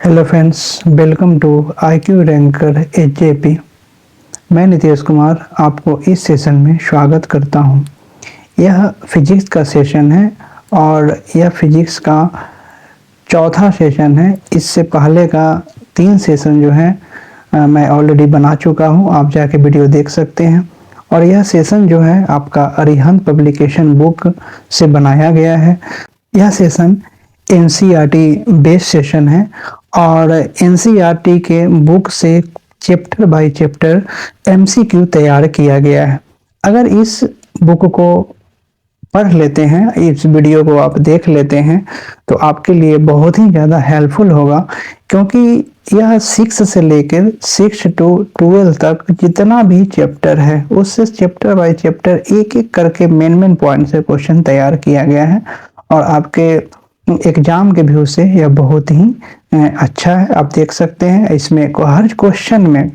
Hello friends, welcome to IQ ranker HJP। मैं नितेश कुमार आपको इस सेशन में स्वागत करता हूं। यह फिजिक्स का सेशन है और यह फिजिक्स का चौथा सेशन है। इससे पहले का 3 सेशन जो है मैं ऑलरेडी बना चुका हूं, आप जाके वीडियो देख सकते हैं। और यह सेशन जो है आपका अरिहंत पब्लिकेशन बुक से बनाया गया है। यह सेशन NCERT बेस्ड सेशन है और NCERT के बुक से चैप्टर बाय चैप्टर MCQ तैयार किया गया है। अगर इस बुक को पढ़ लेते हैं, इस वीडियो को आप देख लेते हैं तो आपके लिए बहुत ही ज़्यादा हेल्पफुल होगा, क्योंकि यह 6 से लेकर 6 to 12 तक जितना भी चैप्टर है उससे चैप्टर बाय चैप्टर एक एक करके मेन पॉइंट से क्वेश्चन तैयार किया गया है। और आपके एग्जाम के व्यू से यह बहुत ही अच्छा है। आप देख सकते हैं इसमें हर क्वेश्चन में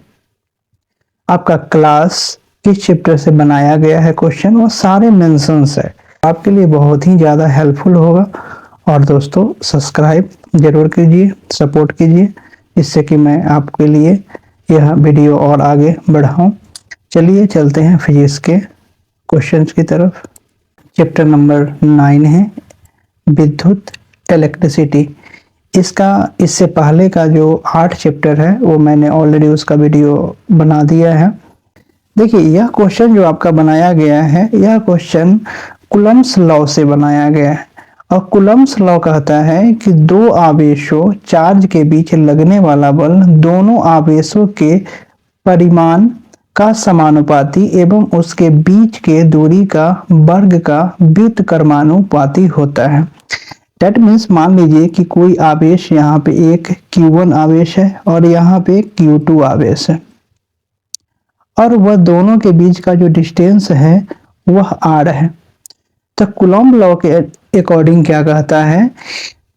आपका क्लास किस चैप्टर से बनाया गया है क्वेश्चन, वो सारे मेंशंस है। आपके लिए बहुत ही ज़्यादा हेल्पफुल होगा। और दोस्तों, सब्सक्राइब जरूर कीजिए, सपोर्ट कीजिए, इससे कि मैं आपके लिए यह वीडियो और आगे बढ़ाऊं। चलिए चलते हैं फिजिक्स के क्वेश्चंस की तरफ। चैप्टर नंबर 9 है विद्युत, इलेक्ट्रिसिटी। इससे पहले का जो 8 चैप्टर है वो मैंने ऑलरेडी उसका वीडियो बना दिया है। देखिए, यह क्वेश्चन जो आपका बनाया गया है, यह क्वेश्चन कूलम्ब्स लॉ से बनाया गया है। और कूलम्ब्स लॉ कहता है कि दो आवेशों चार्ज के बीच लगने वाला बल दोनों आवेशों के परिमाण का समानुपाती एवं उसके बीच के दूरी का वर्ग का व्युत्क्रमानुपाती होता है। That means मान लीजिए कि कोई आवेश यहाँ पे एक Q1 आवेश है और यहाँ पे Q2 आवेश है, और वह दोनों के बीच का जो डिस्टेंस है वह R है। तो कूलम्ब लॉ के अकॉर्डिंग क्या कहता है?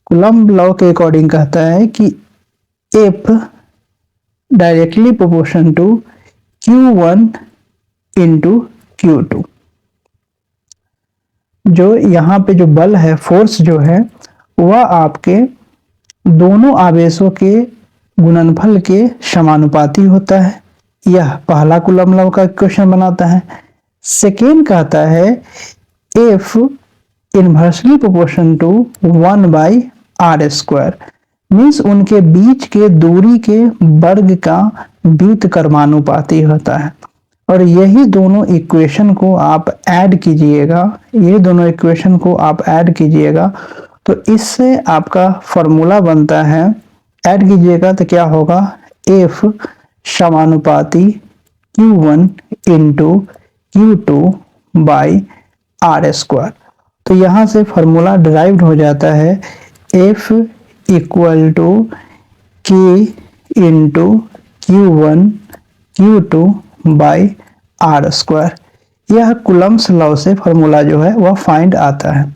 कूलम्ब लॉ के अकॉर्डिंग कहता है कि F directly proportion to Q1 into Q2। जो यहाँ पे जो बल है, फोर्स जो है, वह आपके दोनों आवेशों के गुणनफल के समानुपाती होता है। यह पहला कूलम्ब लॉ का क्वेश्चन बनाता है। सेकेंड कहता है F inversely proportion to 1/r², means उनके बीच के दूरी के वर्ग का व्युत्क्रमानुपाती होता है। और यही दोनों इक्वेशन को आप ऐड कीजिएगा, तो इससे आपका फॉर्मूला बनता है। ऐड कीजिएगा तो क्या होगा? F समानुपाती Q1 इंटू Q2/r²। तो यहाँ से फॉर्मूला डिराइव्ड हो जाता है F equal to K into Q1 Q2/r²। यह कूलम्ब्स लॉ से फॉर्मूला जो है वह फाइंड आता है।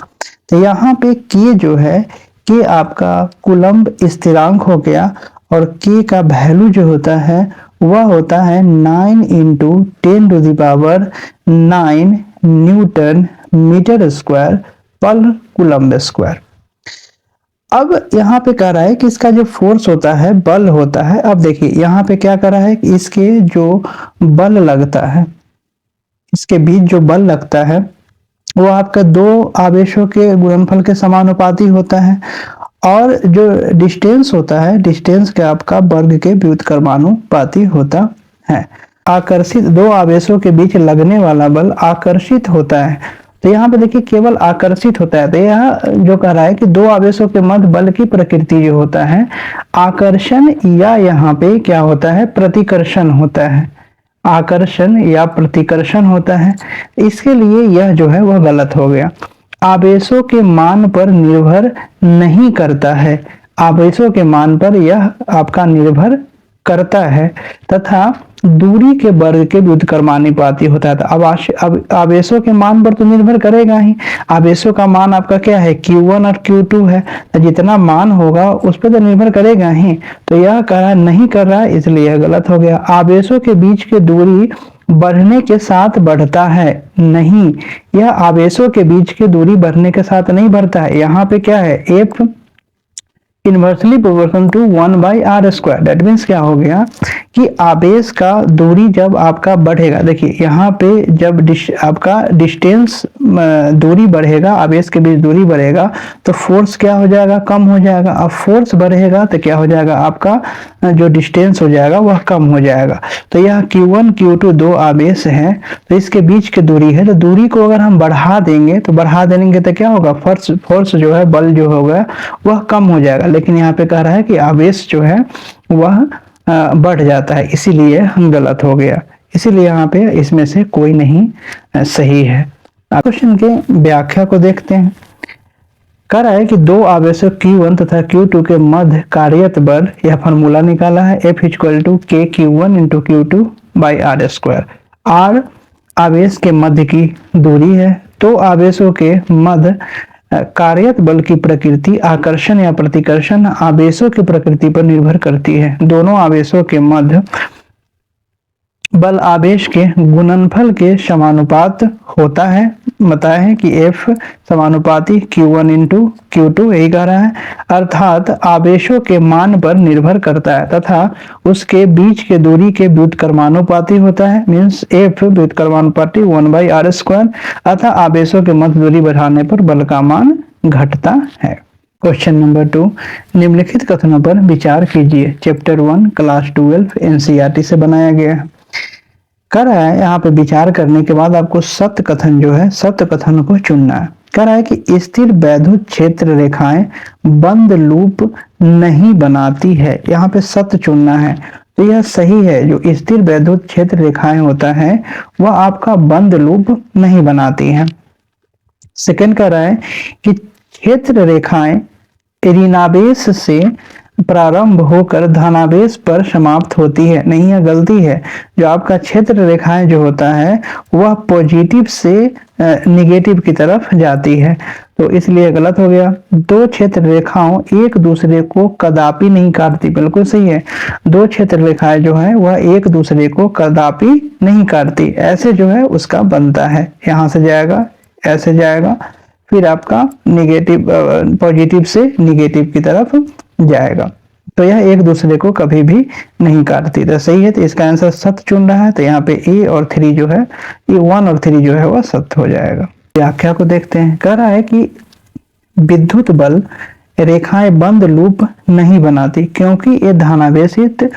तो यहाँ पे K जो है, K आपका कूलम्ब स्थिरांक हो गया, और K का वैल्यू जो होता है वह होता है 9 इंटू 10⁹ न्यूटन मीटर स्क्वायर पर कूलम्ब स्क्वायर। अब यहाँ पे कह रहा है कि इसका जो फोर्स होता है, बल होता है। अब देखिए यहाँ पे क्या कर रहा है कि इसके जो बल लगता है, इसके बीच जो बल लगता है वो आपका दो आवेशों के गुणनफल के समानुपाती होता है। और जो डिस्टेंस होता है, डिस्टेंस के आपका वर्ग के व्युत्क्रमानुपाती होता है। आकर्षित, दो आवेशों के बीच लगने वाला बल आकर्षित होता है। तो यहाँ पे देखिए केवल आकर्षित होता है। तो यह जो कह रहा है कि दो आवेशों के मध्य बल की प्रकृति जो होता है आकर्षण, या यहाँ पे क्या होता है? प्रतिकर्षण होता है। आकर्षण या प्रतिकर्षण होता है। इसके लिए यह जो है वह गलत हो गया। आवेशों के मान पर निर्भर नहीं करता है, आवेशों के मान पर यह आपका निर्भर करता है, तथा दूरी के वर्ग के व्युत्क्रमानुपाती होता है। तो अब आवेशों के मान पर तो निर्भर करेगा ही। आवेशों का मान आपका क्या है? Q1 और Q2 है, तो जितना मान होगा उस पर तो निर्भर करेगा ही। तो यह कह रहा नहीं कर रहा है, इसलिए यह गलत हो गया। आवेशों के बीच की दूरी बढ़ने के साथ बढ़ता है, नहीं, यह आवेशों के बीच की दूरी बढ़ने के साथ नहीं बढ़ता है। यहाँ पे क्या है? F inversely proportional to 1/r²। That means क्या हो गया कि आवेश का दूरी जब आपका बढ़ेगा, देखिए यहाँ पे जब आपका डिस्टेंस दूरी बढ़ेगा, आवेश के बीच दूरी बढ़ेगा तो फोर्स क्या हो जाएगा, कम हो जाएगा। अब फोर्स बढ़ेगा तो क्या हो जाएगा, आपका जो डिस्टेंस हो जाएगा वह कम हो जाएगा। तो यह Q1 Q2 दो आवेश हैं, तो इसके बीच की दूरी है, तो दूरी को अगर हम बढ़ा देंगे तो बढ़ा देंगे तो क्या होगा, फोर्स जो है, बल जो होगा वह कम हो जाएगा। लेकिन यहाँ पे कह रहा है कि आवेश जो है वह बढ़ जाता है, इसीलिए गलत हो गया। इसीलिए यहाँ पे इसमें से कोई नहीं सही है। क्वेश्चन के व्याख्या को देखते हैं। कह रहा है कि दो आवेशों Q1 तथा Q2 के मध्य कार्यरत बल, यह फॉर्मूला निकाला है, F = KQ1 × Q2/r²। R आवेश के मध्य की दूरी है। दो आवेशों के मध्य कार्यरत बल की प्रकृति आकर्षण या प्रतिकर्षण आवेशों की प्रकृति पर निर्भर करती है। दोनों आवेशों के मध्य बल आवेश के गुणनफल के समानुपात होता है। बताया है कि F समानुपाती Q1 × Q2, यही कह रहा है, अर्थात आवेशों के मान पर निर्भर करता है तथा उसके बीच के दूरी के व्युत्क्रमानुपाती होता है। मीन्स F व्युत्क्रमानुपाती 1/r², अतः आवेशों के मध्य दूरी बढ़ाने पर बल का मान घटता है। क्वेश्चन नंबर 2, निम्नलिखित कथनों पर विचार कीजिए। चैप्टर 1 क्लास 12 NCERT से बनाया गया है। कह रहा है यहाँ पे विचार करने के बाद आपको सत्य कथन जो है, सत्य कथन को चुनना है। कह रहा है कि स्थिर वैद्युत क्षेत्र रेखाएं बंद लूप नहीं बनाती है, यहाँ पे सत्य चुनना है। तो यह सही है, जो स्थिर वैद्युत क्षेत्र रेखाएं होता है वह आपका बंद लूप नहीं बनाती है। सेकंड कह रहा है कि क्षेत्र रेखाएं ऋणावेश से प्रारंभ होकर धनावेश पर समाप्त होती है। नहीं, यह गलती है। जो आपका क्षेत्र रेखाएं जो होता है वह पॉजिटिव से निगेटिव की तरफ जाती है, तो इसलिए गलत हो गया। दो क्षेत्र रेखाओं एक दूसरे को कदापि नहीं काटती, बिल्कुल सही है। दो क्षेत्र रेखाएं जो है वह एक दूसरे को कदापि नहीं काटती, ऐसे जो है उसका बनता है। यहाँ से जाएगा, ऐसे जाएगा, फिर आपका निगेटिव पॉजिटिव से निगेटिव की तरफ जाएगा। तो यह एक दूसरे को कभी भी नहीं काटती, तो सही है। तो इसका आंसर सत्य चुन रहा है, तो यहाँ पे A और 3 जो है, ये 1 और 3 जो है वह सत्य हो जाएगा। व्याख्या को देखते हैं। कह रहा है कि विद्युत बल रेखाएं बंद लूप नहीं बनाती क्योंकि ये धनावेशित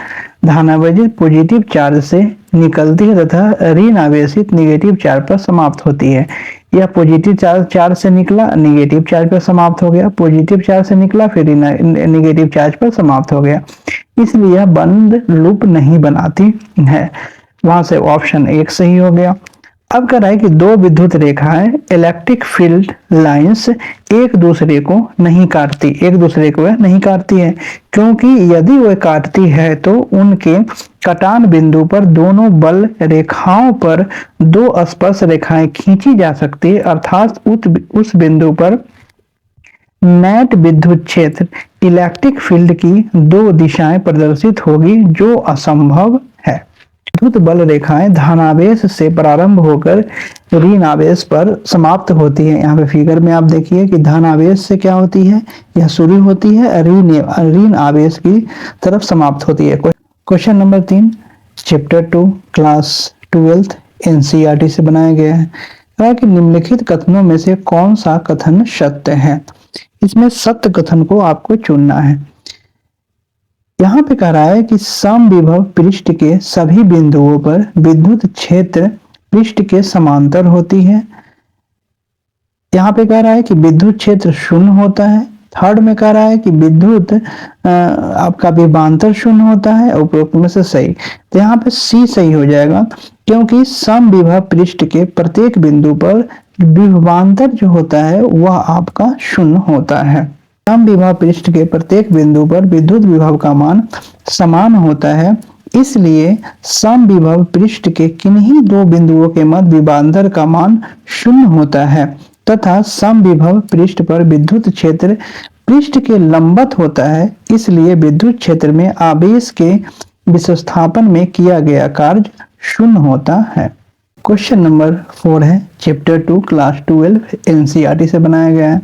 पॉजिटिव चार्ज से निकलती है तथा ऋण आवेशित निगेटिव चार्ज पर समाप्त होती है। यह पॉजिटिव चार्ज से निकला, निगेटिव चार्ज पर समाप्त हो गया, पॉजिटिव चार्ज से निकला, फिर निगेटिव चार्ज पर समाप्त हो गया, इसलिए यह बंद लूप नहीं बनाती है। वहां से ऑप्शन 1 सही हो गया। अब कह रहा है कि दो विद्युत रेखाएं इलेक्ट्रिक फील्ड लाइंस एक दूसरे को नहीं काटती, एक दूसरे को नहीं काटती है क्योंकि यदि वह काटती है तो उनके कटान बिंदु पर दोनों बल रेखाओं पर दो स्पर्श रेखाएं खींची जा सकती है, अर्थात उस बिंदु पर नेट विद्युत क्षेत्र इलेक्ट्रिक फील्ड की दो दिशाएं प्रदर्शित होगी, जो असंभव है। विद्युत बल रेखाएं धनावेश से प्रारंभ होकर ऋण आवेश पर समाप्त होती है। यहाँ पे फिगर में आप देखिए कि धन आवेश से क्या होती है, यह शुरू होती है, ऋण आवेश की तरफ समाप्त होती है। Question number 3 chapter 2 class 12 NCERT से बनाया गया है कि निम्नलिखित कथनों में से कौन सा कथन सत्य है। इसमें सत्य कथन को आपको चुनना है। यहाँ पे कह रहा है कि समविभव पृष्ठ के सभी बिंदुओं पर विद्युत क्षेत्र पृष्ठ के समांतर होती है। यहाँ पे कह रहा है कि विद्युत क्षेत्र शून्य होता है। थर्ड में कह रहा है कि विद्युत आपका विभवांतर शून्य होता है, उपरोक्त में से सही। तो यहाँ पे C सही हो जाएगा क्योंकि समविभव पृष्ठ के प्रत्येक बिंदु पर विभवांतर जो होता है वह आपका शून्य होता है। समविभव पृष्ठ के प्रत्येक बिंदु पर विद्युत विभव का मान समान होता है, इसलिए समविभव पृष्ठ के किन्हीं दो बिंदुओं के मध्य विभवांतर का मान शून्य होता है तथा समविभव पृष्ठ पर विद्युत क्षेत्र पृष्ठ के लंबवत होता है, इसलिए विद्युत क्षेत्र में आवेश के विस्थापन में किया गया कार्य शून्य होता है। क्वेश्चन नंबर 4 है चैप्टर 2 क्लास 12 NCERT से बनाया गया है।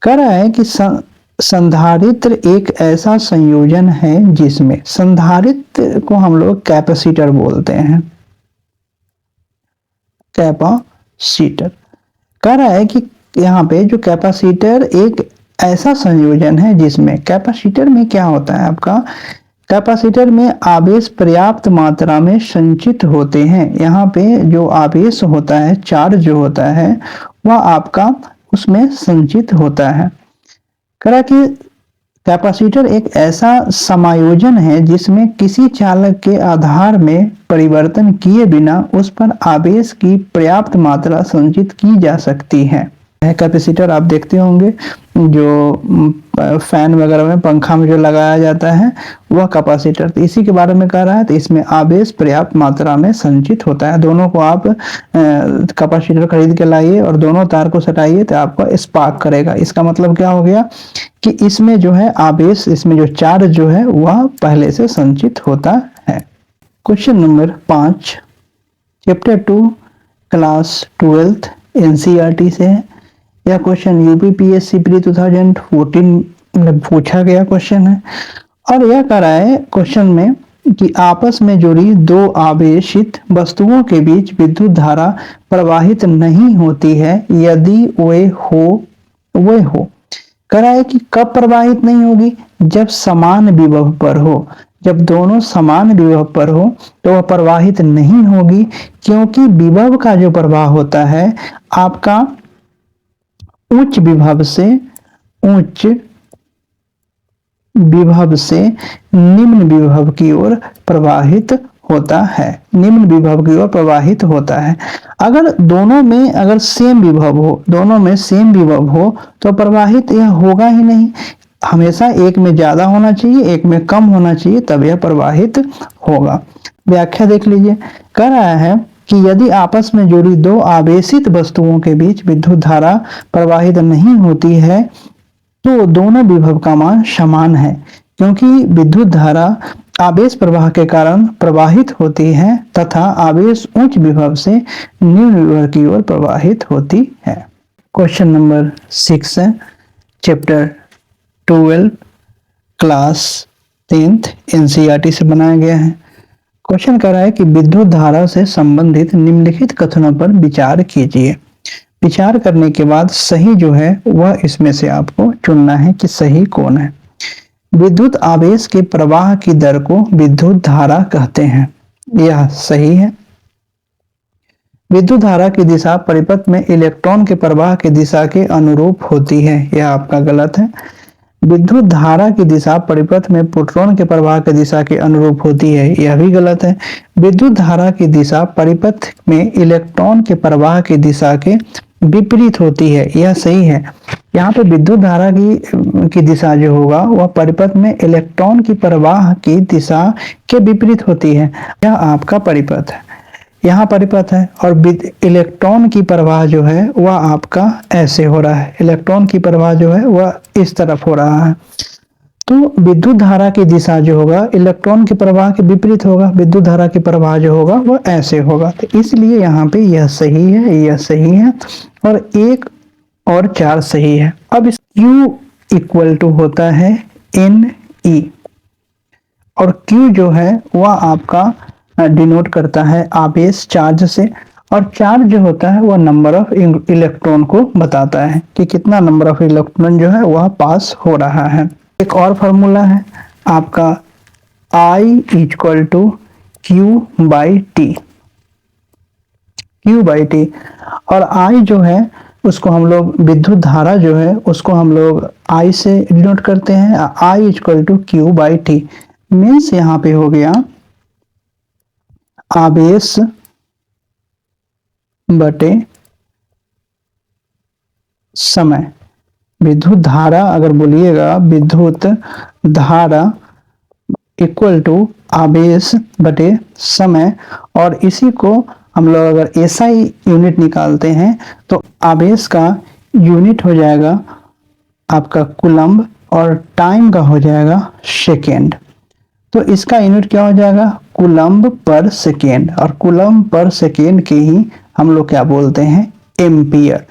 कह रहा है कि संधारित्र एक ऐसा संयोजन है जिसमें, संधारित्र को हम लोग कैपेसिटर बोलते हैं, कैपेसिटर। कह रहा है कि यहाँ पे जो कैपेसिटर एक ऐसा संयोजन है जिसमें, कैपेसिटर में क्या होता है आपका, कैपेसिटर में आवेश पर्याप्त मात्रा में संचित होते हैं। यहाँ पे जो आवेश होता है, चार्ज जो होता है, वह आपका उसमें संचित होता है। कह कि कैपेसिटर एक ऐसा समायोजन है जिसमें किसी चालक के आधार में परिवर्तन किए बिना उस पर आवेश की पर्याप्त मात्रा संचित की जा सकती है। कैपेसिटर आप देखते होंगे जो फैन वगैरह में, पंखा में जो लगाया जाता है, वह कैपेसिटर, तो इसी के बारे में कह रहा है। तो इसमें आवेश पर्याप्त मात्रा में संचित होता है। दोनों को आप कैपेसिटर खरीद के लाइए और दोनों तार को सटाइए तो आपका स्पार्क करेगा। इसका मतलब क्या हो गया कि इसमें जो है आवेश, इसमें जो चार्ज जो है वह पहले से संचित होता है। Question number 5 chapter 2 class 12th NCERT से है। यह क्वेश्चन यूपीपीएससी प्री 2014 में पूछा गया क्वेश्चन है और यह कह रहा है क्वेश्चन में कि आपस में जुड़ी दो आवेशित वस्तुओं के बीच विद्युत धारा प्रवाहित नहीं होती है यदि वे हो। कह रहा है कि कब प्रवाहित नहीं होगी, जब समान विभव पर हो। जब दोनों समान विभव पर हो तो वह प्रवाहित नहीं होगी, क्योंकि विभव का जो प्रवाह होता है आपका उच्च विभव से निम्न विभव की ओर प्रवाहित होता है, निम्न विभव की ओर प्रवाहित होता है। अगर दोनों में अगर सेम विभव हो, दोनों में सेम विभव हो तो प्रवाहित यह होगा ही नहीं। हमेशा एक में ज्यादा होना चाहिए, एक में कम होना चाहिए, तब यह प्रवाहित होगा। व्याख्या देख लीजिए। कह रहा है कि यदि आपस में जुड़ी दो आवेशित वस्तुओं के बीच विद्युत धारा प्रवाहित नहीं होती है तो दोनों विभव का मान समान है, क्योंकि विद्युत धारा आवेश प्रवाह के कारण प्रवाहित होती है तथा आवेश उच्च विभव से निम्न विभव की ओर प्रवाहित होती है। क्वेश्चन नंबर 6 है चैप्टर 12 क्लास 10th एनसीईआरटी से बनाया गया है। क्वेश्चन कर रहा है कि विद्युत धारा से संबंधित निम्नलिखित कथनों पर विचार कीजिए। विचार करने के बाद सही जो है वह इसमें से आपको चुनना है कि सही कौन है। विद्युत आवेश के प्रवाह की दर को विद्युत धारा कहते हैं, यह सही है। विद्युत धारा की दिशा परिपथ में इलेक्ट्रॉन के प्रवाह की दिशा के अनुरूप होती है, यह आपका गलत है। विद्युत धारा की दिशा परिपथ में प्रोटॉन के प्रवाह की दिशा के अनुरूप होती है, यह भी गलत है। विद्युत धारा की दिशा परिपथ में इलेक्ट्रॉन के प्रवाह की दिशा के विपरीत होती है, यह सही है। यहाँ पे विद्युत धारा की दिशा जो होगा वह परिपथ में इलेक्ट्रॉन की प्रवाह की दिशा के विपरीत होती है, यह आपका परिपथ है। यहाँ परिपथ है और इलेक्ट्रॉन की प्रवाह जो है वह आपका ऐसे हो रहा है, इलेक्ट्रॉन की प्रवाह जो है वह इस तरफ हो रहा है। तो विद्युत धारा की दिशा जो होगा इलेक्ट्रॉन के प्रवाह के विपरीत होगा, विद्युत धारा की प्रवाह जो होगा वह ऐसे होगा। तो इसलिए यहाँ पे यह सही है, यह सही है और 1 और 4 सही है। अब इस Q इक्वल टू होता है NE और Q जो है वह आपका डिनोट करता है आवेश चार्ज से और चार्ज जो होता है वह नंबर ऑफ इलेक्ट्रॉन को बताता है कि कितना नंबर ऑफ इलेक्ट्रॉन जो है वह पास हो रहा है। एक और फॉर्मूला है आपका I equal to Q by t, Q by t और I जो है उसको हम लोग विद्युत धारा जो है उसको हम लोग I से डिनोट करते हैं, I equal to Q by t. Means यहाँ पे हो गया आवेश बटे समय। विद्युत धारा अगर बोलिएगा विद्युत धारा इक्वल टू आवेश बटे समय और इसी को हम लोग अगर एसआई यूनिट निकालते हैं तो आवेश का यूनिट हो जाएगा आपका कूलम्ब और टाइम का हो जाएगा सेकेंड। तो इसका यूनिट क्या हो जाएगा कूलम्ब पर सेकेंड और कूलम्ब पर सेकेंड के ही हम लोग क्या बोलते हैं एम्पियर।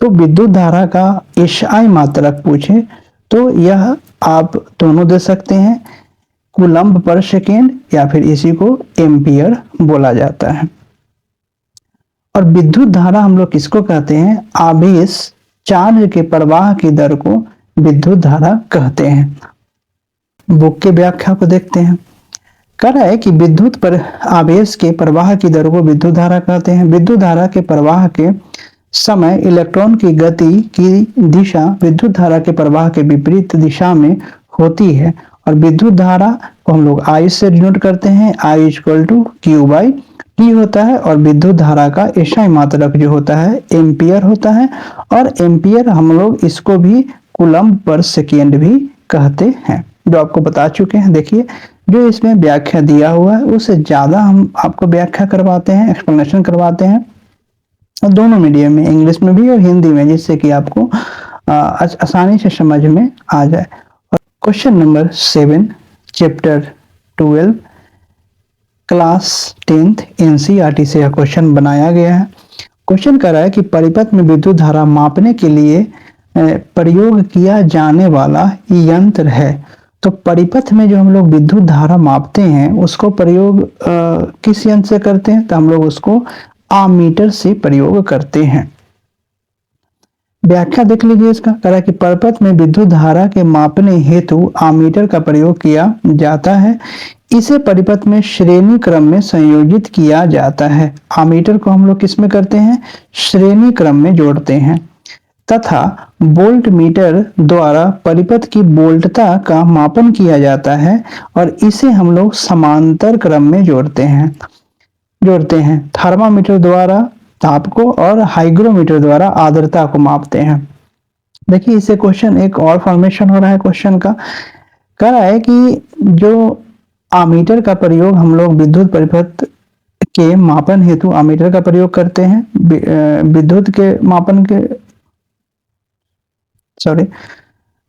तो विद्युत धारा का एसआई मात्रक पूछे तो यह आप दोनों दे सकते हैं, कूलम्ब पर सेकेंड या फिर इसी को एम्पियर बोला जाता है। और विद्युत धारा हम लोग किसको कहते हैं? आवेश चार्ज के प्रवाह की दर को विद्युत धारा कहते हैं। बुक के व्याख्या को देखते हैं। कह रहा है कि विद्युत पर आवेश के प्रवाह की दर को विद्युत धारा कहते हैं। विद्युत धारा के प्रवाह के समय इलेक्ट्रॉन की गति की दिशा विद्युत धारा के प्रवाह के विपरीत दिशा में होती है। और विद्युत धारा को हम लोग I से डिनोट करते हैं। I equal to Q by t होता है। और विद्युत धारा का एसआई मात्रक जो होता है एम्पियर होता है। और एम्पियर हम लोग इसको भी कूलम्ब पर सेकेंड भी कहते हैं, जो आपको बता चुके हैं। देखिए जो इसमें व्याख्या दिया हुआ है उससे ज्यादा हम आपको व्याख्या करवाते हैं, एक्सप्लेनेशन करवाते हैं, दोनों मीडियम में, इंग्लिश में भी और हिंदी में, जिससे कि आपको आसानी से समझ में आ जाए। और question number 7 chapter 12 class 10th NCERT से यह क्वेश्चन बनाया गया है। क्वेश्चन कर रहा है कि परिपथ में विद्युत धारा मापने के लिए प्रयोग किया जाने वाला यंत्र है। तो परिपथ में जो हम लोग विद्युत धारा मापते हैं उसको प्रयोग किस यंत्र से करते हैं? तो हम लोग उसको आमीटर से प्रयोग करते हैं। व्याख्या देख लीजिए इसका। कह रहा है कि परिपथ में विद्युत धारा के मापने हेतु आमीटर का प्रयोग किया जाता है। इसे परिपथ में श्रेणी क्रम में संयोजित किया जाता है। आमीटर को हम लोग किस में करते हैं? श्रेणी क्रम में जोड़ते हैं। तथा वोल्ट मीटर द्वारा परिपथ की वोल्टता का मापन किया जाता है और इसे हम लोग समांतर क्रम में जोड़ते हैं। थर्मामीटर द्वारा ताप को और हाइग्रोमीटर द्वारा आर्द्रता को मापते हैं। देखिए इससे क्वेश्चन एक और फॉर्मेशन हो रहा है क्वेश्चन का। कह रहा है कि जो आमीटर का प्रयोग हम लोग विद्युत परिपथ के मापन हेतु आमीटर का प्रयोग करते हैं। विद्युत के मापन के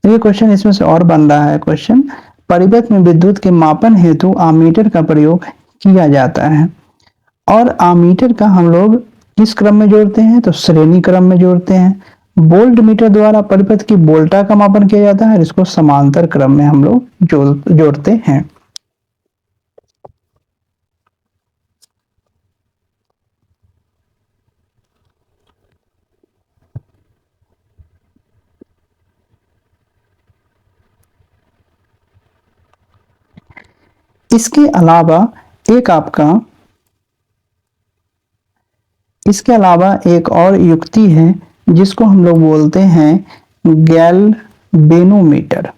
ये क्वेश्चन इसमें से और बन रहा है क्वेश्चन। परिपथ में विद्युत के मापन हेतु आमीटर का प्रयोग किया जाता है और आमीटर का हम लोग किस क्रम में जोड़ते हैं? तो श्रेणी क्रम में जोड़ते हैं। वोल्ट मीटर द्वारा परिपथ की वोल्टा का मापन किया जाता है और इसको समांतर क्रम में हम लोग जोड़ते हैं। इसके अलावा एक और युक्ति है जिसको हम लोग बोलते हैं गैल्वेनोमीटर।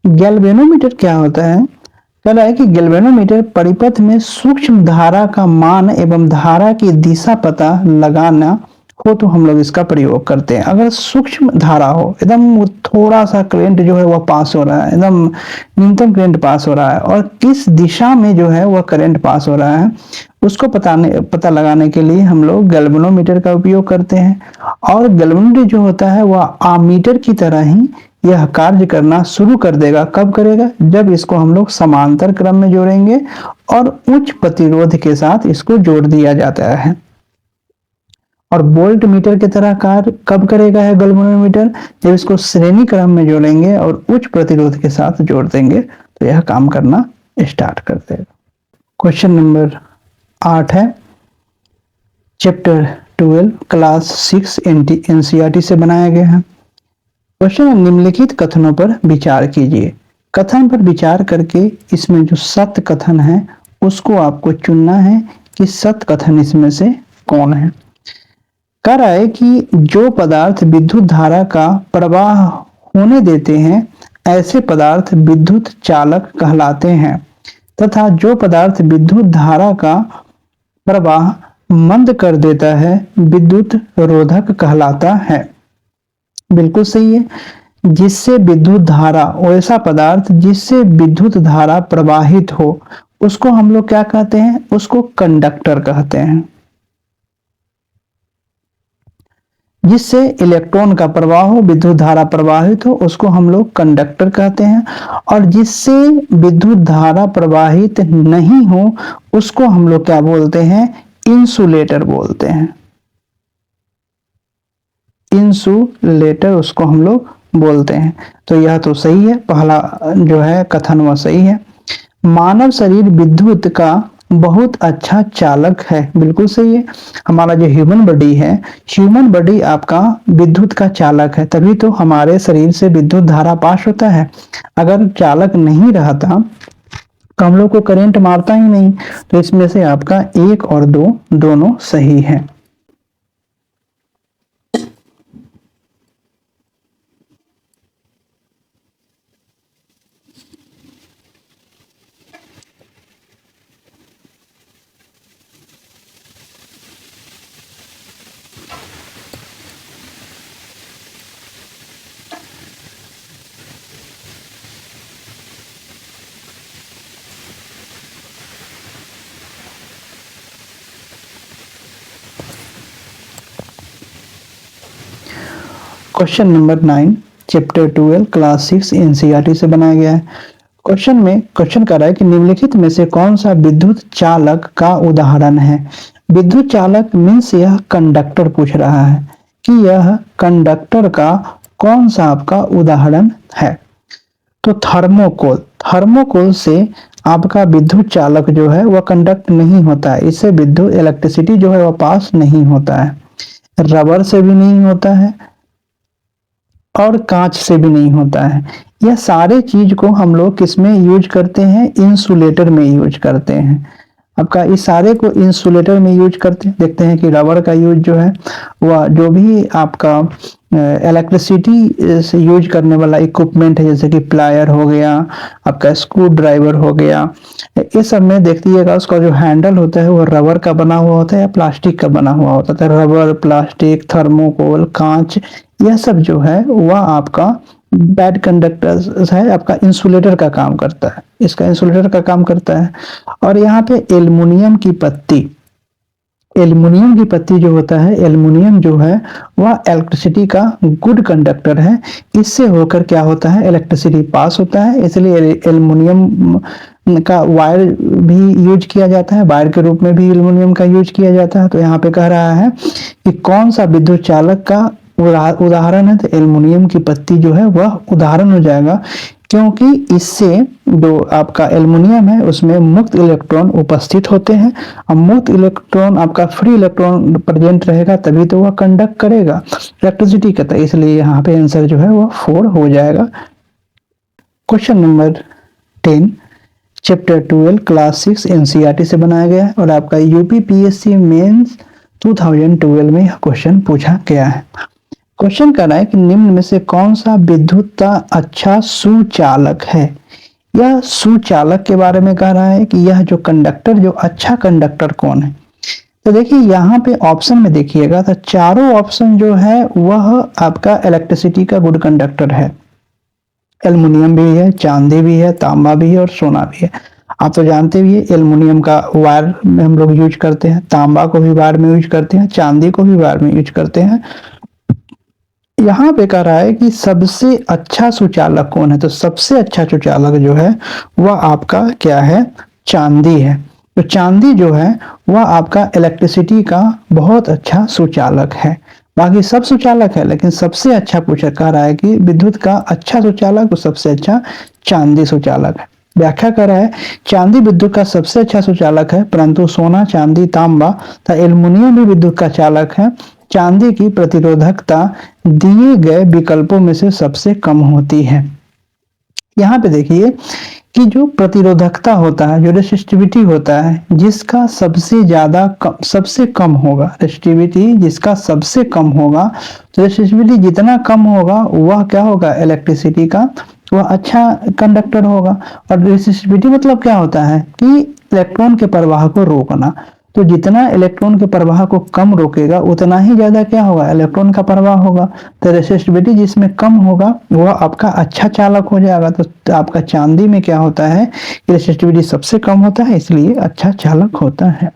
गैल्वेनोमीटर क्या होता है? कह रहा है कि गैल्वेनोमीटर परिपथ में सूक्ष्म धारा का मान एवं धारा की दिशा पता लगाना हो तो हम लोग इसका प्रयोग करते हैं। अगर सूक्ष्म धारा हो, एकदम थोड़ा सा करंट जो है वह पास हो रहा है, एकदम न्यूनतम करंट पास हो रहा है और किस दिशा में जो है वह करंट पास हो रहा है, उसको पता लगाने के लिए हम लोग गैल्वेनोमीटर का उपयोग करते हैं। और गैल्वेनोमीटर जो होता है वह आमीटर की तरह ही यह कार्य करना शुरू कर देगा। कब करेगा? जब इसको हम लोग समांतर क्रम में जोड़ेंगे और उच्च प्रतिरोध के साथ इसको जोड़ दिया जाता है। और वोल्ट मीटर की तरह कार्य कब करेगा है गैल्वेनोमीटर? जब इसको श्रेणी क्रम में जोड़ेंगे और उच्च प्रतिरोध के साथ जोड़ देंगे तो यह काम करना स्टार्ट कर देगा। क्वेश्चन नंबर 8 है चैप्टर 12 क्लास 6 एनसीईआरटी से बनाया गया है। क्वेश्चन निम्नलिखित कथनों पर विचार कीजिए। कथन पर विचार करके इसमें जो सत्य कथन है उसको आपको चुनना है कि सत्य कथन इसमें से कौन है। कह रहा है कि जो पदार्थ विद्युत धारा का प्रवाह होने देते हैं ऐसे पदार्थ विद्युत चालक कहलाते हैं तथा जो पदार्थ विद्युत धारा का प्रवाह मंद कर देता है विद्युत रोधक कहलाता है। बिल्कुल सही है। जिससे विद्युत धारा, ऐसा पदार्थ जिससे विद्युत धारा प्रवाहित हो उसको हम लोग क्या कहते हैं? उसको कंडक्टर कहते हैं। जिससे इलेक्ट्रॉन का प्रवाह हो, विद्युत धारा प्रवाहित हो, उसको हम लोग कंडक्टर कहते हैं। और जिससे विद्युत धारा प्रवाहित नहीं हो उसको हम लोग क्या बोलते हैं? इंसुलेटर बोलते हैं। इंसुलेटर उसको हम लोग बोलते हैं। तो यह तो सही है, पहला जो है कथन वह सही है। मानव शरीर विद्युत का बहुत अच्छा चालक है, बिल्कुल सही है। हमारा जो ह्यूमन बॉडी है, ह्यूमन बॉडी आपका विद्युत का चालक है, तभी तो हमारे शरीर से विद्युत धारा पास होता है। अगर चालक नहीं रहता तो हम लोग को करंट मारता ही नहीं। तो इसमें से आपका 1 और 2 दोनों सही है। Question number 9 chapter 12 class 6 NCERT से बनाया गया है। क्वेश्चन कर रहा है कि निम्नलिखित में से कौन सा विद्युत चालक का उदाहरण है। विद्युत चालक मीन्स यह कंडक्टर पूछ रहा है कि यह कंडक्टर का कौन सा आपका उदाहरण है। तो थर्मोकोल, थर्मोकोल से आपका विद्युत चालक जो है वह कंडक्ट नहीं होता है, इससे विद्युत इलेक्ट्रिसिटी जो है वह पास नहीं होता है। रबर से भी नहीं होता है और कांच से भी नहीं होता है। यह सारे चीज को हम लोग किसमें यूज करते हैं, इंसुलेटर में यूज करते हैं। आपका इस सारे को इंसुलेटर में यूज करते हैं। देखते हैं कि रबर का यूज जो है वह जो भी आपका इलेक्ट्रिसिटी से यूज करने वाला इक्विपमेंट है, जैसे कि प्लायर हो गया, आपका स्क्रू ड्राइवर हो गया, इस सब में देखिएगा उसका जो हैंडल होता है वो रबर का बना हुआ होता है या प्लास्टिक का बना हुआ होता है। रबर, प्लास्टिक, थर्मोकोल, कांच, यह सब जो है वह आपका बैड कंडक्टर है, आपका इंसुलेटर का काम करता है, इसका इंसुलेटर का काम करता है। और यहाँ पे एल्युमिनियम की पत्ती, एल्युमिनियम की पत्ती जो होता है, एल्युमिनियम जो है वह इलेक्ट्रिसिटी का गुड कंडक्टर है। इससे होकर क्या होता है, इलेक्ट्रिसिटी पास होता है, इसलिए एल्युमिनियम का वायर भी यूज किया जाता है, वायर के रूप में भी एल्युमिनियम का यूज किया जाता है। तो यहाँ पे कह रहा है कि कौन सा विद्युत चालक का उदाहरण है, तो एल्युमिनियम की पत्ती जो है वह उदाहरण हो जाएगा, क्योंकि इससे जो आपका एल्युमिनियम है उसमें मुक्त इलेक्ट्रॉन उपस्थित होते हैं। अब मुक्त इलेक्ट्रॉन आपका फ्री इलेक्ट्रॉन प्रेजेंट रहेगा तभी तो वह कंडक्ट करेगा इलेक्ट्रिसिटी का, इसलिए यहाँ पे आंसर जो है वह 4 हो जाएगा। Question number 10 chapter 12 class 6 NCERT से बनाया गया है और आपका यूपीपीएससी मेंस 2012 में यह क्वेश्चन पूछा गया है। क्वेश्चन कर रहा है कि निम्न में से कौन सा विद्युत का अच्छा सुचालक है। यह सुचालक के बारे में कह रहा है कि यह जो कंडक्टर, जो अच्छा कंडक्टर कौन है। तो देखिए यहाँ पे ऑप्शन में देखिएगा तो चारों ऑप्शन जो है वह आपका इलेक्ट्रिसिटी का गुड कंडक्टर है। एल्युमिनियम भी है, चांदी भी है, तांबा भी है और सोना भी है। आप तो जानते भी है एल्युमिनियम का वायर में हम लोग यूज करते हैं, तांबा को भी वायर में यूज करते हैं, चांदी को भी वायर में यूज करते हैं। यहाँ पे कह रहा है कि सबसे अच्छा सुचालक कौन है, तो सबसे अच्छा सुचालक जो है वह आपका क्या है, चांदी है। तो चांदी जो है वह आपका इलेक्ट्रिसिटी का बहुत अच्छा सुचालक है। बाकी सब सुचालक है लेकिन सबसे अच्छा पूछा कह रहा है कि विद्युत का अच्छा सुचालक, तो सबसे अच्छा चांदी सुचालक है। व्याख्या कर रहा है चांदी विद्युत का सबसे अच्छा सुचालक है, परंतु सोना, चांदी, तांबा तथा एल्युमिनियम भी विद्युत का चालक है। चांदी की प्रतिरोधकता दिए गए विकल्पों में से सबसे कम होती है। यहाँ पे देखिए कि जो प्रतिरोधकता होता है, जो रेसिस्टिविटी होता है, जिसका सबसे ज्यादा सबसे कम होगा, रेसिस्टिविटी जिसका सबसे कम होगा, तो रेसिस्टिविटी जितना कम होगा वह क्या होगा, इलेक्ट्रिसिटी का वह अच्छा कंडक्टर होगा। और रेसिस्टिविटी मतलब क्या होता है कि इलेक्ट्रॉन के प्रवाह को रोकना। तो जितना इलेक्ट्रॉन के प्रवाह को कम रोकेगा उतना ही ज्यादा क्या होगा, इलेक्ट्रॉन का प्रवाह होगा। तो रेसिस्टिविटी जिसमें कम होगा वह आपका अच्छा चालक हो जाएगा। तो आपका चांदी में क्या होता है, रेसिस्टिविटी सबसे कम होता है, इसलिए अच्छा चालक होता है।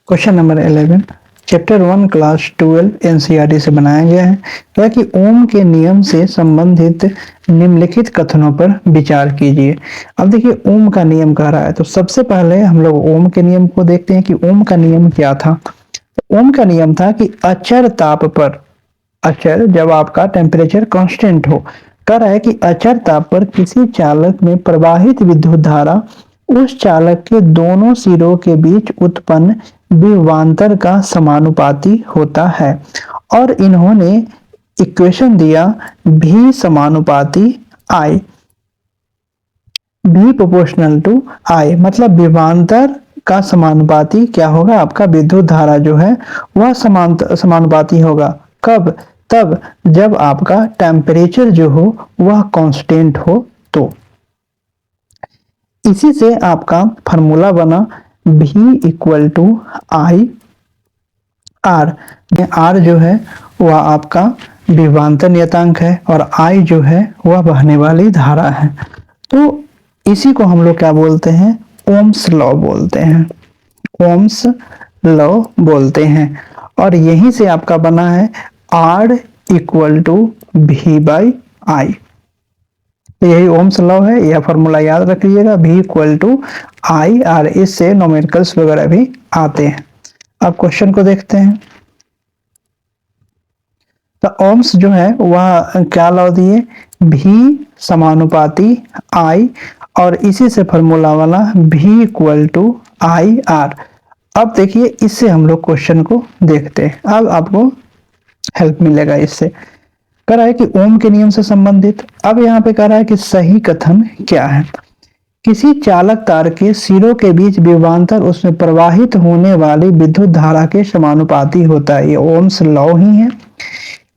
Question number 11 chapter 1 class 12 NCERT से बनाया गया है, तो कि ओम के नियम से संबंधित निम्नलिखित कथनों पर विचार कीजिए। अब देखिए ओम का नियम कह रहा है, तो सबसे पहले हम लोग ओम के नियम को देखते हैं कि ओम का नियम क्या था। ओम का नियम था कि अचर ताप पर, अचर जब आपका टेम्परेचर कांस्टेंट हो, कह रहा है कि अचर ताप पर किसी चालक में प्रवाहित विद्युत धारा उस चालक के दोनों सिरों के बीच उत्पन्न विभवांतर का समानुपाती होता है। और इन्होंने इक्वेशन दिया भी समानुपाती आई, भी प्रोपोर्शनल टू आई, मतलब विभवांतर का समानुपाती क्या होगा, आपका विद्युत धारा जो है वह समानुपाती होगा। कब? तब जब आपका टेम्परेचर जो हो वह कांस्टेंट हो तो। इसी से आपका फार्मूला बना V equal to I R. R जो है वह आपका विभवांतर नियतांक है और आई जो है वह बहने वाली धारा है। तो इसी को हम लोग क्या बोलते हैं, ओम्स लॉ बोलते हैं, ओम्स लॉ बोलते हैं। और यहीं से आपका बना है आर इक्वल टू भी बाई आई। तो यही ओम्स लॉ है, यह फॉर्मूला याद रख लीजिएगा, भी इक्वल टू आई आर। इससे न्यूमेरिकल्स वगैरह भी आते हैं। अब क्वेश्चन को देखते हैं। तो ओम्स जो है वह क्या लॉ दिए, भी समानुपाती आई, और इसी से फॉर्मूला वाला भी इक्वल टू आई आर। अब देखिए इससे हम लोग क्वेश्चन को देखते हैं, अब आपको हेल्प मिलेगा इससे। कह रहा है कि ओम के नियम से संबंधित, अब यहाँ पे कह रहा है कि सही कथन क्या है। किसी चालक तार के सिरों के बीच विभवांतर उसमें प्रवाहित होने वाली विद्युत धारा के समानुपाती होता है। ये ओम्स लॉ ही है,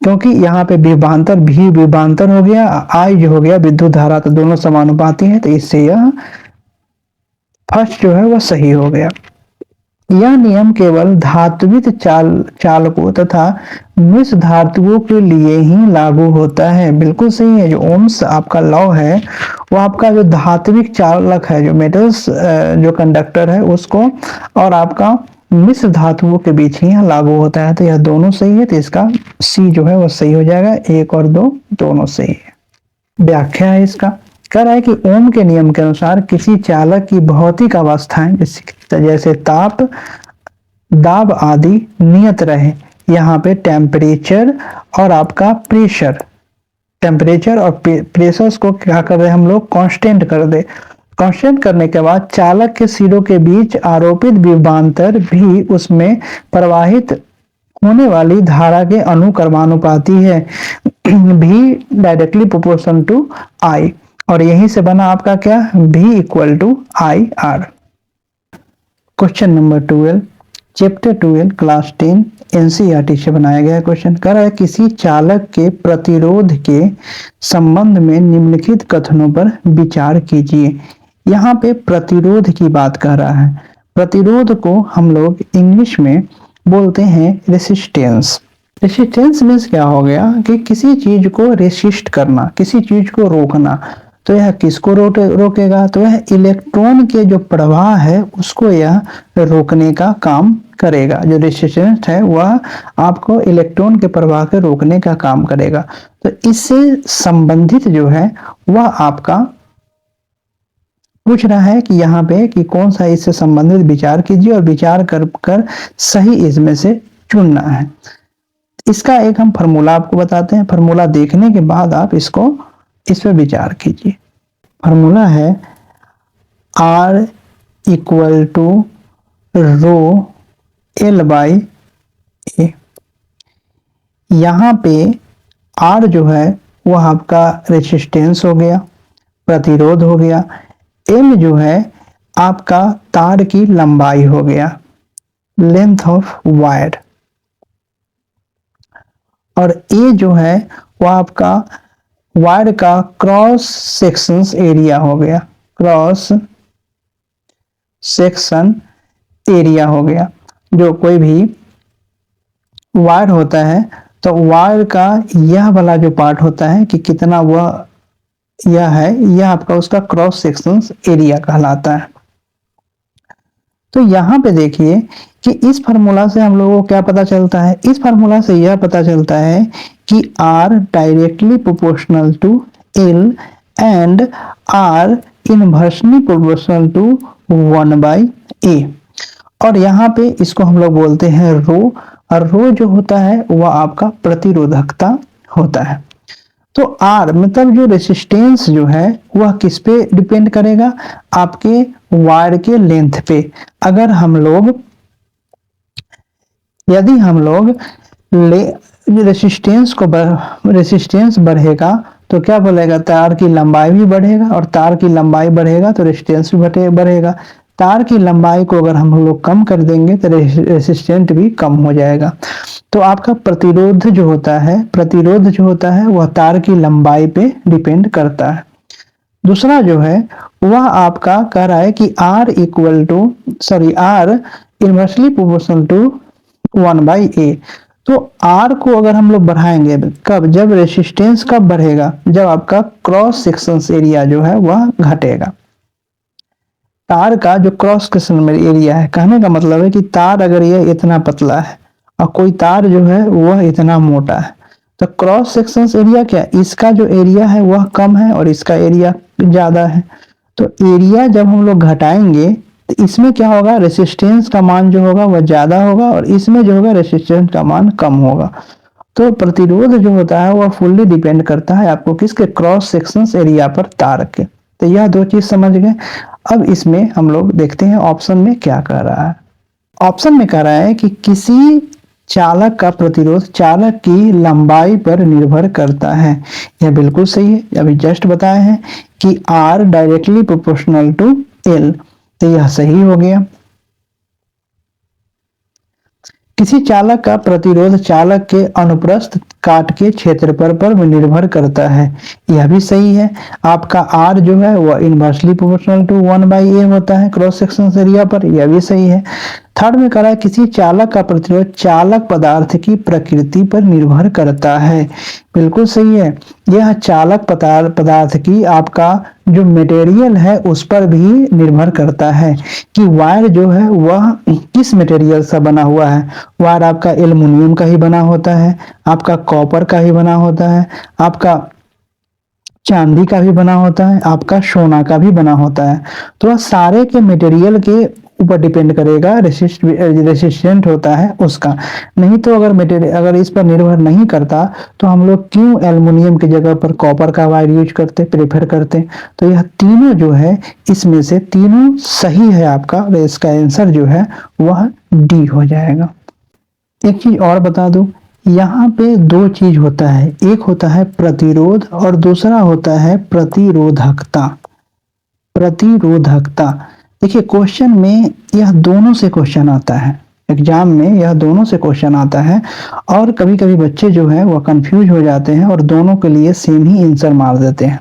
क्योंकि यहाँ पे विभवांतर भी विभवांतर हो गया, आई जो हो गया विद्युत धारा, तो दोनों समानुपाती है, तो इससे यह फर्स्ट जो है वह सही हो गया। यह नियम केवल धात्विक चालकों तथा मिश्र धातुओं के लिए ही लागू होता है। बिल्कुल सही है, जो ओम्स आपका लॉ है वो आपका जो धात्विक चालक है, जो मेटल्स जो कंडक्टर है उसको, और आपका मिश्र धातुओं के बीच ही लागू होता है। तो यह दोनों सही है, तो इसका सी जो है वो सही हो जाएगा, 1 और 2 दोनों सही है। व्याख्या है इसका, कह रहा है कि ओम के नियम के अनुसार किसी चालक की भौतिक अवस्थाएं जैसे ताप, दाब आदि नियत रहे। यहाँ पे टेम्परेचर और आपका प्रेशर, टेम्परेचर और प्रेशर को क्या कर रहे हैं हम लोग, कांस्टेंट कर दे। कांस्टेंट करने के बाद चालक के सिरों के बीच आरोपित विभवांतर भी उसमें प्रवाहित होने वाली धारा के अनुक्रमानुपाती है, भी डायरेक्टली प्रोपोर्शनल टू आई। और यहीं से बना आपका क्या, V equal to I R. Question number 12, chapter 12 class 10 NCERT से बनाया गया क्वेश्चन। कह रहा है किसी चालक के प्रतिरोध के संबंध में निम्नलिखित कथनों पर विचार कीजिए। यहाँ पे प्रतिरोध की बात कर रहा है। प्रतिरोध को हम लोग इंग्लिश में बोलते हैं रेसिस्टेंस। रेसिस्टेंस मीन्स क्या हो गया कि किसी चीज को रेसिस्ट करना, किसी चीज को रोकना। तो यह किसको रोकेगा, तो यह इलेक्ट्रॉन के जो प्रवाह है उसको यह रोकने का काम करेगा। जो रेसिस्टेंस है वह आपको इलेक्ट्रॉन के प्रवाह के रोकने का काम करेगा। तो इससे संबंधित जो है वह आपका पूछ रहा है कि यहाँ पे कि कौन सा इससे संबंधित विचार कीजिए, और विचार कर सही इसमें से चुनना है। इसका एक हम फॉर्मूला आपको बताते हैं, फॉर्मूला देखने के बाद आप इसको इस पर विचार कीजिए। फॉर्मूला है R equal to rho L by A. यहाँ पे R जो है वह आपका रेजिस्टेंस हो गया, प्रतिरोध हो गया। M जो है आपका तार की लंबाई हो गया, लेंथ ऑफ वायर। और A जो है वह आपका वायर का क्रॉस सेक्शन एरिया हो गया, क्रॉस सेक्शन एरिया हो गया। जो कोई भी वायर होता है तो वायर का यह वाला जो पार्ट होता है कि कितना वह यह है, यह आपका उसका क्रॉस सेक्शन एरिया कहलाता है। तो यहाँ पे देखिए कि इस फार्मूला से हम लोगों को क्या पता चलता है, इस फार्मूला से यह पता चलता है कि R directly proportional to L and R inversely proportional to 1/A। और यहाँ पे इसको हम लोग बोलते हैं रो, और रो जो होता है वह आपका प्रतिरोधकता होता है। तो आर मतलब जो रेसिस्टेंस जो है वह किस पे डिपेंड करेगा, आपके वायर के लेंथ पे। अगर हम लोग यदि हम लोग ले रेसिस्टेंस बढ़ेगा तो क्या बोलेगा, तार की लंबाई भी बढ़ेगा, और तार की लंबाई बढ़ेगा तो रेसिस्टेंस भी बढ़ेगा। तार की लंबाई को अगर हम लोग कम कर देंगे तो रेसिस्टेंट भी कम हो जाएगा। तो आपका प्रतिरोध जो होता है वह तार की लंबाई पे डिपेंड करता है। दूसरा जो है वह आपका कह रहा है कि are inversely proportional to 1/a। तो आर को अगर हम लोग बढ़ाएंगे कब, जब रेसिस्टेंस कब बढ़ेगा, जब आपका क्रॉस सेक्शन एरिया जो है वह घटेगा। तार का जो क्रॉस सेक्शन एरिया है, कहने का मतलब है कि तार अगर यह इतना पतला है और कोई तार जो है वह इतना मोटा है, तो क्रॉस सेक्शन एरिया क्या, इसका जो एरिया है वह कम है और इसका एरिया ज्यादा है। तो एरिया जब हम लोग घटाएंगे तो इसमें क्या होगा, रेसिस्टेंस का मान जो होगा वह ज्यादा होगा और इसमें जो होगा रेसिस्टेंस का मान कम होगा। तो प्रतिरोध जो होता है वह फुल्ली डिपेंड करता है आपको किसके, क्रॉस सेक्शन एरिया पर तार के। तो यह दो चीज समझ गए। अब इसमें हम लोग देखते हैं ऑप्शन में क्या कह रहा है। ऑप्शन में कह रहा है कि किसी चालक का प्रतिरोध चालक की लंबाई पर निर्भर करता है। यह बिल्कुल सही है, अभी जस्ट बताए हैं कि R directly proportional to L, तो यह सही हो गया। किसी चालक का प्रतिरोध चालक के अनुप्रस्थ काट के क्षेत्रफल पर निर्भर करता है, यह भी सही है। आपका आर जो है वह इनवर्सली प्रोपोर्शनल टू 1/a होता है क्रॉस सेक्शन एरिया पर, यह भी सही है। थर्ड में कह रहा है किसी चालक का प्रतिरोध चालक पदार्थ की प्रकृति पर निर्भर करता है, बिल्कुल सही है। यह चालक पदार्थ की आपका जो मटेरियल है उस पर भी निर्भर करता है कि वायर जो है वह किस मटेरियल से बना हुआ है। वायर आपका एल्युमिनियम का ही बना होता है, आपका कॉपर का ही बना होता है, आपका चांदी का भी बना होता है, आपका सोना का भी बना होता है। तो वह सारे के मटेरियल के ऊपर डिपेंड करेगा, रेसिस्टेंट होता है उसका। नहीं तो अगर मटेरियल अगर इस पर निर्भर नहीं करता तो हम लोग क्यों एल्युमिनियम की जगह पर कॉपर का वायर यूज करते, प्रेफर करते। तो यह तीनों जो है इसमें से तीनों सही है आपका, इसका आंसर जो है वह डी हो जाएगा। एक चीज और बता दूं, यहाँ पे दो चीज होता है, एक होता है प्रतिरोध और दूसरा होता है प्रतिरोधकता। प्रतिरोधकता देखिए क्वेश्चन में यह दोनों से क्वेश्चन आता है, एग्जाम में यह दोनों से क्वेश्चन आता है और कभी कभी बच्चे जो है वह कंफ्यूज हो जाते हैं और दोनों के लिए सेम ही आंसर मार देते हैं।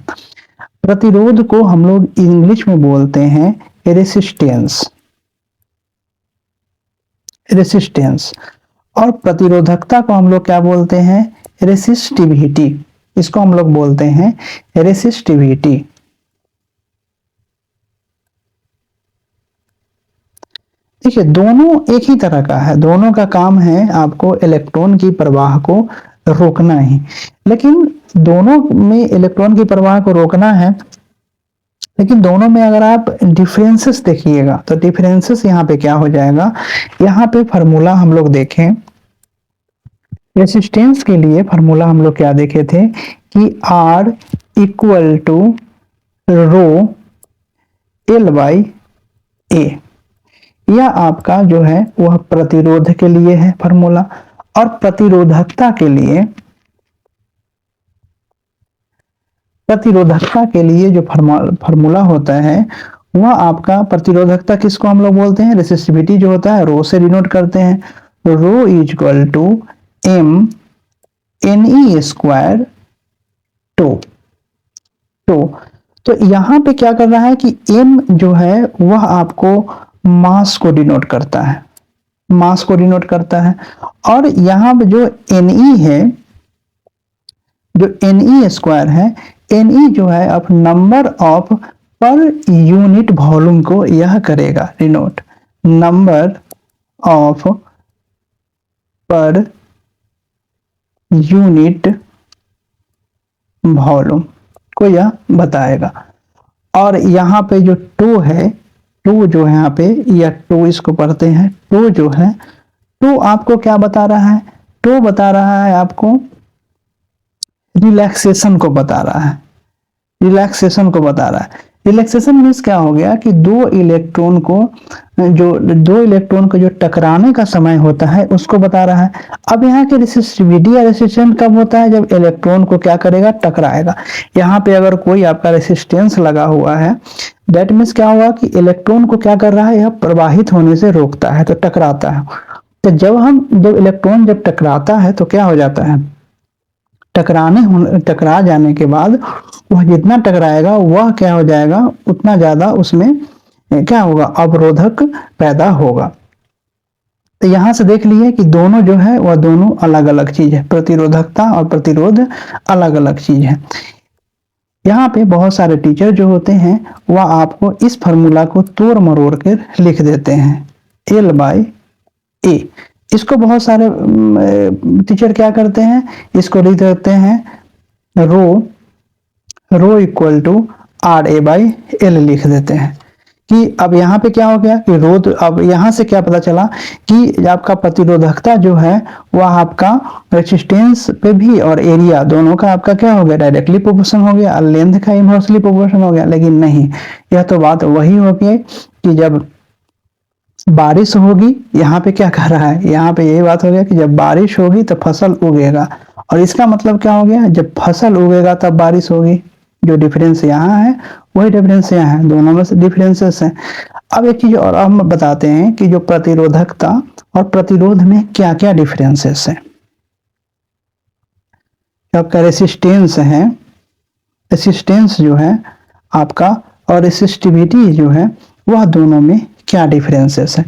प्रतिरोध को हम लोग इंग्लिश में बोलते हैं रेसिस्टेंस, रेसिस्टेंस, और प्रतिरोधकता को हम लोग क्या बोलते हैं, रेसिस्टिविटी। इसको हम लोग बोलते हैं रेसिस्टिविटी। देखिए दोनों एक ही तरह का है, दोनों का काम है आपको इलेक्ट्रॉन की प्रवाह को रोकना ही, लेकिन दोनों में इलेक्ट्रॉन की प्रवाह को रोकना है, लेकिन दोनों में अगर आप डिफरेंसेस देखिएगा तो डिफरेंसेस यहाँ पे क्या हो जाएगा, यहाँ पे फार्मूला हम लोग देखें, रेसिस्टेंस के लिए फार्मूला हम लोग क्या देखे थे कि R equal to row L/A। यह आपका जो है वह प्रतिरोध के लिए है फार्मूला, और प्रतिरोधकता के लिए जो फार्मूला होता है वह आपका, प्रतिरोधकता किसको हम लोग बोलते हैं, रेसिस्टिविटी जो होता है रो से डिनोट करते हैं। Rho is equal to M NE square tau. तो यहां पे क्या कर रहा है कि m जो है वह आपको मास को डिनोट करता है, मास को डिनोट करता है, और यहां पे जो Ne है, जो Ne स्क्वायर है, Ne जो है अब number of per unit volume को यह करेगा denote, number of per unit volume को यह बताएगा। और यहाँ पे जो टो है, टू जो है यहाँ पे, या टू इसको पढ़ते हैं, टू जो है, टू आपको क्या बता रहा है? टू बता रहा है आपको रिलैक्सेशन को बता रहा है, रिलैक्सेशन को बता रहा है। रिलैक्सेशन मीन्स क्या हो गया कि दो इलेक्ट्रॉन को जो टकराने का समय होता है उसको बता रहा है। अब यहाँ के रेसिस्टिविटी या रेसिस्टेंस कब होता है? जब इलेक्ट्रॉन को क्या करेगा? टकराएगा। यहाँ पे अगर कोई आपका रेसिस्टेंस लगा हुआ है, दैट मीन्स क्या हुआ कि इलेक्ट्रॉन को क्या कर रहा है? यह प्रवाहित होने से रोकता है, तो टकराता है। तो जब इलेक्ट्रॉन जब टकराता है तो क्या हो जाता है? टकरा जाने के बाद वह जितना टकराएगा वह क्या हो जाएगा? उतना ज्यादा उसमें क्या होगा? अवरोधक पैदा होगा। तो यहां से देख लिए कि दोनों जो है वह दोनों अलग अलग चीज है, प्रतिरोधकता और प्रतिरोध अलग अलग चीज है। यहाँ पे बहुत सारे टीचर जो होते हैं वह आपको इस फार्मूला को तोड़ मरोड़ कर लिख देते हैं, L/A। इसको बहुत सारे टीचर क्या करते हैं? इसको लिख देते हैं रो इक्वल टू RA/L लिख देते हैं। कि अब यहाँ पे क्या हो गया कि रो, तो अब यहाँ से क्या पता चला कि आपका प्रतिरोधकता जो है वह आपका रेजिस्टेंस पे भी और एरिया दोनों का आपका क्या हो गया? डायरेक्टली प्रोपोर्शन हो गया, लेंथ का इनवर्सली प्रोपोर्शन हो गया। लेकिन नहीं, यह तो बात वही होगी कि जब बारिश होगी, यहाँ पे क्या कह रहा है? यहाँ पे यही बात हो गया कि जब बारिश होगी तो फसल उगेगा, और इसका मतलब क्या हो गया? जब फसल उगेगा तब बारिश होगी। जो डिफरेंस यहाँ है वही डिफरेंस यहाँ है, दोनों में से डिफरेंसेस हैं। अब एक चीज और हम बताते हैं कि जो प्रतिरोधकता और प्रतिरोध में क्या क्या डिफरेंसेस है। आपका रेसिस्टेंस है, रेसिस्टेंस जो है आपका, और रेसिस्टिविटी जो है, वह दोनों में क्या डिफरेंसेस है।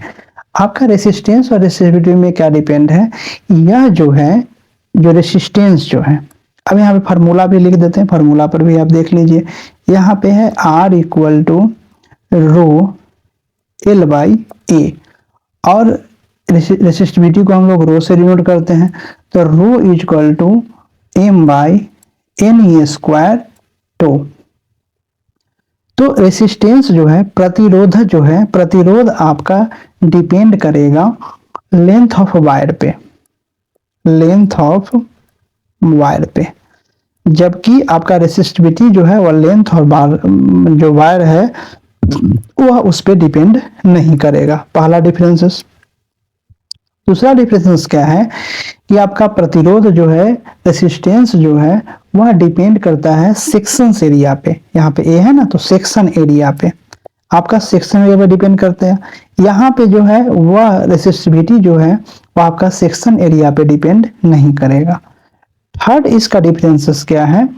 आपका रेसिस्टेंस और रेसिस्टिविटी में क्या डिपेंड है? यह जो है, जो रेसिस्टेंस जो है, अब यहाँ पे फार्मूला भी लिख देते हैं, फार्मूला पर भी आप देख लीजिए। यहाँ पे है R equal to row L/A, और रेसिस्टिविटी को हम लोग रो से डिनोट करते हैं, तो rho equal to M/NE² to. तो रेसिस्टेंस जो है, प्रतिरोध जो है, प्रतिरोध आपका डिपेंड करेगा लेंथ ऑफ वायर पे, लेंथ ऑफ वायर पे, जबकि आपका रेसिस्टिविटी जो है वह लेंथ और जो वायर है वह उस पर डिपेंड नहीं करेगा। पहला डिफरेंसेस। दूसरा डिफरेंस क्या है कि आपका प्रतिरोध जो है, रेसिस्टेंस जो है, वह डिपेंड करता है सेक्शन एरिया पे। यहाँ पे ए है ना, तो सेक्शन एरिया पे, आपका सेक्शन एरिया पे डिपेंड करते हैं। यहाँ पे जो है वह रेसिस्टिविटी जो है वह आपका सेक्शन एरिया पे डिपेंड नहीं करेगा। थर्ड इसका डिफरेंसेस क्या है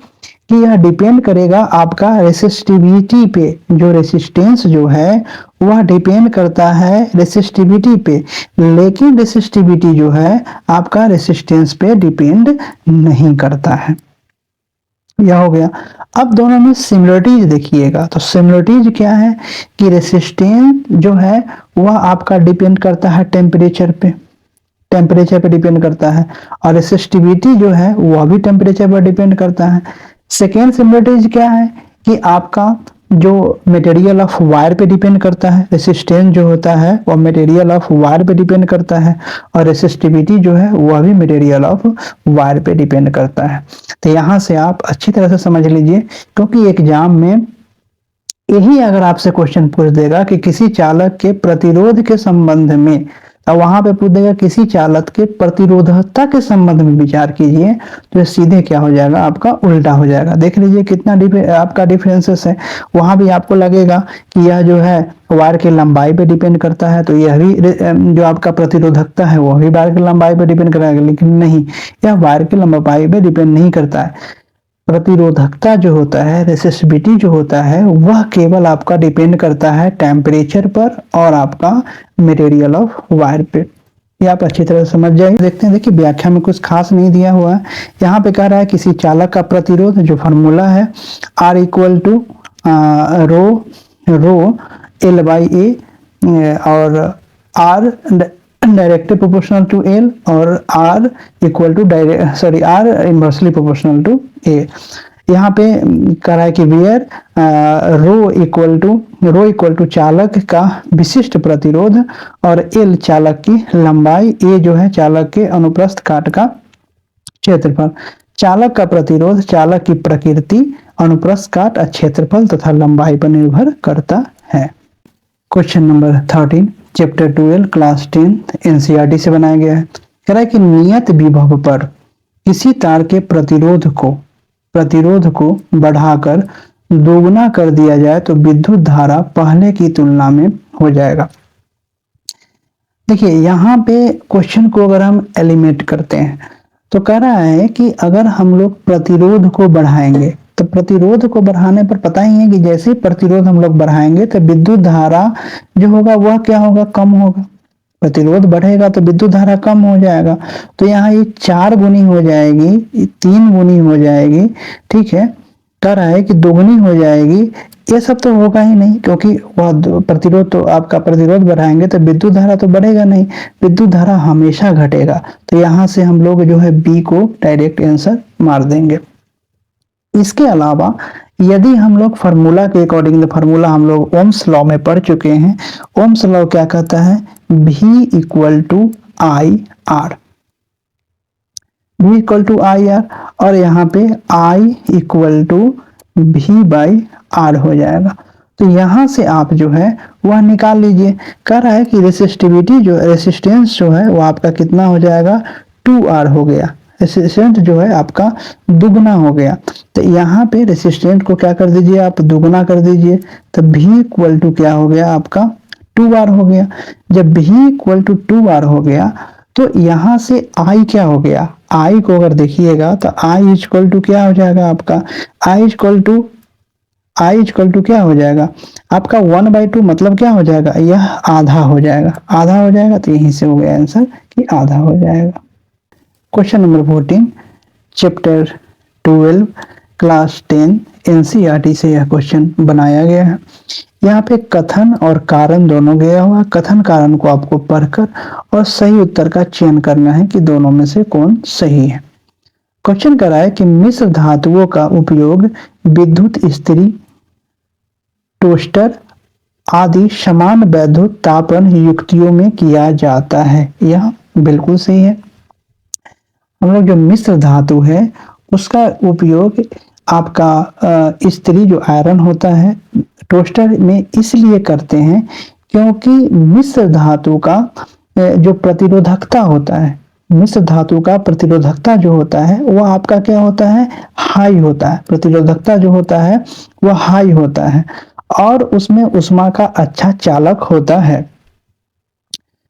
कि यह डिपेंड करेगा आपका रेसिस्टिविटी पे। जो रेसिस्टेंस जो है वह डिपेंड करता है रेसिस्टिविटी पे, लेकिन रेसिस्टिविटी जो है आपका रेसिस्टेंस पे डिपेंड नहीं करता है। यह हो गया। अब दोनों में सिमिलरिटीज देखिएगा, तो सिमिलरिटीज क्या है कि रेसिस्टेंस जो है वह आपका डिपेंड करता है टेम्परेचर पे, टेम्परेचर पे डिपेंड करता है, और रेसिस्टिविटी जो है वह भी टेम्परेचर पर डिपेंड करता है। सेकेंड सिमिलरिटीज क्या है कि आपका जो मटेरियल ऑफ वायर पे डिपेंड करता है, रेसिस्टेंस जो होता है वह मटेरियल ऑफ वायर पे डिपेंड करता है, और रेसिस्टिविटी जो है वह भी मटेरियल ऑफ वायर पे डिपेंड करता है। तो यहाँ से आप अच्छी तरह से समझ लीजिए, क्योंकि एग्जाम में यही अगर आपसे क्वेश्चन पूछ देगा कि किसी चालक के प्रतिरोध के संबंध में, अब वहां पे पूछ देगा किसी चालक के प्रतिरोधकता के संबंध में विचार कीजिए, तो सीधे क्या हो जाएगा? आपका उल्टा हो जाएगा। देख लीजिए कितना आपका डिफरेंसेस है। वहां भी आपको लगेगा कि यह जो है वायर की लंबाई पे डिपेंड करता है, तो यह भी जो आपका प्रतिरोधकता है वह भी वायर की लंबाई पे डिपेंड करेगा, लेकिन नहीं, यह वायर की लंबाई पे डिपेंड नहीं करता है। प्रतिरोधकता जो होता है, रेसिस्टिविटी जो होता है, वह केवल आपका डिपेंड करता है टेम्परेचर पर और आपका मटेरियल ऑफ वायर पे। ये आप अच्छी तरह समझ जाइए। देखते हैं, देखिए व्याख्या में कुछ खास नहीं दिया हुआ है। यहाँ पे कह रहा है किसी चालक का प्रतिरोध, जो फॉर्मूला है R equal to row L/A, और R directly proportional to L, और R equal to R inversely proportional to A। यहाँ पे कह रहा है कि वेयर रो इक्वल टू चालक का विशिष्ट प्रतिरोध और एल चालक की लंबाई, ए जो है चालक के अनुप्रस्थ काट का क्षेत्रफल। चालक का प्रतिरोध चालक की प्रकृति, अनुप्रस्थ काट, क्षेत्रफल तथा लंबाई पर निर्भर करता है। Question number 13 chapter 12 class 10 NCERT से बनाया गया है। कह रहा है कि नियत विभव पर किसी तार के प्रतिरोध को बढ़ाकर दोगुना कर दिया जाए तो विद्युत धारा पहले की तुलना में हो जाएगा। देखिए यहाँ पे क्वेश्चन को अगर हम एलिमिनेट करते हैं तो कह रहा है कि अगर हम लोग प्रतिरोध को बढ़ाएंगे तो प्रतिरोध को बढ़ाने पर पता ही है कि जैसे ही प्रतिरोध हम लोग बढ़ाएंगे तो विद्युत धारा जो होगा वह क्या होगा, कम होगा। प्रतिरोध बढ़ेगा तो विद्युत धारा कम हो जाएगा। तो यहाँ ये 4 गुनी हो जाएगी, 3 गुनी हो जाएगी, ठीक है। कह रहा है कि दोगुनी हो जाएगी, ये सब तो होगा ही नहीं, क्योंकि वह प्रतिरोध तो आपका प्रतिरोध बढ़ाएंगे तो विद्युत धारा तो बढ़ेगा नहीं, विद्युत धारा हमेशा घटेगा। तो यहाँ से हम लोग जो है बी को डायरेक्ट आंसर मार देंगे। इसके अलावा यदि हम लोग फार्मूला के अकॉर्डिंग, फार्मूला हम लोग ओम्स लॉ में पढ़ चुके हैं। ओम्स लॉ क्या कहता है, V equal to I R, V equal to I R, और यहाँ पे I equal to V by R हो जाएगा। तो यहाँ से आप जो है वह निकाल लीजिए। कह रहा है कि रेसिस्टेंस जो है वो आपका कितना हो जाएगा, 2R हो गया। रेसिस्टेंट जो है आपका दुगना हो गया। तो यहाँ पे रेसिस्टेंट को क्या कर दीजिए, आप दुगना कर दीजिए। तो V इक्वल टू क्या हो गया आपका, 2R हो गया। जब V इक्वल टू 2R हो गया तो यहाँ से I क्या हो गया, I को अगर देखिएगा तो I इक्वल टू क्या हो जाएगा आपका, I इक्वल टू क्या हो जाएगा आपका 1/2, मतलब क्या हो जाएगा, यह आधा हो जाएगा, आधा हो जाएगा। तो यहीं से हो गया आंसर कि आधा हो जाएगा। Question number 14 chapter 12 class 10 NCERT से यह क्वेश्चन बनाया गया है। यहाँ पे कथन और कारण दोनों गया हुआ। कथन कारण को आपको पढ़कर और सही उत्तर का चयन करना है कि दोनों में से कौन सही है। क्वेश्चन कर रहा है कि मिश्र धातुओं का उपयोग विद्युत इस्त्री, टोस्टर आदि समान वैद्युत तापन युक्तियों में किया जाता है। यह बिल्कुल सही है। हम लोग जो मिश्र धातु है उसका उपयोग आपका इस्त्री जो आयरन होता है, टोस्टर में इसलिए करते हैं क्योंकि मिश्र धातु का जो प्रतिरोधकता होता है, मिश्र धातु का प्रतिरोधकता जो होता है वह आपका क्या होता है, हाई होता है। प्रतिरोधकता जो होता है वह हाई होता है और उसमें ऊष्मा का अच्छा चालक होता है।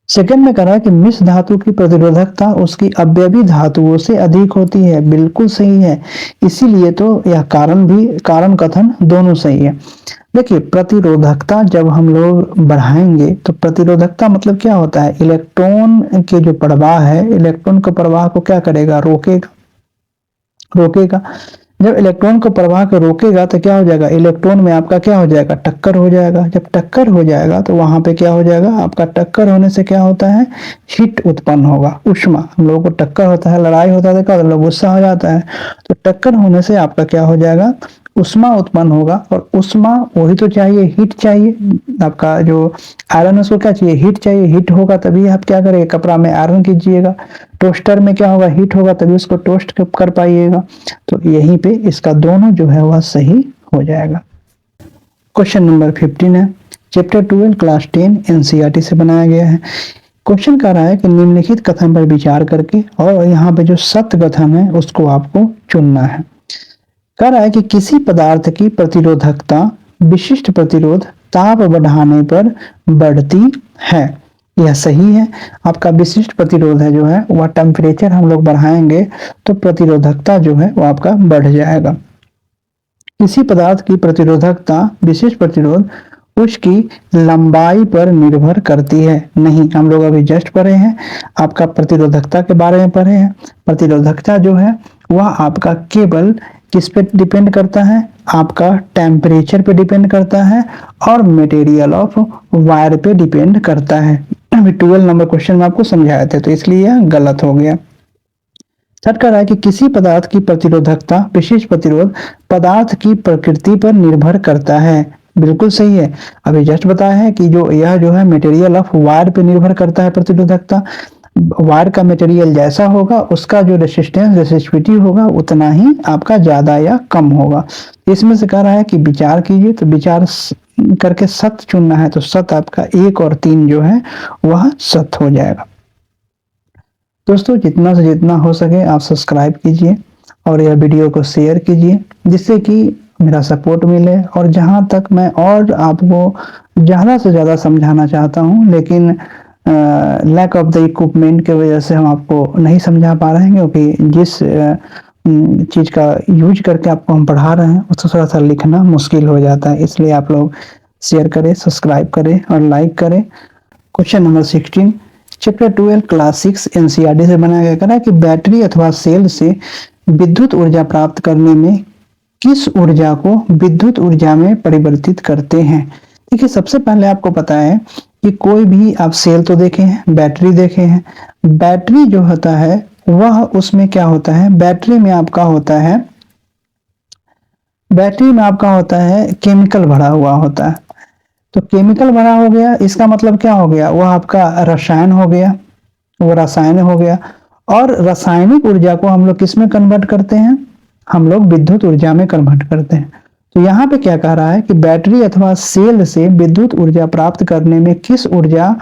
सेकंड में कह रहा है कि मिश्र धातु की प्रतिरोधकता उसकी अवयवी धातुओं से अधिक होती है। बिल्कुल सही है। इसीलिए तो यह कारण कथन दोनों सही है। देखिए प्रतिरोधकता जब हम लोग बढ़ाएंगे तो प्रतिरोधकता मतलब क्या होता है, इलेक्ट्रॉन के जो प्रवाह है, इलेक्ट्रॉन के प्रवाह को क्या करेगा, रोकेगा। जब इलेक्ट्रॉन को प्रवाह को रोकेगा तो क्या हो जाएगा, इलेक्ट्रॉन में आपका क्या हो जाएगा, टक्कर हो जाएगा। जब टक्कर हो जाएगा तो वहां पे क्या हो जाएगा, आपका टक्कर होने से क्या होता है, हीट उत्पन्न होगा, ऊष्मा। हम लोगों को टक्कर होता है, लड़ाई होता है, देखा लोग गुस्सा हो जाता है, तो टक्कर होने से आपका क्या हो जाएगा, ऊष्मा उत्पन्न होगा। और ऊष्मा वही तो चाहिए, हीट चाहिए। आपका जो आयरन उसको क्या चाहिए, हीट चाहिए। हीट होगा तभी आप क्या करेंगे, कपड़ा में आयरन कीजिएगा। टोस्टर में क्या होगा, हीट होगा तभी उसको टोस्ट कर पाइएगा। तो यहीं पे इसका दोनों जो है वह सही हो जाएगा। क्वेश्चन नंबर 15 है, चैप्टर 12 क्लास 10 एनसीईआरटी से बनाया गया है। क्वेश्चन कह रहा है कि निम्नलिखित कथन पर विचार करके और यहाँ पे जो सत्य कथन है उसको आपको चुनना है। कह रहा है कि किसी पदार्थ की प्रतिरोधकता विशिष्ट प्रतिरोध ताप बढ़ाने पर बढ़ती है। यह सही है। आपका विशिष्ट प्रतिरोध है जो है वह टेम्परेचर हम लोग बढ़ाएंगे तो प्रतिरोधकता जो है वो आपका बढ़ जाएगा। किसी पदार्थ की प्रतिरोधकता विशिष्ट प्रतिरोध उसकी लंबाई पर निर्भर करती है। नहीं, हम लोग अभी जस्ट पढ़े हैं, आपका प्रतिरोधकता के बारे में पढ़े हैं। प्रतिरोधकता जो है वह आपका केवल किस पे डिपेंड करता है, आपका टेम्परेचर पे डिपेंड करता है और मटेरियल ऑफ वायर पे डिपेंड करता है। अभी 12 नंबर क्वेश्चन में आपको समझाए थे तो इसलिए यह गलत हो गया। छठ कह रहा है कि किसी पदार्थ की प्रतिरोधकता विशेष प्रतिरोध पदार्थ की प्रकृति पर निर्भर करता है। बिल्कुल सही है। अभी जस्ट बताया है कि यह जो है मटेरियल ऑफ वायर पे निर्भर करता है प्रतिरोधकता। वायर का मटेरियल जैसा होगा उसका जो रेसिस्टिविटी होगा उतना ही आपका ज्यादा या कम होगा। इसमें से कह रहा है कि विचार कीजिए, तो विचार करके सत चुनना है, तो सत आपका 1 और 3 जो है वह सत हो जाएगा। दोस्तों जितना से जितना हो सके आप सब्सक्राइब कीजिए और यह वीडियो को शेयर कीजिए जिससे कि मेरा सपोर्ट मिले। और जहां तक मैं और आपको ज़्यादा से ज़्यादा समझाना चाहता हूं, लेकिन लैक ऑफ द इक्विपमेंट की वजह से हम आपको नहीं समझा पा रहे हैं, क्योंकि जिस चीज़ का यूज करके आपको हम पढ़ा रहे हैं उसको थोड़ा सा लिखना मुश्किल हो जाता है। इसलिए आप लोग शेयर करें, सब्सक्राइब करें और लाइक करें। Question number 16 chapter 12 class 6 NCERT से बनाया गया। कहना है कि बैटरी अथवा सेल से विद्युत ऊर्जा प्राप्त करने में किस ऊर्जा को विद्युत ऊर्जा में परिवर्तित करते हैं। देखिए सबसे पहले आपको पता है कि कोई भी आप सेल तो देखे हैं, बैटरी देखे हैं। बैटरी जो होता है वह उसमें क्या होता है, बैटरी में आपका होता है केमिकल भरा हुआ होता है। तो केमिकल भरा हो गया, इसका मतलब क्या हो गया, वह आपका रसायन हो गया, वो रसायन हो गया। और रासायनिक ऊर्जा को हम लोग किस में कन्वर्ट करते हैं, हम लोग विद्युत ऊर्जा में कन्वर्ट करते हैं। तो यहाँ पे क्या कह रहा है कि बैटरी अथवा सेल से विद्युत ऊर्जा प्राप्त करने में किस ऊर्जा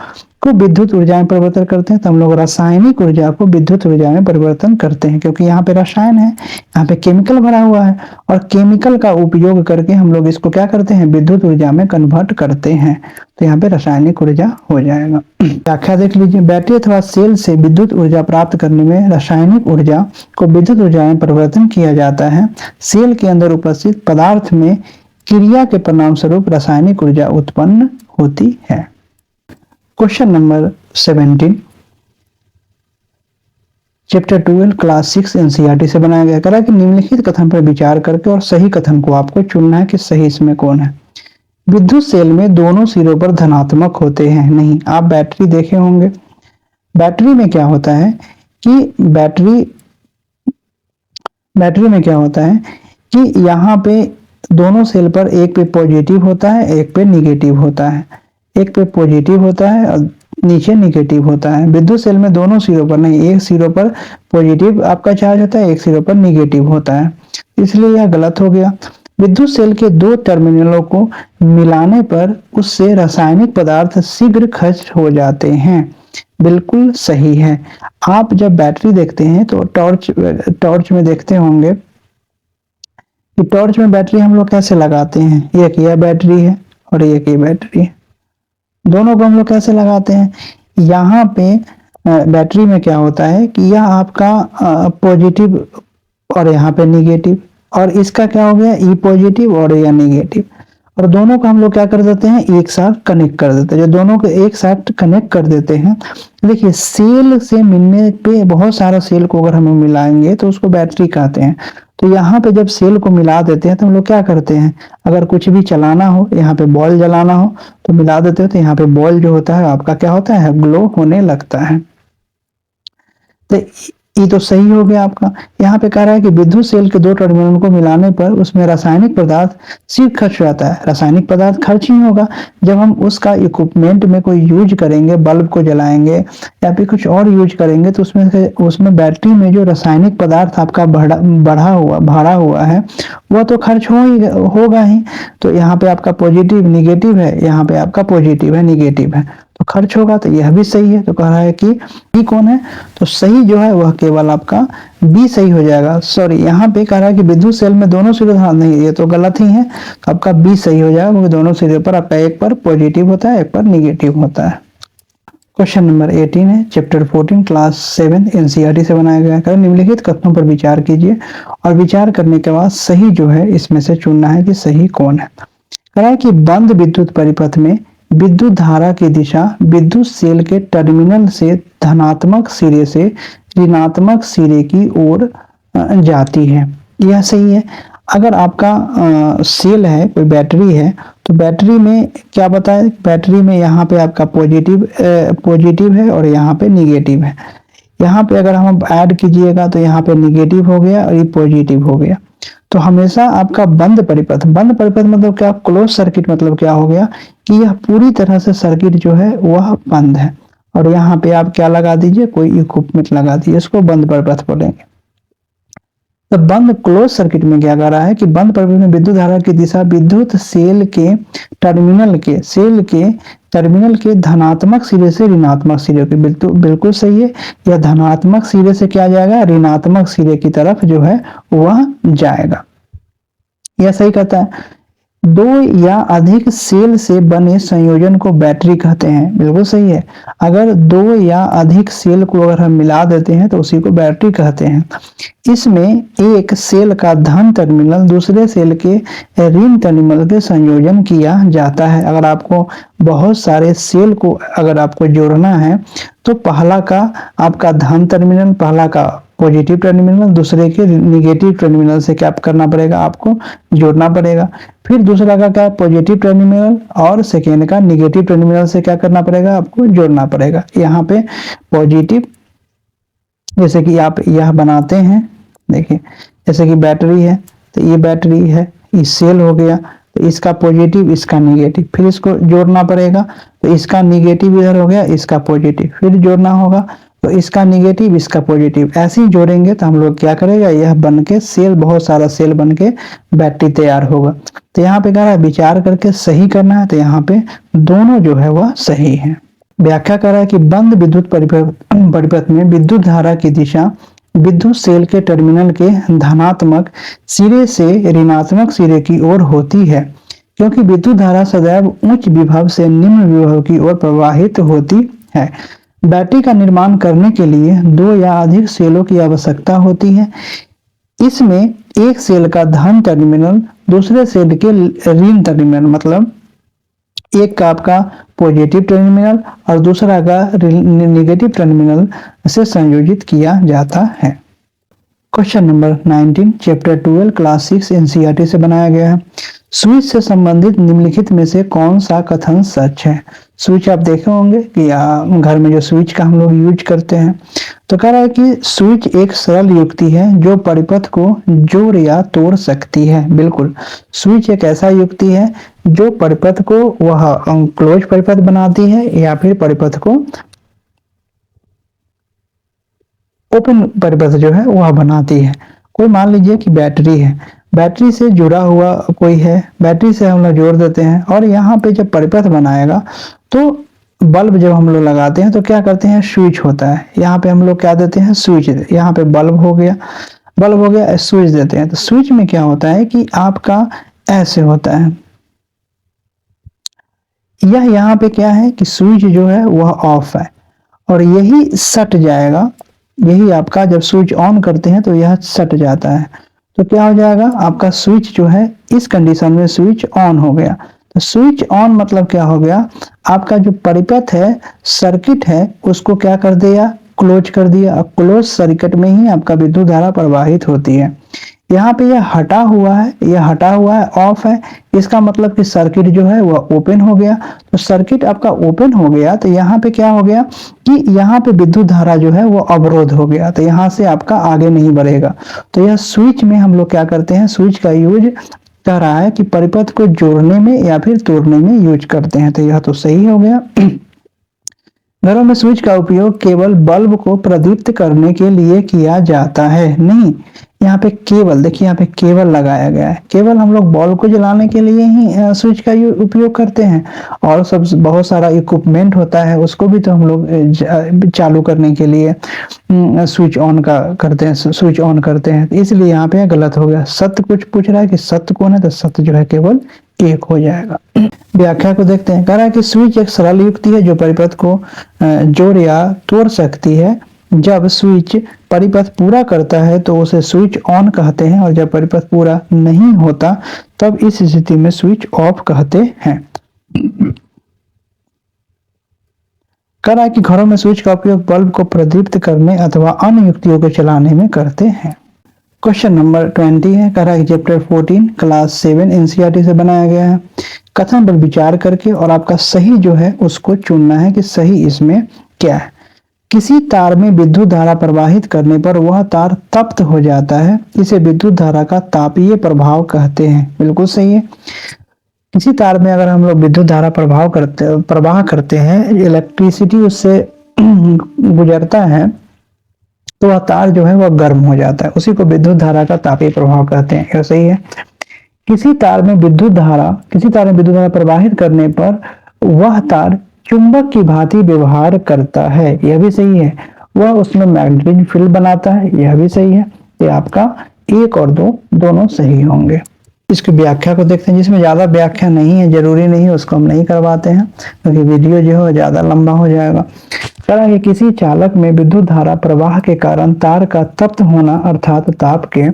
को विद्युत ऊर्जा में परिवर्तन करते हैं, तो हम लोग रासायनिक ऊर्जा को विद्युत ऊर्जा में परिवर्तन करते हैं, क्योंकि यहाँ पे रसायन है, यहाँ पे केमिकल भरा हुआ है और केमिकल का उपयोग करके हम लोग इसको क्या करते हैं, विद्युत ऊर्जा में कन्वर्ट करते हैं। तो यहाँ पे रासायनिक ऊर्जा हो जाएगा। व्याख्या देख लीजिए, बैटरी अथवा सेल से विद्युत ऊर्जा प्राप्त करने में रासायनिक ऊर्जा को विद्युत ऊर्जा में परिवर्तन किया जाता है। सेल के अंदर उपस्थित पदार्थ में क्रिया के परिणाम स्वरूप रासायनिक ऊर्जा उत्पन्न होती है। Question number 17 chapter 12 class 6 NCERT से बनाया गया। कह रहा है कि निम्नलिखित कथन पर विचार करके और सही कथन को आपको चुनना है कि सही इसमें कौन है। विद्युत सेल में दोनों सिरों पर धनात्मक होते हैं। नहीं, आप बैटरी देखे होंगे। बैटरी में क्या होता है कि बैटरी में क्या होता है कि यहाँ पे दोनों सेल पर एक पे पॉजिटिव होता है, एक पे निगेटिव होता है, एक पे पॉजिटिव होता है और नीचे निगेटिव होता है। विद्युत सेल में दोनों सिरों पर नहीं, एक सिरों पर पॉजिटिव आपका चार्ज होता है, एक सिरों पर निगेटिव होता है, इसलिए यह गलत हो गया। विद्युत सेल के दो टर्मिनलों को मिलाने पर उससे रासायनिक पदार्थ शीघ्र खर्च हो जाते हैं। बिल्कुल सही है। आप जब बैटरी देखते हैं तो टॉर्च में देखते होंगे कि टॉर्च में बैटरी हम लोग कैसे लगाते हैं, एक यह बैटरी है और एक ये बैटरी है, दोनों को हम लोग कैसे लगाते हैं। यहाँ पे बैटरी में क्या होता है कि यह आपका पॉजिटिव और यहाँ पे निगेटिव, और इसका क्या हो गया ई पॉजिटिव और यह निगेटिव, और दोनों को हम लोग क्या कर देते हैं, एक साथ कनेक्ट कर देते हैं। जो दोनों को एक साथ कनेक्ट कर देते हैं, देखिए सेल से मिलने पे बहुत सारा सेल को अगर हम मिलाएंगे तो उसको बैटरी कहते हैं। तो यहाँ पे जब सेल को मिला देते हैं तो हम लोग क्या करते हैं, अगर कुछ भी चलाना हो, यहाँ पे बॉल जलाना हो तो मिला देते हो, तो यहाँ पे बॉल जो होता है आपका क्या होता है, ग्लो होने लगता है। तो ये तो सही हो गया आपका। यहाँ पे कह रहा है कि विद्युत सेल के दो टर्मिनल को मिलाने पर उसमें रासायनिक पदार्थ शीघ्र खर्च हो जाता है। रासायनिक पदार्थ खर्च ही होगा जब हम उसका इक्विपमेंट में कोई यूज करेंगे, बल्ब को जलाएंगे या फिर कुछ और यूज करेंगे, तो उसमें बैटरी में जो रासायनिक पदार्थ आपका भरा हुआ है वह तो खर्च होगा ही। तो यहाँ पे आपका पॉजिटिव निगेटिव है, यहाँ पे आपका पॉजिटिव है निगेटिव है, तो खर्च होगा, तो यह भी सही है। तो कह रहा है कि बी कौन है, तो सही जो है वह केवल आपका बी सही हो जाएगा। सॉरी, यहाँ पे कह रहा है कि विद्युत सेल में दोनों सिरे नहीं, ये तो गलत ही है, तो आपका बी सही हो जाएगा, क्योंकि दोनों सिरे पर आपका एक पर पॉजिटिव होता है, एक पर निगेटिव होता है। क्वेश्चन नंबर 18 है चैप्टर 14 क्लास 7 एनसीईआरटी से बनाया गया है। निम्नलिखित कथनों पर विचार कीजिए और विचार करने के बाद सही जो है इसमें से चुनना है कि सही कौन है। कह रहा है कि बंद विद्युत परिपथ में विद्युत धारा की दिशा विद्युत सेल के टर्मिनल से धनात्मक सिरे से ऋणात्मक सिरे की ओर जाती है। यह सही है। अगर आपका सेल है, कोई बैटरी है, तो बैटरी में क्या बताया, बैटरी में यहाँ पे आपका पॉजिटिव है और यहाँ पे निगेटिव है। यहाँ पे अगर हम ऐड कीजिएगा तो यहाँ पे निगेटिव हो गया और ये पॉजिटिव हो गया। तो हमेशा आपका बंद परिपथ मतलब क्या, क्लोज सर्किट मतलब क्या हो गया कि यह पूरी तरह से सर्किट जो है वह बंद है। और यहाँ पे आप क्या लगा दीजिए, कोई इक्विपमेंट लगा दीजिए, इसको बंद परिपथ बोलेंगे। तो बंद क्लोज सर्किट में क्या कर रहा है कि बंद परिपथ में विद्युत धारा की दिशा विद्युत सेल के टर्मिनल के धनात्मक सिरे से ऋणात्मक सिरे के, बिल्कुल सही है। यह धनात्मक सिरे से क्या जाएगा, ऋणात्मक सिरे की तरफ जो है वह जाएगा। यह सही कहता है। दो या अधिक सेल से बने संयोजन को बैटरी कहते हैं, बिल्कुल सही है। अगर दो या अधिक सेल को अगर हम मिला देते हैं तो उसी को बैटरी कहते हैं। इसमें एक सेल का धन टर्मिनल दूसरे सेल के ऋण टर्मिनल के संयोजन किया जाता है। अगर आपको बहुत सारे सेल को अगर आपको जोड़ना है तो पहला का आपका धन टर्मिनल, पहला का पॉजिटिव टर्मिनल दूसरे के निगेटिव टर्मिनल से क्या करना पड़ेगा, आपको जोड़ना पड़ेगा। फिर दूसरा का क्या, पॉजिटिव टर्मिनल और सेकेंड का निगेटिव टर्मिनल से क्या करना पड़ेगा, आपको जोड़ना पड़ेगा। यहाँ पे पॉजिटिव, जैसे कि आप यह बनाते हैं, देखिए जैसे कि बैटरी है तो ये बैटरी है, ये सेल हो गया, तो इसका पॉजिटिव इसका निगेटिव, फिर इसको जोड़ना पड़ेगा, तो इसका निगेटिव इधर हो गया, इसका पॉजिटिव, फिर जोड़ना होगा तो इसका निगेटिव इसका पॉजिटिव, ऐसे ही जोड़ेंगे तो हम लोग क्या करेगा, यह बन के सेल, बहुत सारा सेल बन के बैटरी तैयार होगा। तो यहाँ पे कह रहा है विचार करके सही करना है, तो यहाँ पे दोनों जो है वह सही है। व्याख्या कर रहा है कि बंद विद्युत परिपथ में विद्युत धारा की दिशा विद्युत सेल के टर्मिनल के धनात्मक सिरे से ऋणात्मक सिरे की ओर होती है, क्योंकि विद्युत धारा सदैव उच्च विभव से निम्न विभव की ओर प्रवाहित होती है। बैटरी का निर्माण करने के लिए दो या अधिक सेलों की आवश्यकता होती है। इसमें एक सेल का धन टर्मिनल दूसरे सेल के ऋण टर्मिनल, मतलब एक का आपका पॉजिटिव टर्मिनल और दूसरा का नेगेटिव टर्मिनल से संयोजित किया जाता है। Question number 19 chapter 12 class 6 NCERT से बनाया गया है। स्विच से संबंधित निम्नलिखित में से कौन सा कथन सच है। स्विच आप देखे होंगे कि घर में जो स्विच का हम लोग यूज करते हैं, तो कह रहा है कि स्विच एक सरल युक्ति है जो परिपथ को जोड़ या तोड़ सकती है। बिल्कुल, स्विच एक ऐसा युक्ति है जो परिपथ को वह क्लोज परिपथ बनाती है या फिर परिपथ को ओपन परिपथ जो है वह बनाती है। कोई मान लीजिए कि बैटरी है, बैटरी से जुड़ा हुआ कोई है, बैटरी से हम लोग जोड़ देते हैं और यहाँ पे जब परिपथ बनाएगा तो बल्ब जब हम लोग लगाते हैं तो क्या करते हैं, स्विच होता है। यहाँ पे हम लोग क्या देते हैं, स्विच, यहाँ पे बल्ब हो गया, स्विच देते हैं। तो स्विच में क्या होता है कि आपका ऐसे होता है, यह यहाँ पे क्या है कि स्विच जो है वह ऑफ है और यही सट जाएगा, यही आपका जब स्विच ऑन करते हैं तो यह सट जाता है। तो क्या हो जाएगा, आपका स्विच जो है इस कंडीशन में स्विच ऑन हो गया। तो स्विच ऑन मतलब क्या हो गया, आपका जो परिपथ है, सर्किट है, उसको क्या कर दिया, क्लोज कर दिया। अब क्लोज सर्किट में ही आपका विद्युत धारा प्रवाहित होती है। यहाँ पे यह हटा हुआ है, ऑफ है, इसका मतलब कि सर्किट जो है वह ओपन हो गया। तो सर्किट आपका ओपन हो गया तो यहाँ पे क्या हो गया कि यहाँ पे विद्युत धारा जो है वो अवरोध हो गया, तो यहाँ से आपका आगे नहीं बढ़ेगा। तो यह स्विच में हम लोग क्या करते हैं, स्विच का यूज कह रहा है कि परिपथ को जोड़ने में या फिर तोड़ने में यूज करते हैं, तो यह तो सही हो गया। घरों में स्विच का उपयोग केवल बल्ब को प्रदीप्त करने के लिए किया जाता है, नहीं, यहाँ पे केवल देखिए, यहाँ पे केवल लगाया गया है। केवल हम लोग बल्ब को जलाने के लिए ही स्विच का उपयोग करते हैं, और सब बहुत सारा इक्विपमेंट होता है उसको भी तो हम लोग चालू करने के लिए स्विच ऑन करते हैं। इसलिए यहाँ पे गलत हो गया। सत्य कुछ पूछ रहा है कि सत्य कौन है, तो सत्य जो है केवल एक हो जाएगा। व्याख्या को देखते हैं। कह रहा है कि स्विच एक सरल युक्ति है जो परिपथ को जोड़ या तोड़ सकती है। जब स्विच परिपथ पूरा करता है तो उसे स्विच ऑन कहते हैं, और जब परिपथ पूरा नहीं होता तब इस स्थिति में स्विच ऑफ कहते हैं। कह रहा है कि घरों में स्विच का उपयोग बल्ब को प्रदीप्त करने अथवा अन्य युक्तियों को चलाने में करते हैं। क्वेश्चन नंबर 20 है। कह रहा है कि चैप्टर 14 क्लास 7 एनसीईआरटी से बनाया गया है। कथन पर विचार करके और आपका सही जो है उसको चुनना है कि सही इसमें क्या है। किसी तार में विद्युत धारा प्रवाहित करने पर वह तार तप्त हो जाता है, इसे विद्युत धारा का तापीय प्रभाव कहते हैं। बिल्कुल सही है। किसी तार में अगर हम लोग विद्युत धारा प्रवाह करते हैं, इलेक्ट्रिसिटी उससे गुजरता है, तो वह तार जो है वह गर्म हो जाता है, उसी को विद्युत धारा का तापीय प्रभाव कहते हैं। यह सही है। किसी तार में विद्युत धारा प्रवाहित करने पर वह तार चुंबक की भांति व्यवहार करता है। यह भी सही है। वह उसमें मैग्नेटिक फील्ड बनाता है। यह भी सही है। ये आपका 1 और 2 दोनों सही होंगे। इसकी व्याख्या को देखते हैं, जिसमें ज्यादा व्याख्या नहीं है, जरूरी नहीं है, उसको हम नहीं करवाते हैं क्योंकि वीडियो जो है ज्यादा लंबा हो जाएगा। कहा कि किसी चालक में विद्युत धारा प्रवाह के कारण तार का तप्त होना अर्थात ताप के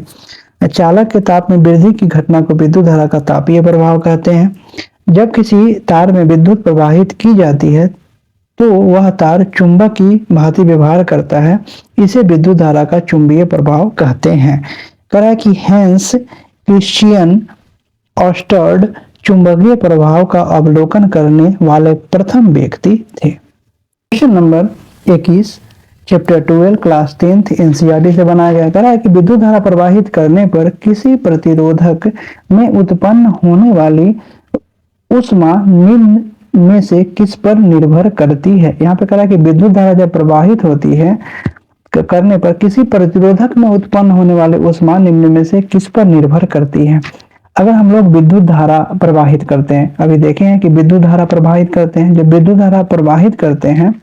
चालक के ताप में वृद्धि की घटना को विद्युत धारा का तापीय प्रभाव कहते हैं। जब किसी तार में विद्युत प्रवाहित की जाती है तो वह तार चुंबक की भांति व्यवहार करता है, इसे विद्युत धारा का चुंबकीय प्रभाव कहते हैं। कहा कि हेंस क्रिश्चियन ऑस्टर्ड चुंबकीय प्रभाव का अवलोकन करने वाले प्रथम व्यक्ति थे। Question number 21 chapter 12 class 10th NCERT से बनाया गया। कह रहा है कि विद्युत धारा प्रवाहित करने पर किसी प्रतिरोधक में उत्पन्न होने वाली ऊष्मा निम्न में से किस पर निर्भर करती है। यहाँ पे कह रहा है कि विद्युत धारा जब प्रवाहित होती है करने पर किसी प्रतिरोधक में उत्पन्न होने वाले ऊष्मा निम्न में से किस पर निर्भर करती है। अगर हम लोग विद्युत धारा प्रवाहित करते हैं, अभी देखे हैं कि विद्युत धारा प्रवाहित करते हैं, जब विद्युत धारा प्रवाहित करते हैं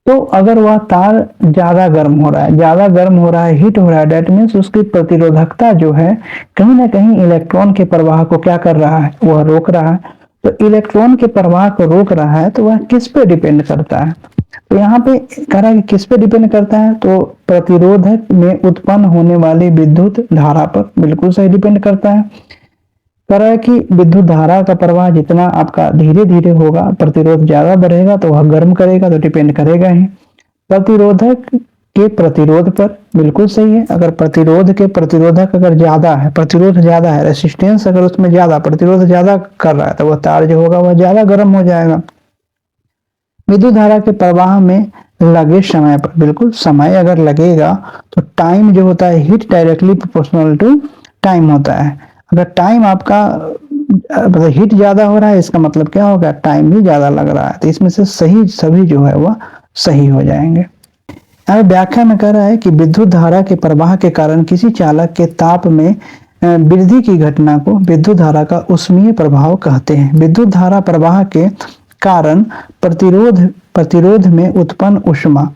तो अगर वह तार ज्यादा गर्म हो रहा है, हीट हो रहा है, डेट मीन्स उसकी प्रतिरोधकता जो है कहीं ना कहीं इलेक्ट्रॉन के प्रवाह को क्या कर रहा है, वह रोक रहा है। तो इलेक्ट्रॉन के प्रवाह को रोक रहा है तो वह किस पे डिपेंड करता है। तो यहाँ पे कह रहा है कि किस पे डिपेंड करता है, तो प्रतिरोधक में उत्पन्न होने वाली विद्युत धारा पर। बिल्कुल सही, डिपेंड करता है। कह रहा है कि विद्युत धारा का प्रवाह जितना आपका धीरे धीरे होगा, प्रतिरोध ज्यादा बढ़ेगा तो वह गर्म करेगा, तो डिपेंड करेगा ही। प्रतिरोधक के प्रतिरोध पर। बिल्कुल सही है। अगर प्रतिरोधक अगर ज्यादा है, प्रतिरोध ज्यादा है, रेसिस्टेंस अगर उसमें ज्यादा, प्रतिरोध ज्यादा कर रहा है, तो वह तार जो होगा वह ज्यादा गर्म हो जाएगा। विद्युत धारा के प्रवाह में लगे समय पर। बिल्कुल, समय अगर लगेगा तो टाइम जो होता है heat directly proportional to time होता है। अगर टाइम आपका मतलब हीट ज्यादा हो रहा है, इसका मतलब क्या होगा, टाइम भी ज्यादा लग रहा है। तो इसमें से सही सभी जो है वह सही हो जाएंगे। अब व्याख्या में कह रहा है कि विद्युत धारा के प्रवाह के कारण किसी चालक के ताप में वृद्धि की घटना को विद्युत धारा का ऊष्मीय प्रभाव कहते हैं। विद्युत धारा प्रवाह के कारण प्रतिरोध में उत्पन्न ऊष्मा,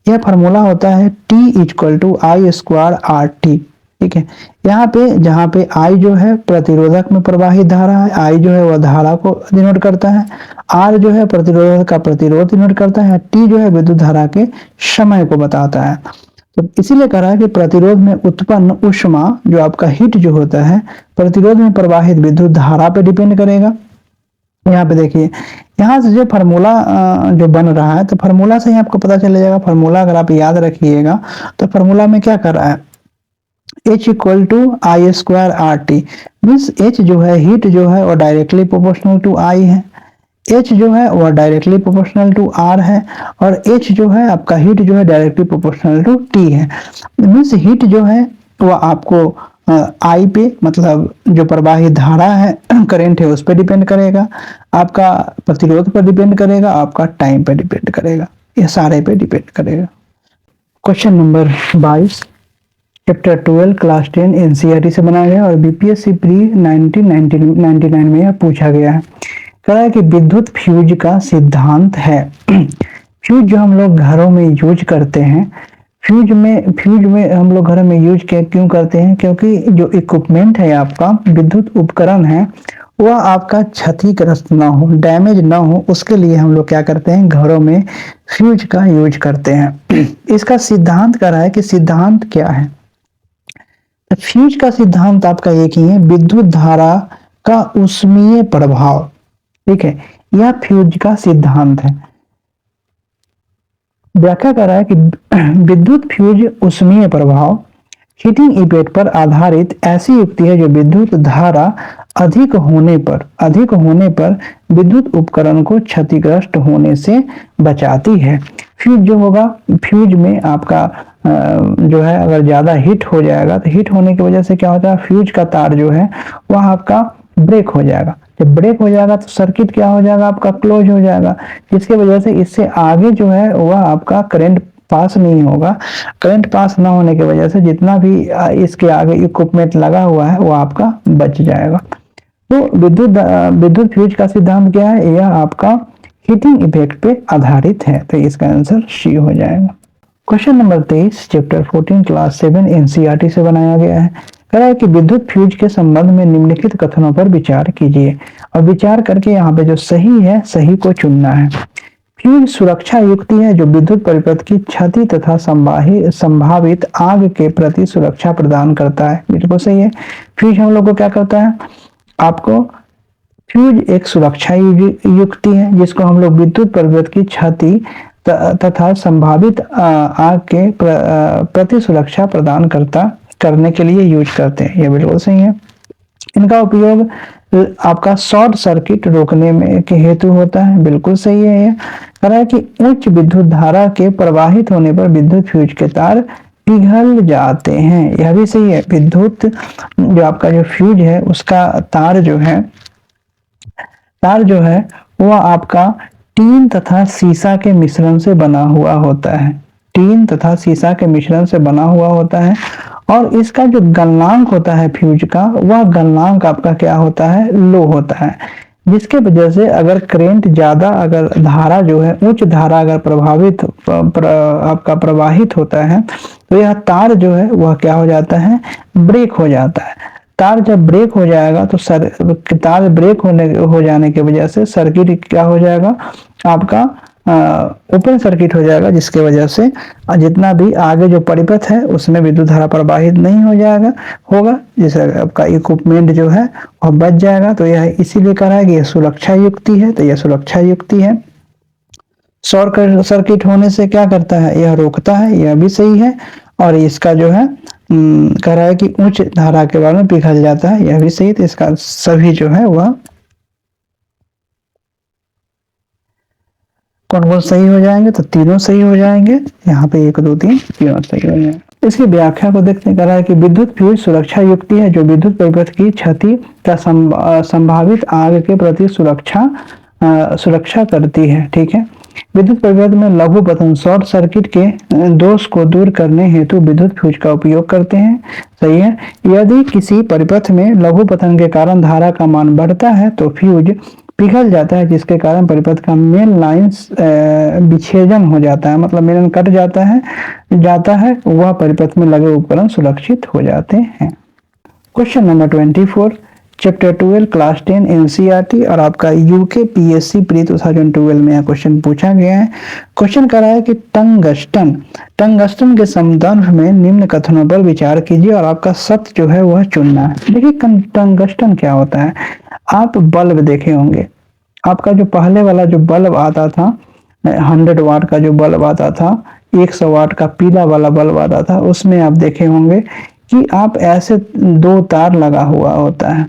यह फार्मूला होता है T=I²RT। ठीक है। यहाँ पे जहाँ पे I जो है प्रतिरोधक में प्रवाहित धारा है, I जो है वह धारा को डिनोट करता है, R जो है प्रतिरोधक का प्रतिरोध डिनोट करता है, T जो है विद्युत धारा के समय को बताता है। तो इसीलिए कह रहा है कि प्रतिरोध में उत्पन्न ऊष्मा जो आपका हीट जो होता है प्रतिरोध में प्रवाहित विद्युत धारा पे डिपेंड करेगा। यहाँ पे देखिए, यहाँ से जो फार्मूला जो बन रहा है, तो फार्मूला से ही आपको पता चल जाएगा। फार्मूला अगर आप याद रखिएगा तो फार्मूला में क्या कर रहा है, H=I²RT मीन्स H जो है हीट जो है वो डायरेक्टली प्रोपोर्शनल टू I है, H जो है वह डायरेक्टली प्रोपोर्शनल टू R है, और H जो है आपका हीट जो है डायरेक्टली प्रोपोर्शनल टू T है। मीन्स हीट जो है वह आपको I पे, मतलब जो प्रवाहित धारा है करंट है उस पर डिपेंड करेगा, आपका प्रतिरोध पर डिपेंड करेगा, आपका टाइम पे डिपेंड करेगा, ये सारे पे डिपेंड करेगा। Question number 22 chapter 12 class 10 NCERT से बनाया गया और बीपीएससी प्री 1999 में यह पूछा गया है। कह रहा है कि विद्युत फ्यूज का सिद्धांत है। फ्यूज जो हम लोग घरों में यूज करते हैं, फ्यूज में हम लोग घरों में यूज क्यों करते हैं, क्योंकि जो इक्विपमेंट है आपका विद्युत उपकरण है वह आपका क्षतिग्रस्त ना हो, डैमेज ना हो, उसके लिए हम लोग क्या करते हैं, घरों में फ्यूज का यूज करते हैं। इसका सिद्धांत कह रहा है कि सिद्धांत क्या है। तो फ्यूज का सिद्धांत आपका एक ही है, विद्युत धारा का ऊष्मीय प्रभाव। ठीक है, यह फ्यूज का सिद्धांत है। व्याख्या कर रहा है कि विद्युत फ्यूज ऊष्मीय प्रभाव हीटिंग इफेक्ट पर आधारित ऐसी युक्ति है जो विद्युत धारा अधिक होने पर विद्युत उपकरण को क्षतिग्रस्त होने से बचाती है। फ्यूज जो होगा, फ्यूज में आपका जो है अगर ज़्यादा हीट हो जाएगा तो हीट होने की वजह से क्या होता है, फ्यूज का तार जो है वह आपका ब्रेक हो जाएगा। जब ब्रेक हो जाएगा तो सर्किट क्या हो जाएगा, आपका क्लोज हो जाएगा, जिसकी वजह से इससे आगे जो है वह आपका करंट पास नहीं होगा। करंट पास ना होने की वजह से जितना भी इसके आगे इक्विपमेंट लगा हुआ है वो आपका बच जाएगा। तो विद्युत फ्यूज का सिद्धांत क्या है, यह आपका हीटिंग इफेक्ट पे आधारित है। तो इसका आंसर सी हो जाएगा। Question number 23 chapter 14 class 7 NCERT से बनाया गया है। कह रहा है कि विद्युत फ्यूज के संबंध में निम्नलिखित कथनों पर विचार कीजिए और विचार करके यहाँ पे जो सही है सही को चुनना है। फ्यूज सुरक्षा युक्ति है जो विद्युत परिपथ की क्षति तथा संभावित आग के प्रति सुरक्षा प्रदान करता है। बिल्कुल सही है। फ्यूज हम लोग को क्या करता है, आपको फ्यूज एक सुरक्षा युक्ति है जिसको हम लोग विद्युत परिपथ की क्षति तथा संभावित आग के प्रति सुरक्षा प्रदान करने के लिए यूज करते हैं। यह बिल्कुल सही है। इनका उपयोग आपका शॉर्ट सर्किट रोकने में के हेतु होता है। बिल्कुल सही है। यह कह रहा है कि उच्च विद्युत धारा के प्रवाहित होने पर विद्युत फ्यूज के तार पिघल जाते हैं। यह भी सही है। विद्युत जो आपका जो फ्यूज है उसका तार जो है वह आपका टीन तथा सीसा के मिश्रण से बना हुआ होता है। टीन तथा सीसा के मिश्रण से बना हुआ होता है और इसका जो गलनांक होता है फ्यूज का, वह गलनांक आपका क्या होता है, लो होता है, जिसके वजह से अगर करंट ज्यादा, अगर धारा जो है उच्च धारा अगर आपका प्रवाहित होता है तो यह तार जो है वह क्या हो जाता है, ब्रेक हो जाता है। तार जब ब्रेक हो जाएगा तो तार ब्रेक हो जाने की वजह से सर्किट क्या हो जाएगा, आपका ओपन सर्किट हो जाएगा, जिसके वजह से जितना भी आगे जो परिपथ है उसमें विद्युत धारा प्रवाहित नहीं होगा, जिससे आपका इक्विपमेंट जो है वह बच जाएगा। तो यह इसीलिए कह रहा है कि यह सुरक्षा युक्ति है। तो यह सुरक्षा युक्ति है। शॉर्ट सर्किट होने से क्या करता है, यह रोकता है। यह भी सही है। और इसका जो है कह रहा है कि उच्च धारा के बारे में पिघल जाता है। यह भी सही। तो इसका सभी जो है वह कौन सही हो जाएंगे, तो तीनों सही हो जाएंगे। यहाँ पे 1 2 3 तीनों सही हो जाएंगे। इसकी व्याख्या को देखते कह रहा है कि विद्युत फ्यूज सुरक्षा युक्ति है जो विद्युत परिपथ की क्षति का संभावित आग के प्रति सुरक्षा करती है। ठीक है। विद्युत परिपथ में लघु पतन शॉर्ट सर्किट के दोष को दूर करने हेतु विद्युत फ्यूज का उपयोग करते हैं। सही है। यदि किसी परिपथ में लघु पतन के कारण धारा का मान बढ़ता है तो फ्यूज पिघल जाता है, जिसके कारण परिपथ का मेन लाइन्स विच्छेदन हो जाता है, मतलब मेन कट जाता है वह परिपथ में लगे उपकरण सुरक्षित हो जाते हैं। Question number 24 chapter 12 class 10 NCERT और आपका यूके पीएससी प्री 2012 में यह क्वेश्चन पूछा गया है। क्वेश्चन कर रहा है कि टंगस्टन के संदर्भ में निम्न कथनों पर विचार कीजिए और आपका सत्य जो है वह चुनना है। देखिए टंगस्टन क्या होता है, आप बल्ब देखे होंगे, आपका जो पहले वाला जो बल्ब आता था 100 वाट का जो बल्ब आता था, 100 वाट का पीला वाला बल्ब आता था, उसमें आप देखे होंगे कि आप ऐसे 2 तार लगा हुआ होता है।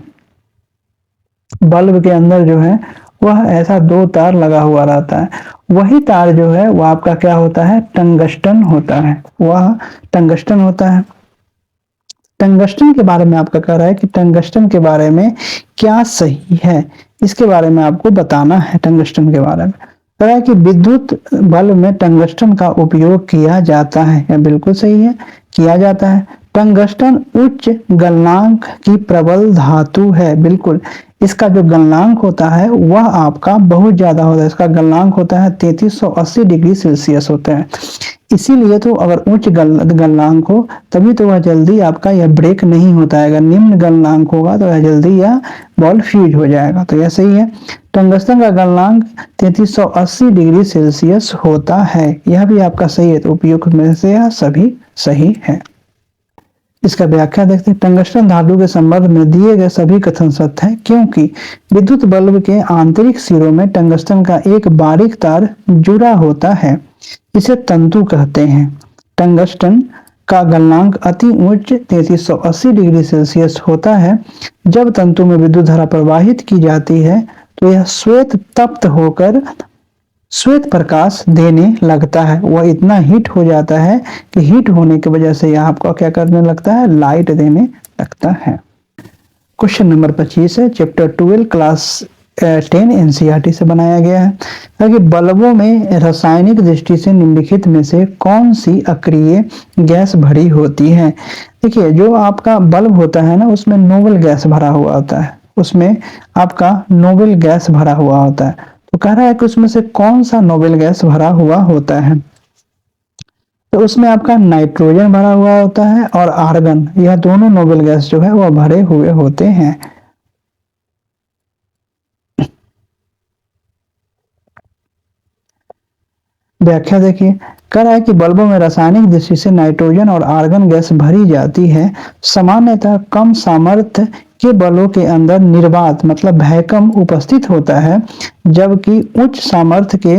बल्ब के अंदर जो है वह ऐसा 2 तार लगा हुआ रहता है। वही तार जो है वह आपका क्या होता है, टंगस्टन होता है। वह टंगस्टन होता है। टंगस्टन के बारे में आपका कह रहा है कि टंगस्टन के बारे में क्या सही है, इसके बारे में आपको बताना है। टंगस्टन के बारे में कह रहा है कि विद्युत बल्ब में टंगस्टन का उपयोग किया जाता है। यह बिल्कुल सही है, किया जाता है। टंगस्टन उच्च गलनांक की प्रबल धातु है। बिल्कुल, इसका जो गलनांक होता है वह आपका बहुत ज्यादा होता है। इसका गलनांक होता है 3380 डिग्री सेल्सियस होता है। इसीलिए तो अगर उच्च गलनांक हो तभी तो वह जल्दी आपका यह ब्रेक नहीं होता है। अगर निम्न गलनांक होगा तो यह जल्दी यह बल्ब फ्यूज हो जाएगा। तो यह सही है। टंगस्टन का गलनांक 3380 डिग्री सेल्सियस होता है। यह भी आपका सही है। तो उपयुक्त में से यह सभी सही है। इसका व्याख्या देखते हैं। टंगस्टन धातु के संबंध में दिए गए सभी कथन सत्य है, क्योंकि विद्युत बल्ब के आंतरिक सिरों में टंगस्टन का एक बारीक तार जुड़ा होता है। इसे तंतु कहते हैं। टंगस्टन का गलनांक अति उच्च 3380 डिग्री सेल्सियस होता है। जब तंतु में विद्युत धारा प्रवाहित की जाती है तो यह श्वेत तप्त होकर श्वेत प्रकाश देने लगता है। वह इतना हीट हो जाता है कि हीट होने की वजह से यह आपको क्या करने लगता है, लाइट देने लगता है। क्वेश्चन नंबर 25 है, चैप्टर 12 क्लास 10 एनसीईआरटी से बनाया गया है ताकि बल्बों में रासायनिक दृष्टि से निम्नलिखित में से कौन सी अक्रिय गैस भरी होती है। देखिए, जो आपका बल्ब होता है ना, उसमें नोबल गैस भरा हुआ होता है, उसमें आपका नोबल गैस भरा हुआ होता है। तो कह रहा है कि उसमें से कौन सा नोबल गैस भरा हुआ होता है। तो उसमें आपका नाइट्रोजन भरा हुआ होता है और आर्गन, यह दोनों नोबल गैस जो है वह भरे हुए होते हैं। व्याख्या देखिए, कह रहा है कि बल्बों में रासायनिक दृष्टि से नाइट्रोजन और आर्गन गैस भरी जाती है। सामान्यतः कम सामर्थ्य के बल्बों के अंदर निर्वात मतलब वैक्यूम उपस्थित होता है, जबकि उच्च सामर्थ्य के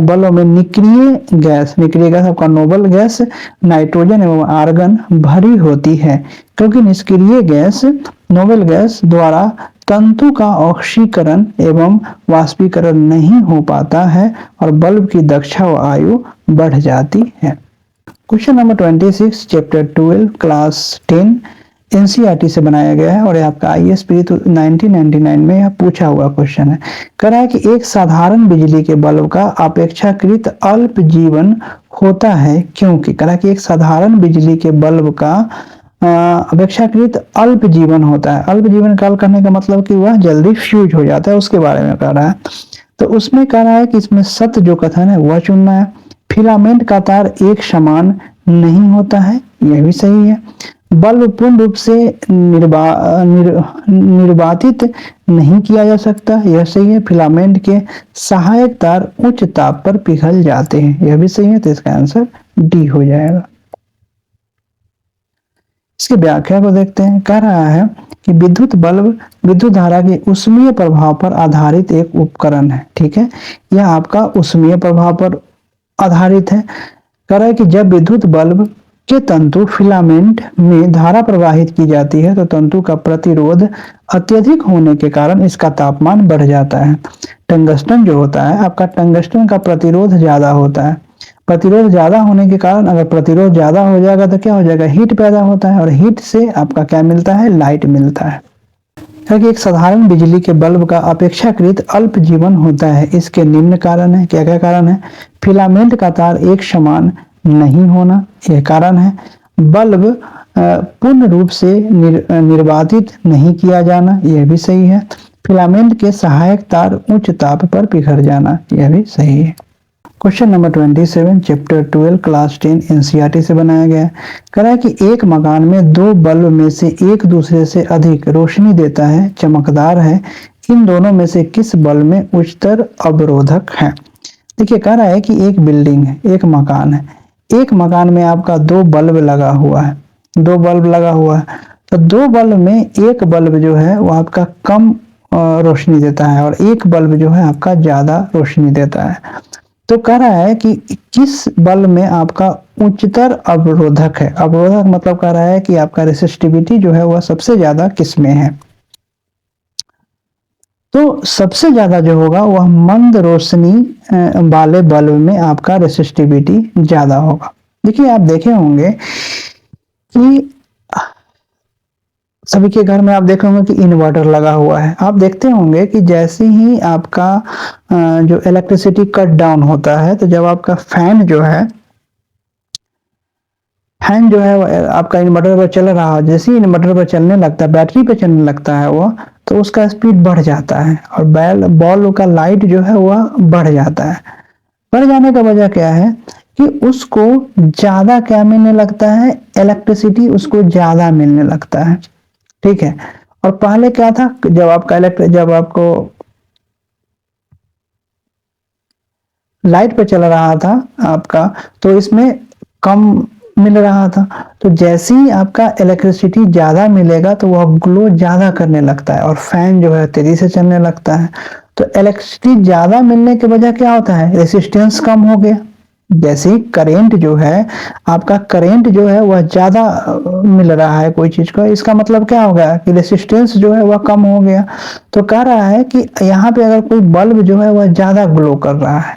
बल्बों में निष्क्रिय गैस आपका नोबल गैस नाइट्रोजन एवं आर्गन भरी होती है, क्योंकि निष्क्रिय गैस नोबल गैस द्वारा तंतु का ऑक्सीकरण एवं वाष्पीकरण नहीं हो पाता है और बल्ब की दक्षता व आयु बढ़ जाती है। Question number 26 chapter 12 class 10 NCERT से बनाया गया है और आपका आईएएस प्री 1999 में यह पूछा हुआ क्वेश्चन है। कह रहा है कि एक साधारण बिजली के बल्ब का अपेक्षाकृत अल्प जीवन होता है, क्योंकि कह रहा है कि एक साधारण बिजली के बल्ब का अपेक्षाकृत अल्प जीवन होता है। अल्प जीवन काल करने का मतलब कि वह जल्दी फ्यूज हो जाता है, उसके बारे में कह रहा है। तो उसमें कह रहा है कि इसमें सत्य जो कथन है वह चुनना है। फिलामेंट का तार एक समान नहीं होता है, यह भी सही है। बल्ब पूर्ण रूप से निर्वातित नहीं किया जा सकता, यह सही है। फिलामेंट के सहायक तार उच्च ताप पर पिघल जाते हैं, यह भी सही है। तो इसका आंसर डी हो जाएगा। इसकी व्याख्या को देखते हैं। कह रहा है कि विद्युत बल्ब विद्युत धारा के ऊष्मीय प्रभाव पर आधारित एक उपकरण है। ठीक है, यह आपका ऊष्मीय प्रभाव पर आधारित है। कह रहा है कि जब विद्युत बल्ब के तंतु फिलामेंट में धारा प्रवाहित की जाती है तो तंतु का प्रतिरोध अत्यधिक होने के कारण इसका तापमान बढ़ जाता है। टंगस्टन जो होता है आपका, टंगस्टन का प्रतिरोध ज्यादा होता है। प्रतिरोध ज्यादा होने के कारण अगर प्रतिरोध ज्यादा हो जाएगा तो क्या हो जाएगा, हीट पैदा होता है और हीट से आपका क्या मिलता है, लाइट मिलता है। क्योंकि एक साधारण बिजली के बल्ब का अपेक्षाकृत अल्प जीवन होता है। इसके निम्न कारण है। क्या क्या कारण है? फिलामेंट का तार एक समान नहीं होना, यह कारण है। बल्ब पूर्ण रूप से निर्वातित नहीं किया जाना, यह भी सही है। फिलामेंट के सहायक तार उच्च ताप पर पिघल जाना, यह भी सही है। Question number 27 chapter 12 class 10 NCERT से बनाया गया है। कह रहा है कि एक मकान में दो बल्ब में से एक दूसरे से अधिक रोशनी देता है, चमकदार है। इन दोनों में से किस बल्ब में उच्चतर अवरोधक है? देखिए, कह रहा है कि एक बिल्डिंग है, एक मकान है। एक मकान में आपका दो बल्ब लगा हुआ है, दो बल्ब लगा हुआ है। तो दो बल्ब में एक बल्ब जो है वो आपका कम रोशनी देता है और एक बल्ब जो है आपका ज्यादा रोशनी देता है। तो कह रहा है कि किस बल्ब में आपका उच्चतर अवरोधक है? अवरोधक मतलब कह रहा है कि आपका रेसिस्टिविटी जो है वह सबसे ज्यादा किस में है? तो सबसे ज्यादा जो होगा वह मंद रोशनी वाले बल्ब में आपका रेसिस्टिविटी ज्यादा होगा। देखिए, आप देखे होंगे कि सभी के घर में आप देखे होंगे कि इन्वर्टर लगा हुआ है। आप देखते होंगे कि जैसे ही आपका जो इलेक्ट्रिसिटी कट डाउन होता है तो जब आपका फैन जो है आपका इन्वर्टर पर चल रहा हो, जैसे ही इन्वर्टर पर चलने लगता है, बैटरी पे चलने लगता है वो, तो उसका स्पीड बढ़ जाता है और बल्ब का लाइट जो है वह बढ़ जाता है। बढ़ जाने का वजह क्या है कि उसको ज्यादा क्या मिलने लगता है, इलेक्ट्रिसिटी उसको ज्यादा मिलने लगता है। ठीक है, और पहले क्या था, जब आपको लाइट पे चल रहा था आपका, तो इसमें कम मिल रहा था। तो जैसे ही आपका इलेक्ट्रिसिटी ज्यादा मिलेगा तो वह ग्लो ज्यादा करने लगता है और फैन जो है तेजी से चलने लगता है। तो इलेक्ट्रिसिटी ज्यादा मिलने की वजह क्या होता है, रेसिस्टेंस कम हो गया। जैसे करेंट जो है, आपका करेंट जो है वह ज्यादा मिल रहा है कोई चीज को, इसका मतलब क्या हो गया कि रेसिस्टेंस जो है वह कम हो गया। तो कह रहा है कि यहाँ पे अगर कोई बल्ब जो है वह ज्यादा ग्लो कर रहा है,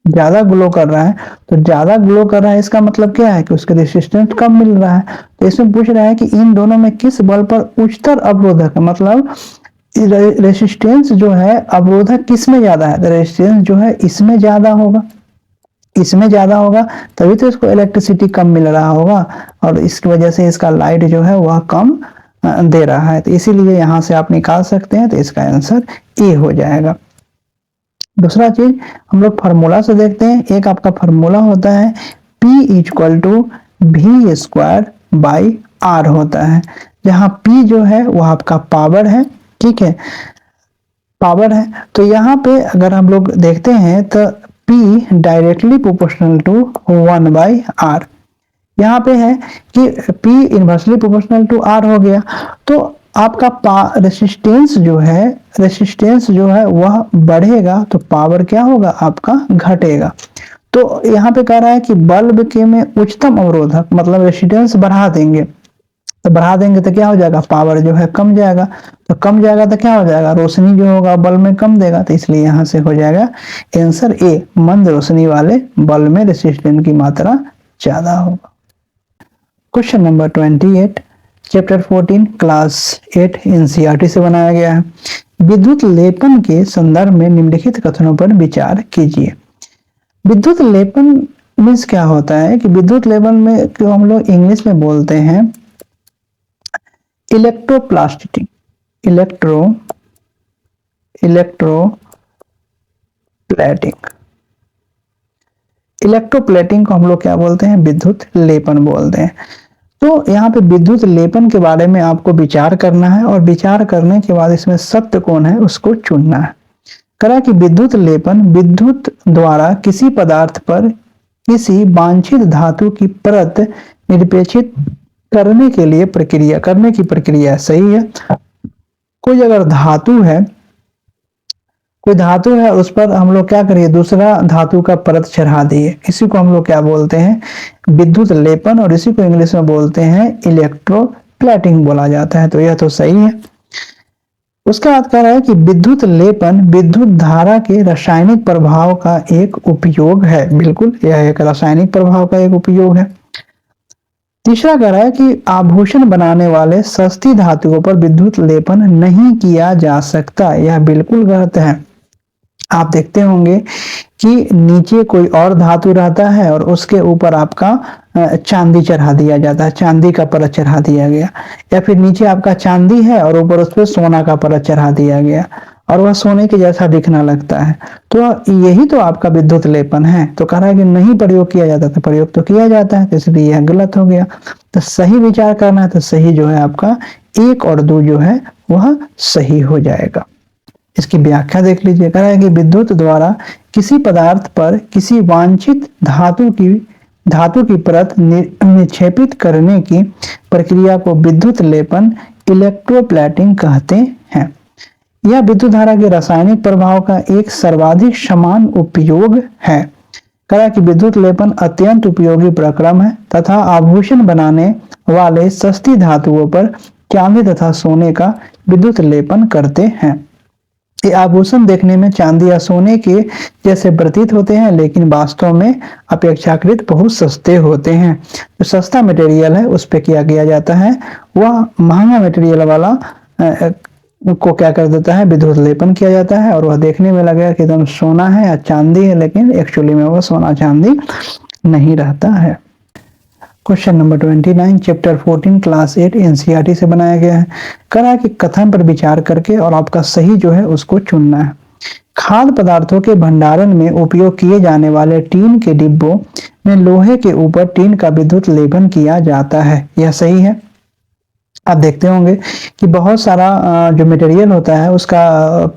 ज्यादा ग्लो कर रहा है, तो ज्यादा ग्लो कर रहा है इसका मतलब क्या है कि उसके रेसिस्टेंस कम मिल रहा है। तो इसमें पूछ रहा है कि इन दोनों में किस बल्ब पर उच्चतर अवरोधक है, मतलब रेसिस्टेंस जो है अवरोधक किस में ज्यादा है, तो रेसिस्टेंस जो है इसमें ज्यादा होगा, इसमें ज्यादा होगा, तभी तो इसको इलेक्ट्रिसिटी कम मिल रहा होगा, और इसकी वजह से इसका लाइट जो है वह कम दे रहा है। तो इसीलिए यहां से आप निकाल सकते हैं, तो इसका आंसर ए हो जाएगा। दूसरा चीज हम लोग फार्मूला से देखते हैं। एक आपका फार्मूला होता है P equal to V square by R होता है, जहां P जो है वह आपका पावर है, ठीक है, पावर है। तो यहाँ पे अगर हम लोग देखते हैं तो P directly proportional to 1/r, यहाँ पे है कि P inversely proportional to R हो गया। तो आपका रेसिस्टेंस जो है, रेसिस्टेंस जो है वह बढ़ेगा तो पावर क्या होगा आपका घटेगा। तो यहाँ पे कह रहा है कि बल्ब के में उच्चतम अवरोधक मतलब रेसिस्टेंस बढ़ा देंगे, तो बढ़ा देंगे तो क्या हो जाएगा, पावर जो है कम जाएगा, तो कम जाएगा तो क्या हो जाएगा, रोशनी जो होगा बल्ब में कम देगा। तो इसलिए यहाँ से हो जाएगा आंसर ए, मंद रोशनी वाले बल्ब में रेसिस्टेंस की मात्रा ज्यादा होगा। Question number 28 chapter 14 class 8 NCERT से बनाया गया है। विद्युत लेपन के संदर्भ में निम्नलिखित कथनों पर विचार कीजिए। विद्युत लेपन मीन्स क्या होता है कि विद्युत लेपन में जो हम लोग इंग्लिश में बोलते हैं इलेक्ट्रोप्लास्टिक, इलेक्ट्रोप्लेटिंग, इलेक्ट्रोप्लेटिंग को हम लोग क्या बोलते हैं, विद्युत लेपन बोलते हैं। तो यहाँ पे विद्युत लेपन के बारे में आपको विचार करना है, और विचार करने के बाद इसमें सत्य कौन है उसको चुनना है। करा कि विद्युत लेपन विद्युत द्वारा किसी पदार्थ पर किसी वांछित धातु की परत निरपेक्षित करने के लिए प्रक्रिया, करने की प्रक्रिया, सही है। कोई अगर धातु है, कोई धातु है उस पर हम लोग क्या करिए, दूसरा धातु का परत चढ़ा दिए, इसी को हम लोग क्या बोलते हैं, विद्युत लेपन, और इसी को इंग्लिश में बोलते हैं इलेक्ट्रोप्लेटिंग बोला जाता है। तो यह तो सही है। उसके बाद कह रहा है कि विद्युत लेपन विद्युत धारा के रासायनिक प्रभाव का एक उपयोग है, बिल्कुल यह एक रासायनिक प्रभाव का एक उपयोग है। तीसरा कह रहा है कि आभूषण बनाने वाले सस्ती धातुओं पर विद्युत लेपन नहीं किया जा सकता, यह बिल्कुल गलत है। आप देखते होंगे कि नीचे कोई और धातु रहता है और उसके ऊपर आपका चांदी चढ़ा दिया जाता है, चांदी का परत चढ़ा दिया गया, या फिर नीचे आपका चांदी है और ऊपर उस पर सोना का परत चढ़ा दिया गया और वह सोने के जैसा दिखने लगता है। तो यही तो आपका विद्युत लेपन है। तो कह रहा है कि नहीं प्रयोग किया जाता, तो प्रयोग तो किया जाता है, तो इसलिए यह गलत हो गया। तो सही विचार करना है, तो सही जो है आपका 1 और 2 जो है वह सही हो जाएगा। इसकी व्याख्या देख लीजिए। कह रहा है कि विद्युत द्वारा किसी पदार्थ पर किसी वांछित धातु की परत निक्षेपित करने की प्रक्रिया को विद्युत लेपन इलेक्ट्रोप्लेटिंग कहते हैं। यह विद्युत धारा के रासायनिक प्रभाव का एक सर्वाधिक समान उपयोग है। कहा कि विद्युत लेपन अत्यंत उपयोगी प्रक्रम है तथा आभूषण बनाने वाले सस्ती धातुओं पर चांदी तथा सोने का विद्युत लेपन करते हैं। ये आभूषण देखने में चांदी या सोने के जैसे प्रतीत होते हैं, लेकिन वास्तव में अपेक्षाकृत बहुत सस्ते होते हैं। जो सस्ता मटेरियल है उस पे किया किया जाता है, वह महंगा मटेरियल वाला को क्या कर देता है, विद्युत लेपन किया जाता है, और वह देखने में लगेगा कि एकदम सोना है या चांदी है, लेकिन एक्चुअली में वह सोना चांदी नहीं रहता है। Question number 29 chapter 14 class 8 NCERT से बनाया गया है। कहा कि कथन पर विचार करके और आपका सही जो है उसको चुनना है। खाद्य पदार्थों के भंडारण में उपयोग किए जाने वाले टीन के डिब्बों में लोहे के ऊपर टीन का विद्युत लेपन किया जाता है, यह सही है। आप देखते होंगे कि बहुत सारा जो मटेरियल होता है उसका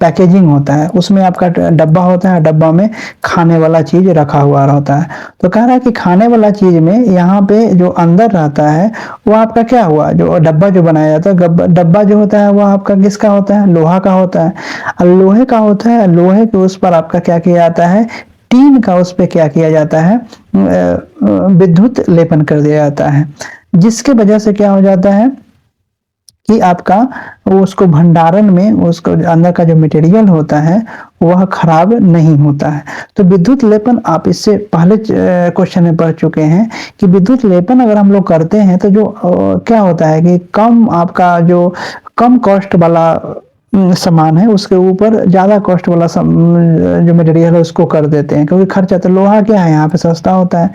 पैकेजिंग होता है, उसमें आपका डब्बा होता है, डब्बा में खाने वाला चीज रखा हुआ रहता है। तो कह रहा है कि खाने वाला चीज में यहाँ पे जो अंदर रहता है वो आपका क्या हुआ, जो डब्बा जो बनाया जाता है, डब्बा जो होता है वो आपका किसका होता है, लोहा का होता है। और लोहे का होता है, लोहे के उस पर आपका क्या किया जाता है, टीन का उस पे क्या किया जाता है, विद्युत लेपन कर दिया जाता है, जिसके वजह से क्या हो जाता है कि आपका उसको भंडारण में उसको अंदर का जो मटेरियल होता है वह खराब नहीं होता है। तो विद्युत लेपन आप इससे पहले क्वेश्चन में पढ़ चुके हैं कि विद्युत लेपन अगर हम लोग करते हैं तो जो क्या होता है कि कम आपका जो कम कॉस्ट वाला सामान है उसके ऊपर ज्यादा कॉस्ट वाला जो मटेरियल है उसको कर देते हैं, क्योंकि खर्चा तो लोहा क्या है यहाँ पे सस्ता होता है,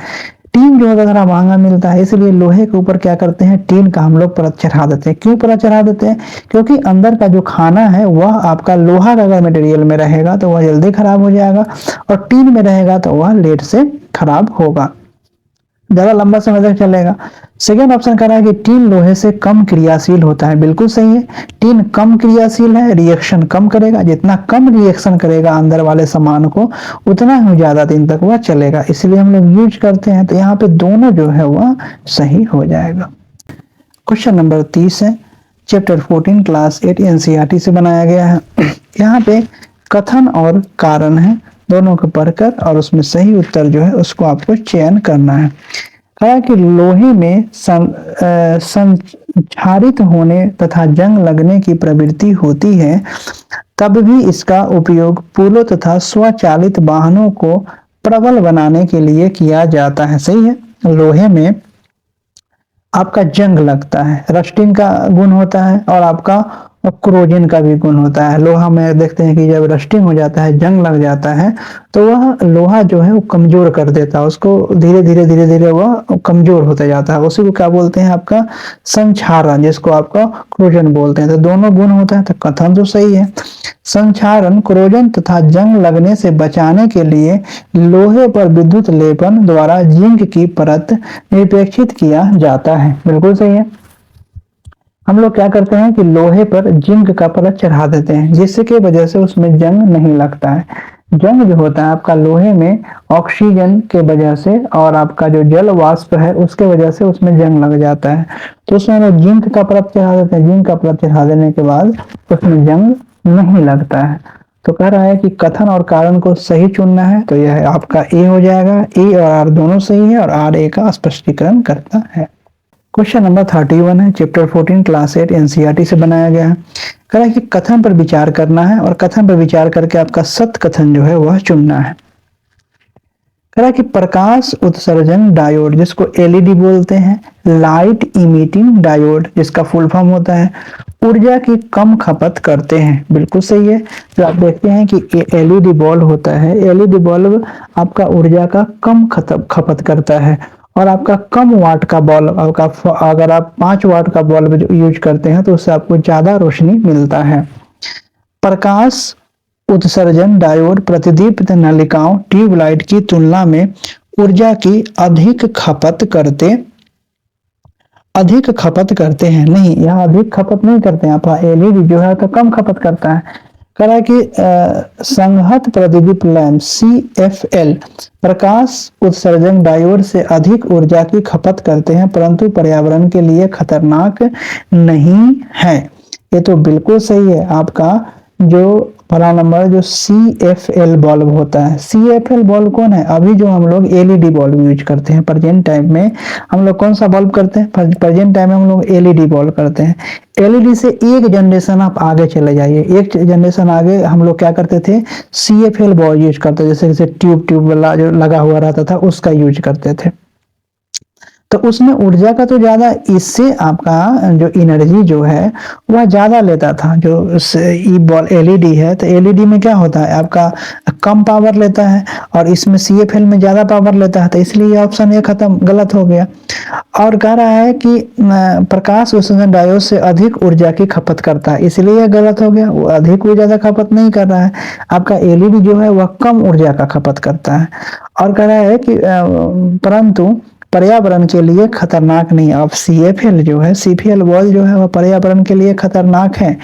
टीन जो है थोड़ा महंगा मिलता है, इसलिए लोहे के ऊपर क्या करते हैं, टीन का हम लोग परत चढ़ा देते हैं। क्यों परत चढ़ा देते हैं, क्योंकि अंदर का जो खाना है वह आपका लोहा का अगर मटेरियल में रहेगा तो वह जल्दी खराब हो जाएगा, और टीन में रहेगा तो वह लेट से खराब होगा, ज्यादा लंबा समय तक चलेगा। सेकेंड ऑप्शन कह रहा है कि टीन लोहे से कम क्रियाशील होता है, बिल्कुल सही है। टीन कम क्रियाशील है, रिएक्शन कम करेगा, जितना कम रिएक्शन करेगा अंदर वाले सामान को उतना ही ज्यादा दिन तक वह चलेगा, इसलिए हम लोग यूज करते हैं। तो यहाँ पे दोनों जो है वह सही हो जाएगा। क्वेश्चन नंबर 30 है, चैप्टर 14 क्लास 8 एनसीईआरटी से बनाया गया है। यहाँ पे कथन और कारण है, दोनों को पढ़कर और उसमें सही उत्तर जो है उसको आपको चयन करना है। कहा कि लोहे में संक्षारित होने तथा जंग लगने की प्रवृत्ति होती है, तब भी इसका उपयोग पुलों तथा स्वचालित वाहनों को प्रबल बनाने के लिए किया जाता है। सही है, लोहे में आपका जंग लगता है, रस्टिंग का गुण होता है और आपका क्रोजन का भी गुण होता है। लोहा में देखते हैं कि जब रस्टिंग हो जाता है, जंग लग जाता है, तो वह लोहा जो है वो कमजोर कर देता है, उसको धीरे धीरे वह कमजोर होता जाता है, उसी को क्या बोलते हैं, आपका संक्षारण, जिसको आपका क्रोजन बोलते हैं। तो दोनों गुण होता है, तो कथन तो सही है। संक्षारण, क्रोजन तथा जंग लगने से बचाने के लिए लोहे पर विद्युत लेपन द्वारा जिंक की परत निरपेक्षित किया जाता है, बिल्कुल सही है। हम लोग क्या करते हैं कि लोहे पर जिंक का परत चढ़ा देते हैं, जिसके वजह से उसमें जंग नहीं लगता है। जंग जो होता है आपका लोहे में ऑक्सीजन के वजह से और आपका जो जल वाष्प है उसके वजह से उसमें जंग लग जाता है, तो उसमें हम लोग जिंक का परत चढ़ा देते हैं। जिंक का परत चढ़ा देने के बाद उसमें जंग नहीं लगता है। तो कह रहा है कि कथन और कारण को सही चुनना है, तो यह आपका ए हो जाएगा। ए और आर दोनों सही है और आर ए का स्पष्टीकरण करता है। क्वेश्चन नंबर 31 है, चैप्टर 14 क्लास 8 एनसीईआरटी से बनाया गया है। कह रहा है कि कथन पर विचार करना है और कथन पर विचार करके आपका सत्य कथन जो है वह चुनना है। कह रहा है कि प्रकाश उत्सर्जन डायोड, जिसको एलईडी बोलते हैं, लाइट इमिटिंग डायोड जिसका फुल फॉर्म होता है, ऊर्जा की कम खपत करते हैं, बिल्कुल सही है। जो आप देखते हैं कि एलईडी बल्ब होता है, एलईडी बल्ब आपका ऊर्जा का कम खपत करता है, और आपका कम वाट का बल्ब आपका, अगर आप 5 वाट का बल्ब यूज करते हैं तो उससे आपको ज्यादा रोशनी मिलता है। प्रकाश उत्सर्जन डायोड प्रतिदीप्त नलिकाओं ट्यूबलाइट की तुलना में ऊर्जा की अधिक खपत करते हैं। नहीं, यहाँ अधिक खपत नहीं करते हैं, आपका एलईडी जो है तो कम खपत करता है। कह रहा है कि संहत प्रतिदीप लैंप CFL प्रकाश उत्सर्जन डायोड से अधिक ऊर्जा की खपत करते हैं, परंतु पर्यावरण के लिए खतरनाक नहीं है। ये तो बिल्कुल सही है। आपका जो पहला नंबर जो CFL बल्ब होता है, CFL बल्ब कौन है, अभी जो हम लोग एलईडी बल्ब यूज करते हैं प्रेजेंट टाइम में, हम लोग कौन सा बल्ब करते हैं, प्रेजेंट टाइम में हम लोग एलईडी बल्ब करते हैं। एलईडी से एक जनरेशन आप आगे चले जाइए, एक जनरेशन आगे हम लोग क्या करते थे, CFL बल्ब यूज करते, जैसे ट्यूब वाला जो लगा हुआ रहता था उसका यूज करते थे। तो उसमें ऊर्जा का तो ज्यादा, इससे आपका जो एनर्जी जो है वह ज्यादा लेता था। जो एलईडी है तो एलईडी में क्या होता है, आपका कम पावर लेता है और इसमें CFL में ज्यादा पावर लेता है, तो इसलिए ऑप्शन ए खत्म, गलत हो गया। और कह रहा है कि प्रकाश उत्सर्जन डायोड से अधिक ऊर्जा की खपत करता है, इसलिए यह गलत हो गया, वो अधिक ऊर्जा का खपत नहीं कर रहा है। आपका एलईडी जो है वह कम ऊर्जा का खपत करता है। और कह रहा है कि परंतु पर्यावरण के लिए खतरनाक नहीं। अब CFL जो है, CFL बॉल जो है वह पर्यावरण के लिए खतरनाक है।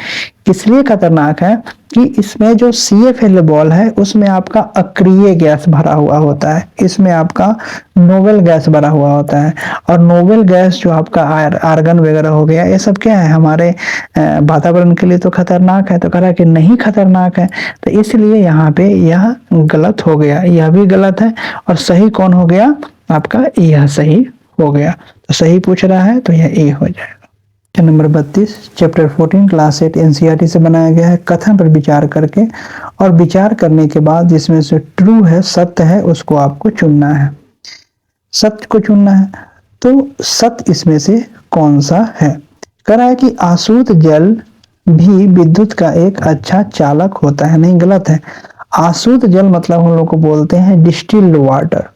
इसलिए खतरनाक है कि इसमें जो CFL बॉल है उसमें आपका अक्रिय गैस भरा हुआ होता है, इसमें आपका नोवेल गैस भरा हुआ होता है। और नोवेल गैस जो आपका आर्गन वगैरह हो गया, ये सब क्या है, हमारे वातावरण के लिए तो खतरनाक है। तो कह रहा है कि नहीं खतरनाक है, तो इसलिए यहाँ पे यह गलत हो गया, यह भी गलत है। और सही कौन हो गया, आपका यह सही हो गया। तो सही पूछ रहा है तो यह ए हो जाएगा। नंबर 32 चैप्टर 14 क्लास 8 NCERT से बनाया गया है। कथन पर विचार करके और विचार करने के बाद जिसमें से ट्रू है, सत्य है, उसको आपको चुनना है। सत्य को चुनना है, तो सत्य इसमें से कौन सा है। कह रहा है कि आसूत जल भी विद्युत का एक अच्छा चालक होता है। नहीं, गलत है। आसूत जल मतलब हम लोग को बोलते हैं डिस्टिल्ड वाटर।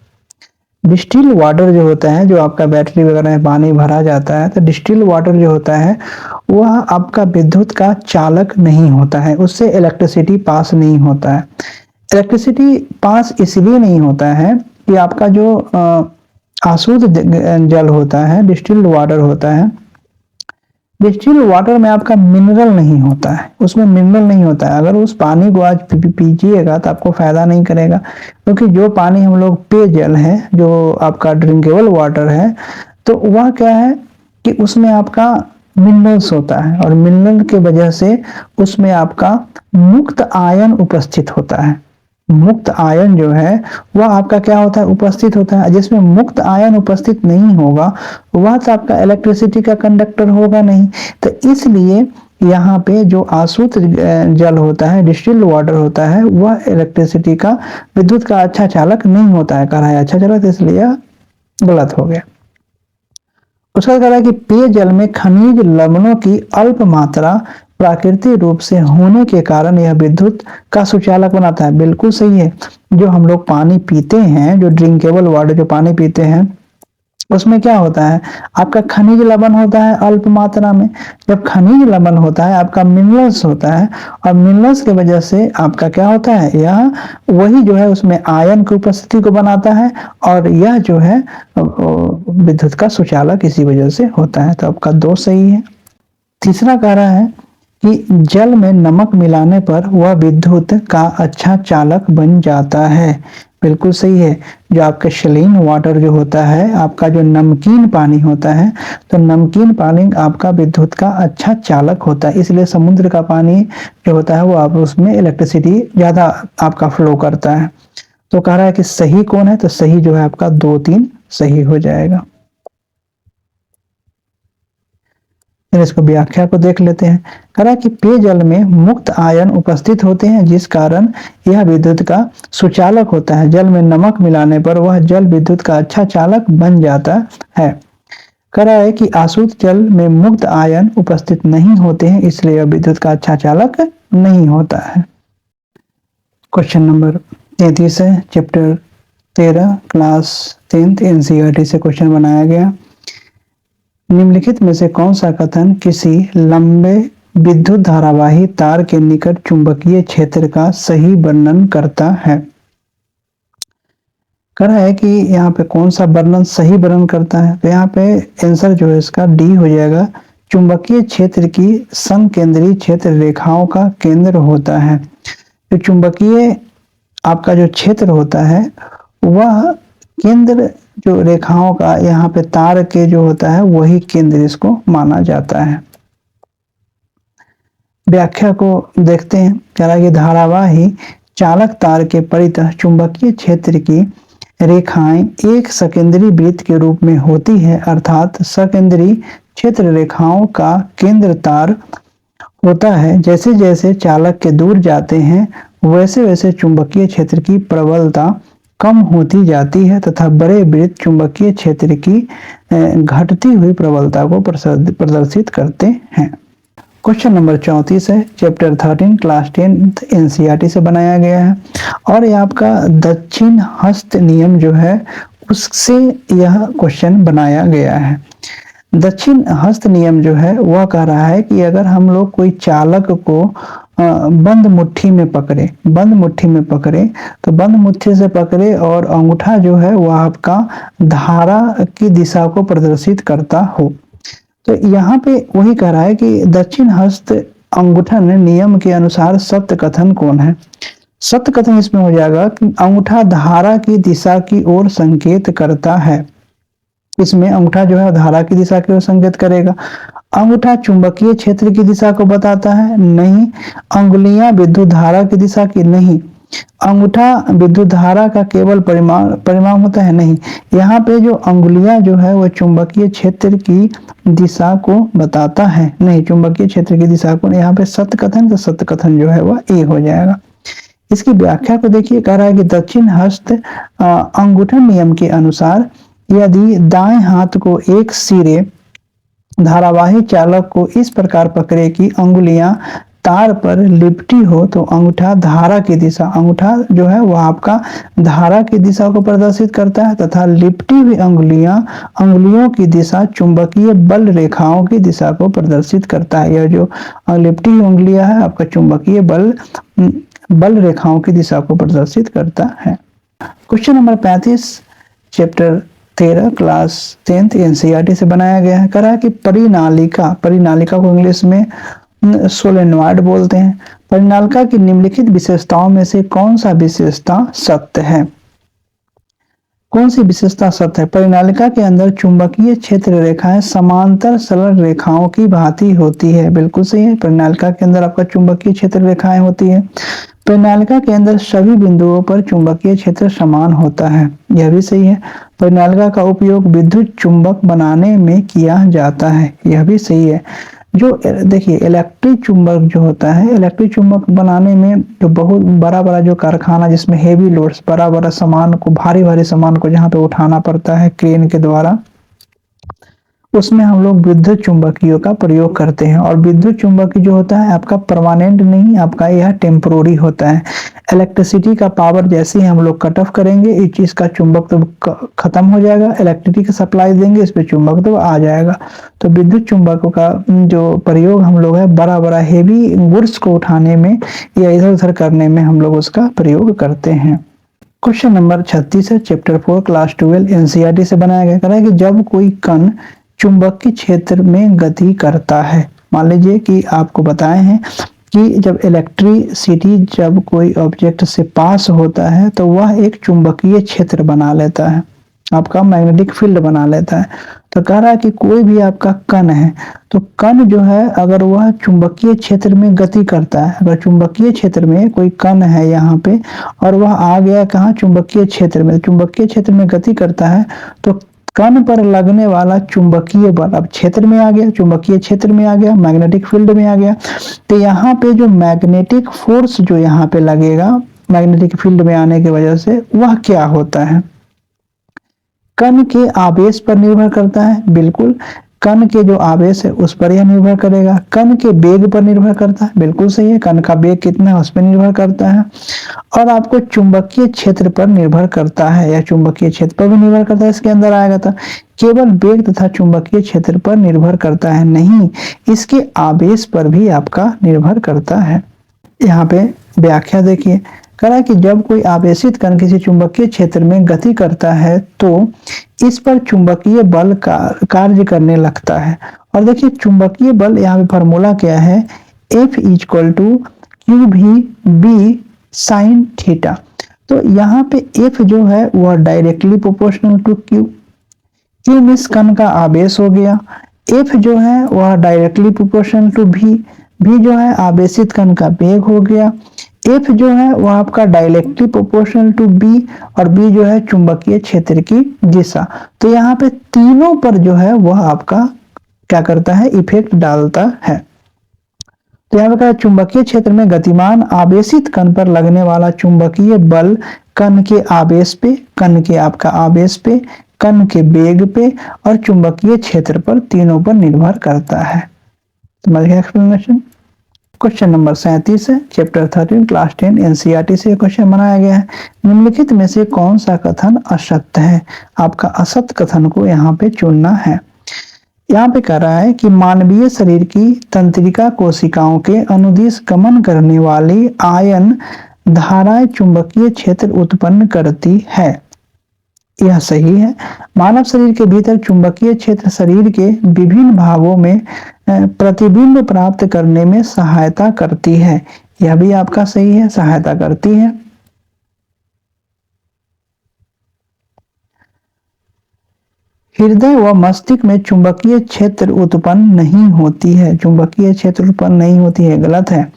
डिस्टिल वाटर जो होता है, जो आपका बैटरी वगैरह में पानी भरा जाता है, तो डिस्टिल वाटर जो होता है वह आपका विद्युत का चालक नहीं होता है, उससे इलेक्ट्रिसिटी पास नहीं होता है। इलेक्ट्रिसिटी पास इसलिए नहीं होता है कि आपका जो आशुद्ध जल होता है, डिस्टिल्ड वाटर होता है, डिस्टिल्ड वाटर में आपका मिनरल नहीं होता है, उसमें मिनरल नहीं होता है। अगर उस पानी को आज पीजिएगा तो आपको फायदा नहीं करेगा, क्योंकि जो पानी हम लोग पेयजल है, जो आपका ड्रिंकेबल वाटर है, तो वह क्या है कि उसमें आपका मिनरल्स होता है, और मिनरल के वजह से उसमें आपका मुक्त आयन उपस्थित होता है। मुक्त आयन जो है वह आपका क्या होता है, उपस्थित होता है। जिसमें मुक्त आयन उपस्थित नहीं होगा वह तो आपका इलेक्ट्रिसिटी का कंडक्टर होगा नहीं। तो इसलिए यहाँ पे जो आसूत जल होता है, डिस्टिल्ड वाटर होता है, वह इलेक्ट्रिसिटी का, विद्युत का अच्छा चालक नहीं होता है। कह रहा है अच्छा चालक, इसलिए गलत हो गया। उसका कह रहा है कि पेयजल में खनिज लवणों की अल्प मात्रा प्राकृतिक रूप से होने के कारण यह विद्युत का सुचालक बनाता है। बिल्कुल सही है। जो हम लोग पानी पीते हैं, जो ड्रिंकेबल वाटर जो पानी पीते हैं, उसमें क्या होता है, आपका खनिज लवण होता है अल्प मात्रा में। जब खनिज लवण होता है, आपका मिनरल्स होता है, और मिनरल्स की वजह से आपका क्या होता है, यह वही जो है उसमें आयन की उपस्थिति को बनाता है, और यह जो है विद्युत का सुचालक इसी वजह से होता है। तो आपका 2 सही है। तीसरा कह रहा है कि जल में नमक मिलाने पर वह विद्युत का अच्छा चालक बन जाता है। बिल्कुल सही है। जो आपका सलीन वाटर जो होता है, आपका जो नमकीन पानी होता है, तो नमकीन पानी आपका विद्युत का अच्छा चालक होता है। इसलिए समुद्र का पानी जो होता है वो आप उसमें इलेक्ट्रिसिटी ज्यादा आपका फ्लो करता है। तो कह रहा है कि सही कौन है, तो सही जो है आपका 2, 3 सही हो जाएगा। इसको व्याख्या को देख लेते हैं। कह रहा है कि पेयजल में मुक्त आयन उपस्थित होते हैं, जिस कारण यह विद्युत का सुचालक होता है। जल में नमक मिलाने पर वह जल विद्युत का अच्छा चालक बन जाता है। कह रहा है कि आशुद्ध जल में मुक्त आयन उपस्थित नहीं होते हैं, इसलिए यह विद्युत का अच्छा चालक नहीं होता है। क्वेश्चन नंबर 33 है, चैप्टर 13 क्लास 10 NCERT से क्वेश्चन बनाया गया। निम्नलिखित में से कौन सा कथन किसी लंबे विद्युत धारावाही तार के निकट चुंबकीय क्षेत्र का सही वर्णन करता है। कह रहा है कि यहाँ पे कौन सा वर्णन सही वर्णन करता है, तो यहाँ पे आंसर जो है इसका डी हो जाएगा। चुंबकीय क्षेत्र की संकेंद्रीय क्षेत्र रेखाओं का केंद्र होता है। तो चुंबकीय आपका जो क्षेत्र होता है वह केंद्र जो रेखाओं का, यहाँ पे तार के जो होता है वही केंद्र इसको माना जाता है। व्याख्या को देखते हैं। कह रहा है कि धारावाही चालक तार के परितः चुंबकीय क्षेत्र की रेखाएं एक सकेंद्री वृत्त के रूप में होती है, अर्थात सकेंद्री क्षेत्र रेखाओं का केंद्र तार होता है। जैसे जैसे चालक के दूर जाते हैं वैसे वैसे चुंबकीय क्षेत्र की प्रबलता कम होती जाती है, तथा बड़े वृत्त चुंबकीय क्षेत्र की घटती हुई प्रबलता को प्रदर्शित करते हैं। क्वेश्चन नंबर 34 है, चैप्टर 13 क्लास 10 NCERT से बनाया गया है, और ये आपका दक्षिण हस्त नियम जो है उससे यह क्वेश्चन बनाया गया है। दक्षिण हस्त नियम जो है वह कह रहा है कि अगर हम लोग कोई चालक को बंद मुट्ठी में पकड़े, बंद मुट्ठी में पकड़े, तो बंद मुट्ठी से पकड़े और अंगूठा जो है वह आपका धारा की दिशा को प्रदर्शित करता हो। तो यहाँ पे वही कह रहा है कि दक्षिण हस्त अंगूठन नियम के अनुसार सत्य कथन कौन है। सत्य कथन इसमें हो जाएगा कि अंगूठा धारा की दिशा की ओर संकेत करता है। इसमें अंगूठा जो है धारा की दिशा की ओर संकेत करेगा। अंगूठा चुंबकीय क्षेत्र की दिशा को बताता है, नहीं। अंगुलियां विद्युत धारा की दिशा की, नहीं। अंगूठा विद्युत धारा का केवल परिमाण होता है, नहीं। यहाँ पे जो अंगुलियां जो है वो चुंबकीय क्षेत्र की दिशा को बताता है, नहीं। चुंबकीय क्षेत्र की दिशा को, यहाँ पे सत्य कथन, तो सत्य कथन जो है वह ए हो जाएगा। इसकी व्याख्या को देखिए, कह रहा है कि दक्षिण हस्त अंगूठन नियम के अनुसार यदि दाएं हाथ को एक सिरे धारावाही चालक को इस प्रकार पकड़े कि अंगुलियां तार पर लिपटी हो तो अंगूठा धारा की दिशा, अंगूठा जो है वह आपका धारा की दिशा को प्रदर्शित करता है तथा लिपटी हुई अंगुलियों की दिशा चुंबकीय बल रेखाओं की दिशा को प्रदर्शित करता है। यह जो लिपटी हुई उंगलियां है आपका चुंबकीय बल रेखाओं की दिशा को प्रदर्शित करता है। Question number 35 chapter 13 class 10th NCERT से बनाया गया है। कह रहा है कि परिनालिका को इंग्लिश में सोलेनॉइड बोलते हैं। परिनालिका की निम्नलिखित विशेषताओं में से कौन सा विशेषता सत्य है? कौन सी विशेषता सत्य है? परिनालिका के अंदर चुंबकीय क्षेत्र रेखाएं समांतर सरल रेखाओं की भांति होती है, बिल्कुल सही है। परिनालिका के अंदर आपका चुंबकीय क्षेत्र रेखाएं होती है। परिनालिका के अंदर सभी बिंदुओं पर चुंबकीय क्षेत्र समान होता है, यह भी सही है। परिनालिका का उपयोग विद्युत चुंबक बनाने में किया जाता है, यह भी सही है। जो देखिए इलेक्ट्रिक चुंबक जो होता है, इलेक्ट्रिक चुंबक बनाने में जो बहुत बड़ा जो कारखाना जिसमें हेवी लोड्स बड़ा सामान को, भारी सामान को जहाँ पे उठाना पड़ता है क्रेन के द्वारा, उसमें हम लोग विद्युत चुंबकियों का प्रयोग करते हैं। और विद्युत चुंबकी जो होता है आपका परमानेंट नहीं, आपका यह टेम्पोररी होता है। इलेक्ट्रिसिटी का पावर जैसे ही हम लोग कट ऑफ करेंगे इस चीज का चुंबक तो खत्म हो जाएगा, इलेक्ट्रिसिटी का सप्लाई देंगे इस पे चुंबक तो आ जाएगा। तो विद्युत चुंबकों का जो प्रयोग हम लोग है बड़ा हेवी गुड्स को उठाने में या इधर उधर करने में हम लोग उसका प्रयोग करते हैं। क्वेश्चन नंबर 36 है चैप्टर 4 क्लास 12 एनसीईआरटी से बनाया गया। कह रहा है कि जब कोई कण चुंबकीय क्षेत्र में गति करता है, मान लीजिए कि आपको बताए हैं कि जब इलेक्ट्रिसिटी जब कोई ऑब्जेक्ट से पास होता है तो वह एक चुंबकीय क्षेत्र बना लेता है, आपका मैग्नेटिक फील्ड बना लेता है। तो कह रहा है कि कोई भी आपका कण है तो कण जो है अगर वह चुंबकीय क्षेत्र में गति करता है, अगर चुंबकीय क्षेत्र में कोई कण है यहाँ पे और वह आ गया कहाँ चुंबकीय क्षेत्र में, चुंबकीय क्षेत्र में गति करता है तो कण पर लगने वाला चुंबकीय बल अब क्षेत्र में आ गया, चुंबकीय क्षेत्र में आ गया, मैग्नेटिक फील्ड में आ गया। तो यहाँ पे जो मैग्नेटिक फोर्स जो यहाँ पे लगेगा मैग्नेटिक फील्ड में आने की वजह से वह क्या होता है? कण के आवेश पर निर्भर करता है, बिल्कुल। कण के जो आवेश है उस पर यह निर्भर करेगा। कण के वेग पर निर्भर करता है, बिल्कुल सही है। कण का वेग कितना है उस पर निर्भर करता है। और आपको चुंबकीय क्षेत्र पर निर्भर करता है या चुंबकीय क्षेत्र पर भी निर्भर करता है, इसके अंदर आएगा था। केवल वेग तथा चुंबकीय क्षेत्र पर निर्भर करता है नहीं, इसके आवेश पर भी आपका निर्भर करता है। यहाँ पे व्याख्या देखिए, कह रहा है कि जब कोई आवेशित कण किसी चुंबकीय क्षेत्र में गति करता है तो इस पर चुंबकीय बल का कार्य करने लगता है। और देखिए चुंबकीय बल यहाँ पे फॉर्मूला क्या है, F = QV sin थीटा। तो यहाँ पे F जो है वह directly proportional to Q, Q means कण का आवेश हो गया, F जो है वह डायरेक्टली प्रोपोर्शनल टू V जो है आवेशित कण का वेग हो गया, F जो है वह आपका डायरेक्टली प्रोपोर्शनल टू B और B जो है चुंबकीय क्षेत्र की दिशा। तो यहाँ पे तीनों पर जो है वह आपका क्या करता है, इफेक्ट डालता है। तो यहाँ पे चुंबकीय क्षेत्र में गतिमान आवेशित कण पर लगने वाला चुंबकीय बल कण के आवेश पे, कण के आपका आवेश पे, कण के वेग पे और चुंबकीय क्षेत्र पर, तीनों पर निर्भर करता है। समझ गए एक्सप्लेनेशन। क्वेश्चन नंबर 37 है चैप्टर 13 क्लास 10 एनसीईआरटी से क्वेश्चन बनाया गया है। निम्नलिखित में से कौन सा कथन असत्य है? आपका असत्य कथन को यहाँ पे चुनना है। यहाँ पे कह रहा है कि मानवीय शरीर की तंत्रिका कोशिकाओं के अनुदिश गमन करने वाली आयन धाराएं चुंबकीय क्षेत्र उत्पन्न करती है। यह सही है। मानव शरीर के भीतर चुंबकीय क्षेत्र शरीर के विभिन्न भागों में प्रतिबिंब प्राप्त करने में सहायता करती है। यह भी आपका सही है, सहायता करती है। हृदय व मस्तिष्क में चुंबकीय क्षेत्र उत्पन्न नहीं होती है। चुंबकीय क्षेत्र उत्पन्न नहीं होती है, गलत है,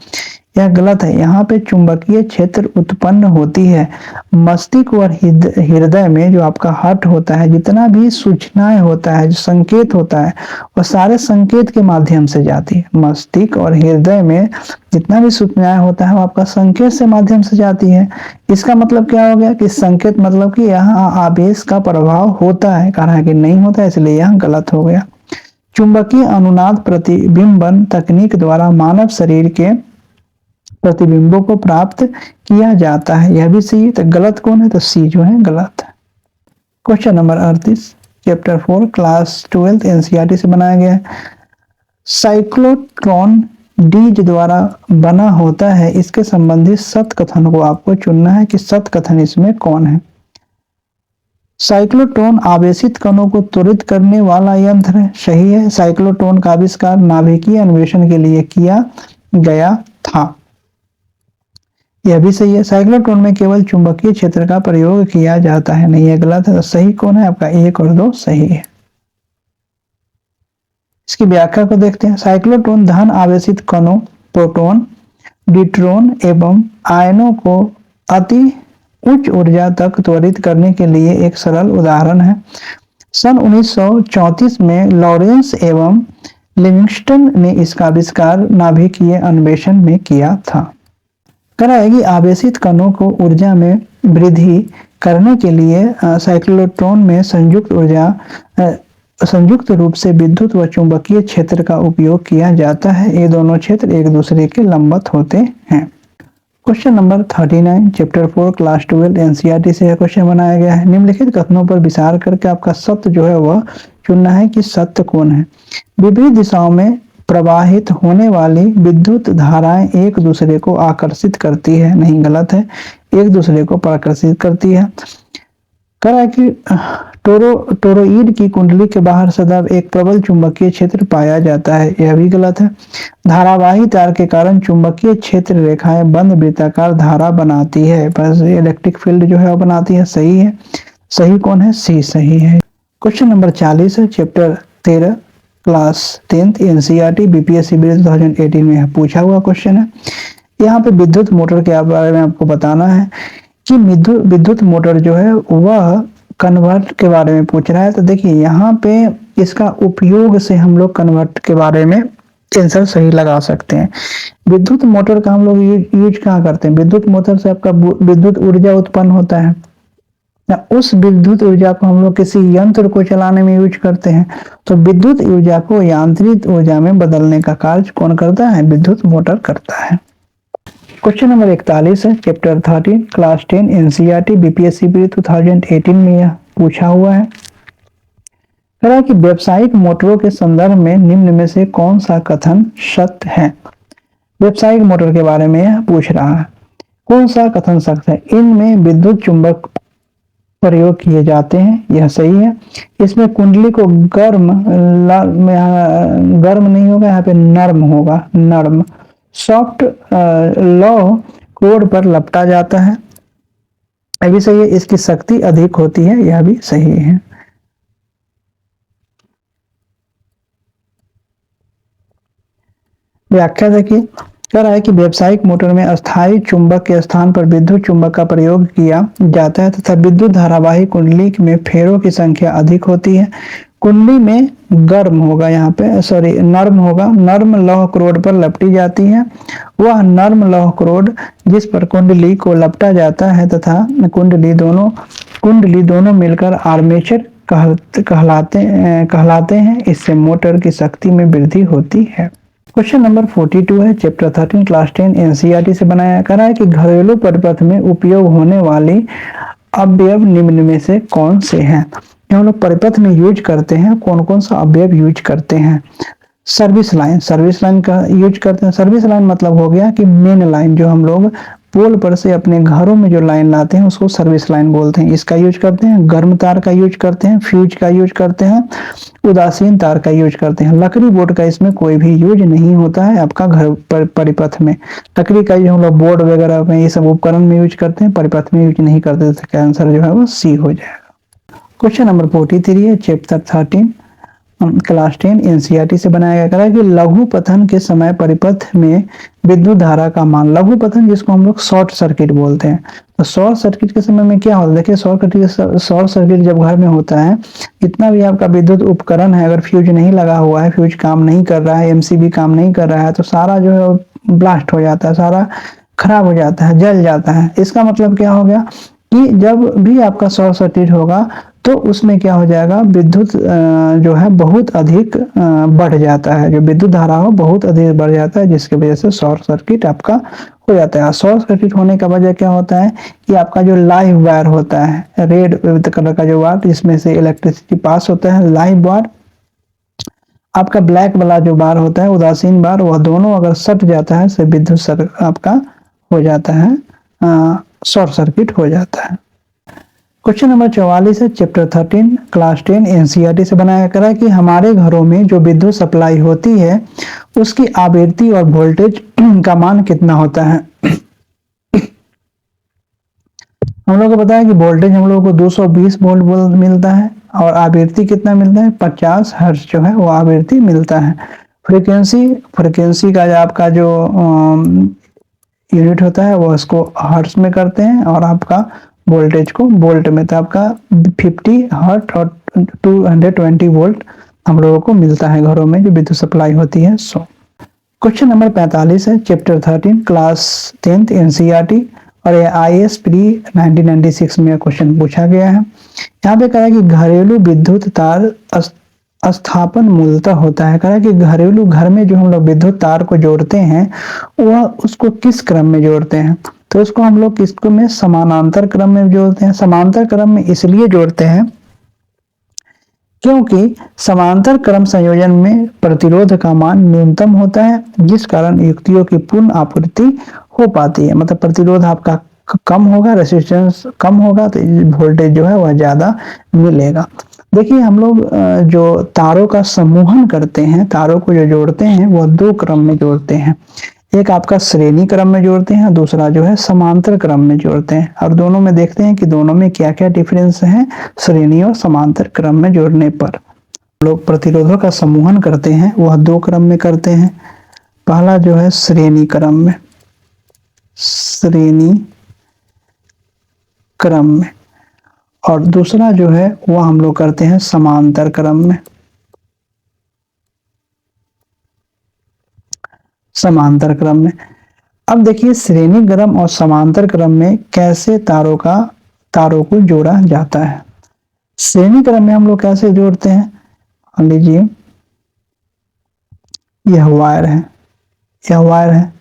यह गलत है। यहाँ पे चुंबकीय क्षेत्र उत्पन्न होती है। मस्तिष्क और हृदय में जो आपका हार्ट होता है, जितना भी सूचनाएं होता है, जो संकेत होता है, वो सारे संकेत के माध्यम से जाती है। मस्तिष्क और हृदय में जितना भी सूचनाएं होता है वो आपका संकेत से माध्यम से जाती है। इसका मतलब क्या हो गया कि संकेत मतलब कि यहाँ आवेश का प्रभाव होता है, कहा कि नहीं होता है, इसलिए यह गलत हो गया। चुंबकीय अनुनाद प्रतिबिंबन तकनीक द्वारा मानव शरीर के प्रतिबिंबों को प्राप्त किया जाता है। यह भी सही है। तो गलत कौन है? तो सी जो है गलत है। Question number 38 chapter 4 class 12 NCERT से बनाया गया है। साइक्लोट्रॉन डीज द्वारा बना होता है, इसके संबंधित सत्य कथन को आपको चुनना है कि सत्य कथन इसमें कौन है। साइक्लोट्रॉन आवेशित कणों को त्वरित करने वाला यंत्र है, सही है। साइक्लोट्रॉन का आविष्कार नाभिकीय अन्वेषण के लिए किया गया था, यह भी सही है। साइक्लोट्रॉन में केवल चुंबकीय क्षेत्र का प्रयोग किया जाता है, नहीं है, गलत है। तो सही कौन है? आपका 1 और 2 सही है। इसकी व्याख्या को देखते हैं। साइक्लोट्रॉन धन आवेशित कणों, प्रोटॉन, न्यूट्रॉन एवं आयनों को अति उच्च ऊर्जा तक त्वरित करने के लिए एक सरल उदाहरण है। सन 1934 में लॉरेंस एवं लिविंगस्टन ने इसका आविष्कार नाभिकीय अन्वेषण में किया था। कराएगी आवेशित कणों को ऊर्जा में वृद्धि करने के लिए साइक्लोट्रॉन में संयुक्त रूप से विद्युत व चुंबकीय क्षेत्र का उपयोग किया जाता है। ये दोनों क्षेत्र एक दूसरे के लंबवत होते हैं। Question number 39 chapter 4 class 12 NCERT से क्वेश्चन बनाया गया है। निम्नलिखित कथनों पर विचार करके आपका सत्य जो है वह चुनना है कि सत्य कौन है। विपरीत दिशाओं में प्रवाहित होने वाली विद्युत धाराएं एक दूसरे को आकर्षित करती है, नहीं, गलत है, एक दूसरे को आकर्षित करती है। करा कि टोरॉइड की कुंडली के बाहर सदैव एक प्रबल चुंबकीय क्षेत्र पाया जाता है, यह भी गलत है। धारावाही तार के कारण चुंबकीय क्षेत्र रेखाएं बंद वृत्ताकार धारा बनाती है, बस इलेक्ट्रिक फील्ड जो है वो बनाती है, सही है। सही कौन है? सी सही है। क्वेश्चन नंबर 40 है चैप्टर 13 क्लास 10 एनसीईआरटी बीपीएससी 2018 में पूछा हुआ क्वेश्चन है। यहाँ पे विद्युत मोटर के बारे में आपको बताना है कि विद्युत मोटर जो है वह कन्वर्ट के बारे में पूछ रहा है। तो देखिए यहाँ पे इसका उपयोग से हम लोग कन्वर्ट के बारे में आंसर सही लगा सकते हैं। विद्युत मोटर का हम लोग यूज कहाँ करते हैं? विद्युत मोटर से आपका विद्युत ऊर्जा उत्पन्न होता है, उस विद्युत ऊर्जा को हम लोग किसी यंत्र को चलाने में यूज करते हैं। तो विद्युत ऊर्जा को यांत्रिक ऊर्जा में बदलने का कार्य कौन करता है? विद्युत मोटर करता है। क्वेश्चन नंबर 41 है चैप्टर 13 क्लास 10 एनसीईआरटी बीपीएससी 2018 में यह पूछा हुआ है। कह रहा है कि व्यावसायिक मोटरों के संदर्भ में निम्न में से कौन सा कथन सत्य है। व्यावसायिक मोटर के बारे में यह पूछ रहा है, कौन सा कथन सत्य है। इनमें विद्युत चुंबक प्रयोग किए जाते हैं, यह सही है। इसमें कुंडली को गर्म नहीं होगा, यहाँ पे नर्म होगा, नर्म सॉफ्ट लौह कोड पर लपटा जाता है, यह भी सही है। इसकी शक्ति अधिक होती है, यह भी सही है। व्याख्या देखिए, कह रहा है कि व्यावसायिक मोटर में अस्थायी चुंबक के स्थान पर विद्युत चुंबक का प्रयोग किया जाता है तथा विद्युत धारावाही कुंडली में फेरों की संख्या अधिक होती है। कुंडली में गर्म होगा, यहाँ पे सॉरी नर्म होगा, नर्म लौह क्रोड पर लपटी जाती है। वह नर्म लौह क्रोड जिस पर कुंडली को लपटा जाता है तथा कुंडली दोनों मिलकर आर्मेचर कहलाते हैं। इससे मोटर की शक्ति में वृद्धि होती है। क्वेश्चन नंबर 42 है चैप्टर 13 क्लास 10 एनसीईआरटी से बनाया। कह रहा है कि घरेलू परिपथ में उपयोग होने वाली अवयव निम्न में से कौन से हैं। जो हम लोग परिपथ में यूज करते हैं, कौन कौन सा अवयव यूज करते हैं। सर्विस लाइन का यूज करते हैं। सर्विस लाइन मतलब हो गया कि मेन लाइन, जो हम लोग पोल पर से अपने घरों में जो लाइन लाते हैं उसको सर्विस लाइन बोलते हैं। इसका यूज करते हैं। गर्म तार का यूज करते हैं। फ्यूज का यूज करते हैं। उदासीन तार का यूज करते हैं। लकड़ी बोर्ड का इसमें कोई भी यूज नहीं होता है आपका घर पर परिपथ में। लकड़ी का जो हम लोग बोर्ड वगैरह में ये सब उपकरण में यूज करते हैं, परिपथ में यूज नहीं करते। तो आंसर जो है वो सी हो जाएगा। क्वेश्चन नंबर 43 है, चैप्टर 13 क्लास 10 एनसीईआरटी से बनाया गया है कि लघु पतन के समय परिपथ में विद्युत धारा का मान। लघु पतन जिसको हम लोग शॉर्ट सर्किट बोलते हैं। तो शॉर्ट सर्किट के समय में क्या होता है, देखिए शॉर्ट सर्किट जब घर में होता है, जितना भी आपका विद्युत उपकरण है, अगर फ्यूज नहीं लगा हुआ है, फ्यूज काम नहीं कर रहा है, एमसीबी काम नहीं कर रहा है, तो सारा जो है ब्लास्ट हो जाता है, सारा खराब हो जाता है, जल जाता है। इसका मतलब क्या हो गया कि जब भी आपका शॉर्ट सर्किट होगा तो उसमें क्या हो जाएगा, विद्युत जो है बहुत अधिक बढ़ जाता है, जो विद्युत धारा हो बहुत अधिक बढ़ जाता है, जिसकी वजह से शॉर्ट सर्किट आपका हो जाता है। शॉर्ट सर्किट होने का वजह क्या होता है कि आपका जो लाइव वायर होता है, रेड कलर का जो वायर जिसमें से इलेक्ट्रिसिटी पास होता है, लाइव वायर, आपका ब्लैक वाला जो बार होता है उदासीन बार, वह दोनों अगर सट जाता है, से विद्युत आपका हो जाता है, शॉर्ट सर्किट हो जाता है। क्वेश्चन नंबर 44 है, चैप्टर 13 क्लास 10 एनसीईआरटी से बनाया गया है कि हमारे घरों में जो विद्युत सप्लाई होती है उसकी आवृत्ति और वोल्टेज का मान कितना होता है। हम लोग को पता है कि वोल्टेज हम लोग को 220 वोल्ट मिलता है और आवृत्ति कितना मिलता है, 50 हर्ट्ज जो है वो आवृत्ति मिलता है। फ्रीक्वेंसी का जो आपका जो यूनिट होता है वो इसको हर्ट्ज में करते हैं और आपका वोल्टेज को वोल्ट में। तो आपका 50 हर्ट्ज और 220 वोल्ट हम लोगों को मिलता है घरों में जो विद्युत सप्लाई होती है। क्वेश्चन नंबर 45 है, चैप्टर 13 क्लास 10 एनसीईआरटी और ये आईएएस प्री 1996 में क्वेश्चन पूछा गया है। यहाँ पे कहा है कि घरेलू विद्युत तार स्थापन मूलतः होता है। कहा है कि घरेलू घर में जो हम लोग विद्युत तार को जोड़ते हैं वह उसको किस क्रम में जोड़ते हैं, तो उसको हम लोग किसको में समानांतर क्रम में जोड़ते हैं। समांतर क्रम में इसलिए जोड़ते हैं क्योंकि समांतर क्रम संयोजन में प्रतिरोध का मान न्यूनतम होता है, जिस कारण युक्तियों की पूर्ण आपूर्ति हो पाती है। मतलब प्रतिरोध आपका कम होगा, रेसिस्टेंस कम होगा, तो वोल्टेज जो है वह ज्यादा मिलेगा। देखिए हम लोग जो तारों का समूहन करते हैं, तारों को जो जोड़ते हैं वह दो क्रम में जोड़ते हैं। एक आपका श्रेणी क्रम में जोड़ते हैं, दूसरा जो है समांतर क्रम में जोड़ते हैं। और दोनों में देखते हैं कि दोनों में क्या क्या डिफरेंस है श्रेणी और समांतर क्रम में जोड़ने पर। लोग प्रतिरोधों का समूहन करते हैं वह दो क्रम में करते हैं। पहला जो है श्रेणी क्रम में, श्रेणी क्रम में, और दूसरा जो है वह हम लोग करते हैं समांतर क्रम में, समांतर क्रम में। अब देखिए श्रेणी क्रम और समांतर क्रम में कैसे तारों को जोड़ा जाता है। श्रेणी क्रम में हम लोग कैसे जोड़ते हैं, मान लीजिए यह वायर है, यह वायर है,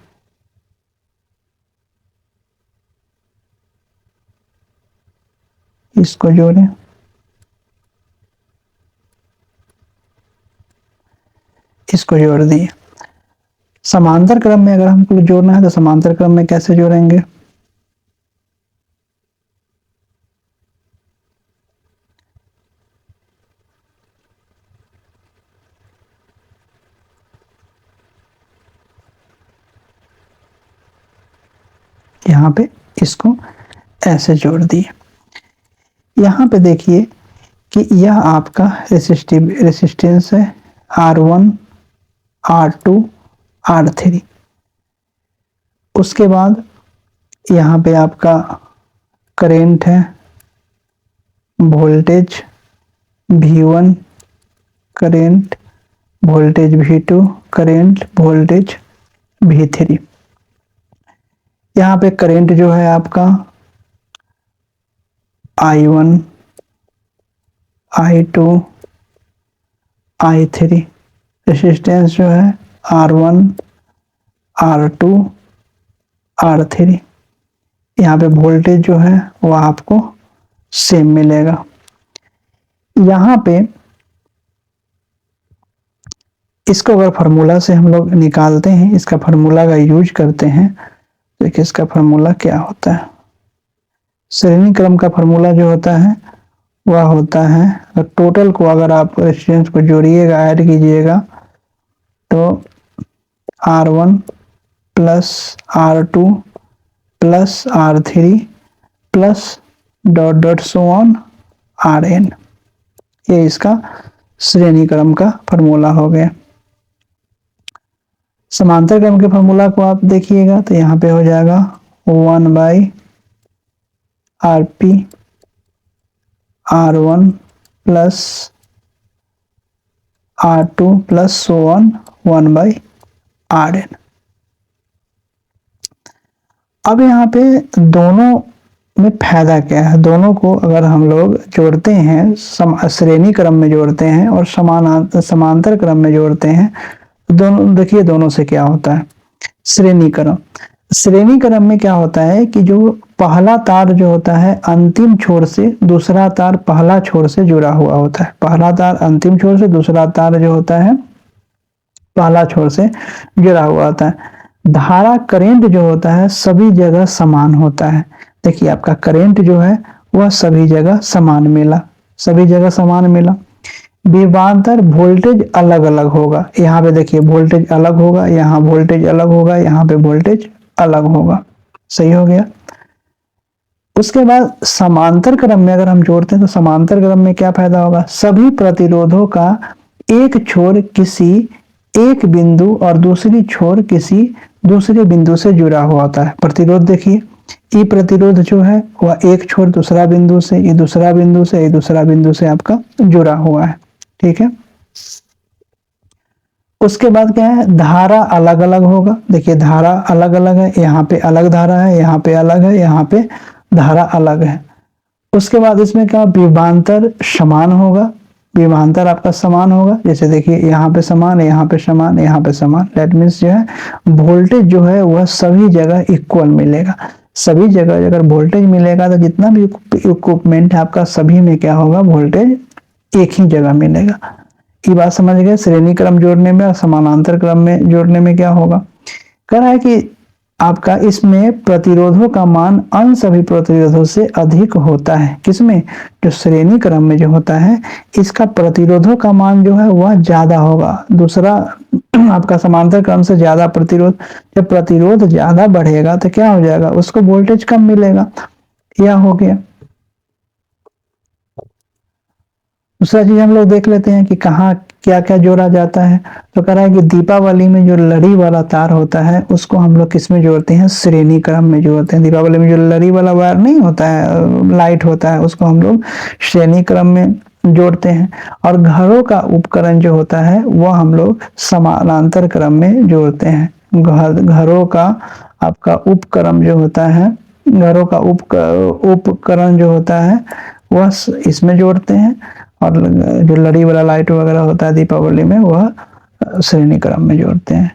इसको जोड़ें, इसको जोड़ दिए। समांतर क्रम में अगर हमको जोड़ना है तो समांतर क्रम में कैसे जोड़ेंगे, यहाँ पे इसको ऐसे जोड़ दिए। यहाँ पे देखिए कि यह आपका रेसिस्टेंस है R1, R2, R3। उसके बाद यहाँ पे आपका करंट है, voltage V1, current, voltage V2, current, voltage V3। यहाँ पे करंट जो है आपका I1, I2, I3। रेसिस्टेंस जो है R1, R2, R3। यहाँ पे वोल्टेज जो है वह आपको सेम मिलेगा। यहाँ पे इसको अगर फार्मूला से हम लोग निकालते हैं, इसका फार्मूला का यूज करते हैं, देखिए इसका फार्मूला क्या होता है। श्रेणी क्रम का फार्मूला जो होता है वह होता है, टोटल को अगर आप रेजिस्टेंस को जोड़िएगा, ऐड कीजिएगा, तो R1 plus R2 plus R3 plus dot dot so on Rn, ये इसका श्रेणी क्रम का फार्मूला हो गया। समांतर क्रम के फार्मूला को आप देखिएगा तो यहाँ पे हो जाएगा 1/Rp R1 plus R2 plus so on 1/Rn। अब यहाँ पे दोनों में फायदा क्या है, दोनों को अगर हम लोग जोड़ते हैं, श्रेणी क्रम में जोड़ते हैं और समांतर क्रम में जोड़ते हैं, दोनों देखिए दोनों से क्या होता है। श्रेणी क्रम में क्या होता है कि जो पहला तार जो होता है अंतिम छोर से दूसरा तार पहला छोर से जुड़ा हुआ होता है। पहला तार अंतिम छोर से, दूसरा तार जो होता है पहला छोर से जुड़ा हुआ होता है। धारा करेंट जो होता है सभी जगह समान होता है। देखिए आपका करेंट जो है वह सभी जगह समान मिला, सभी जगह समान मिला। विभवांतर वोल्टेज अलग अलग होगा, यहाँ पे देखिए वोल्टेज अलग होगा, यहाँ वोल्टेज अलग होगा, यहाँ पे वोल्टेज अलग होगा। सही हो गया। उसके बाद समांतर क्रम में अगर हम जोड़ते हैं तो समांतर क्रम में क्या फायदा होगा, सभी प्रतिरोधों का एक छोर किसी एक बिंदु और दूसरी छोर किसी दूसरे बिंदु से जुड़ा हुआ होता है। प्रतिरोध देखिए, ई प्रतिरोध जो है वह एक छोर दूसरा बिंदु से, ये दूसरा बिंदु से, ये दूसरा बिंदु से आपका जुड़ा हुआ है। ठीक है। उसके बाद क्या है, धारा अलग अलग होगा। देखिए धारा अलग अलग है, यहाँ पे अलग धारा है, यहाँ पे अलग है, यहाँ पे धारा अलग है। उसके बाद इसमें क्या, विभवांतर समान होगा, विभवांतर आपका समान होगा। जैसे देखिए यहाँ पे समान है, यहाँ पे समान, यहाँ पे समान। दैट मीन्स जो है वोल्टेज जो है वह सभी जगह इक्वल मिलेगा। सभी जगह अगर वोल्टेज मिलेगा तो जितना भी इक्विपमेंट है आपका सभी में क्या होगा, वोल्टेज एक ही जगह मिलेगा। ये बात समझ गए। श्रेणी क्रम जोड़ने में और समानांतर क्रम में जोड़ने में क्या होगा, कह रहा है कि आपका इसमें प्रतिरोधों का मान अन्य सभी प्रतिरोधों से अधिक होता है। किसमें, जो श्रेणी क्रम में जो होता है इसका प्रतिरोधों का मान जो है वह ज्यादा होगा। दूसरा आपका समांतर क्रम से ज्यादा प्रतिरोध, जब प्रतिरोध ज्यादा बढ़ेगा तो क्या हो जाएगा, उसको वोल्टेज कम मिलेगा। यह हो गया। दूसरा चीज हम लोग देख लेते हैं कि कहाँ क्या क्या जोड़ा जाता है। तो कह रहा है कि दीपावली में जो लड़ी वाला तार होता है उसको हम लोग किस में जोड़ते हैं, श्रेणी क्रम में जोड़ते हैं। दीपावली में जो लड़ी वाला वायर नहीं होता है, लाइट होता है, उसको हम लोग श्रेणी क्रम में जोड़ते हैं। और घरों का उपकरण जो होता है वह हम लोग समानांतर क्रम में जोड़ते हैं। घरों का आपका उपकरण जो होता है, घरों का उपकरण जो होता है वह इसमें जोड़ते हैं। और जो लड़ी वाला लाइट वगैरह होता है दीपावली में वह श्रेणी क्रम में जोड़ते हैं।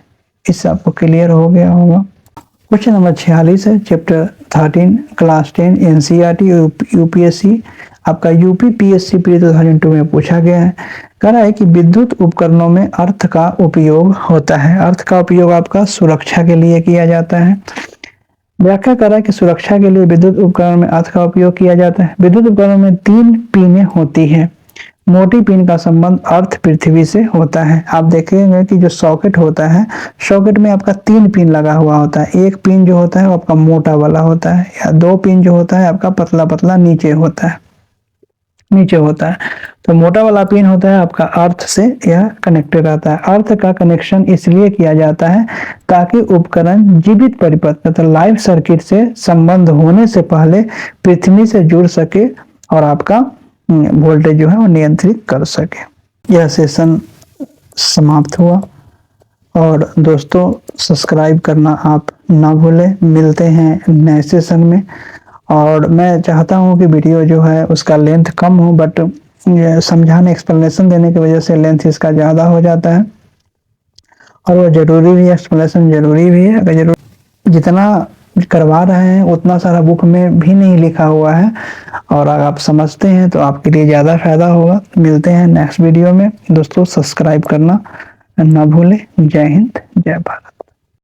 इससे आपको क्लियर हो गया होगा। क्वेश्चन नंबर 46 है, चैप्टर 13 क्लास 10 एनसीईआरटी यूपीएससी, आपका यूपी पीएससी प्री 2002 में पूछा गया है। कह रहा है कि विद्युत उपकरणों में अर्थ का उपयोग होता है। अर्थ का उपयोग आपका सुरक्षा के लिए किया जाता है। व्याख्या कर रहा है कि सुरक्षा के लिए विद्युत उपकरण में अर्थ का उपयोग किया जाता है। विद्युत उपकरणों में 3 पिनें होती है। मोटी पिन का संबंध अर्थ पृथ्वी से होता है। आप देखेंगे कि जो सॉकेट होता है, सॉकेट में आपका 3 पिन लगा हुआ होता है। एक पिन जो होता है वो आपका मोटा वाला होता है, या 2 पिन जो होता है आपका पतला पतला नीचे होता है, नीचे होता है। तो मोटा वाला पिन होता है आपका अर्थ से यह कनेक्टेड रहता है। अर्थ का कनेक्शन इसलिए किया जाता है ताकि उपकरण जीवित परिपथ मतलब लाइव सर्किट से संबंध होने से पहले पृथ्वी से जुड़ सके और आपका वोल्टेज जो है वो नियंत्रित कर सके। यह सेशन समाप्त हुआ। और दोस्तों सब्सक्राइब करना आप ना भूलें। मिलते हैं नए सेशन में। और मैं चाहता हूं कि वीडियो जो है उसका लेंथ कम हो, बट समझाने एक्सप्लेनेशन देने की वजह से लेंथ इसका ज़्यादा हो जाता है। और वो ज़रूरी भी है, एक्सप्लेनेशन ज़रूरी भी है। अगर जितना करवा रहे हैं उतना सारा बुक में भी नहीं लिखा हुआ है, और अगर आप समझते हैं तो आपके लिए ज़्यादा फायदा होगा। मिलते हैं नेक्स्ट वीडियो में दोस्तों, सब्सक्राइब करना ना भूलें। जय हिंद, जय भारत।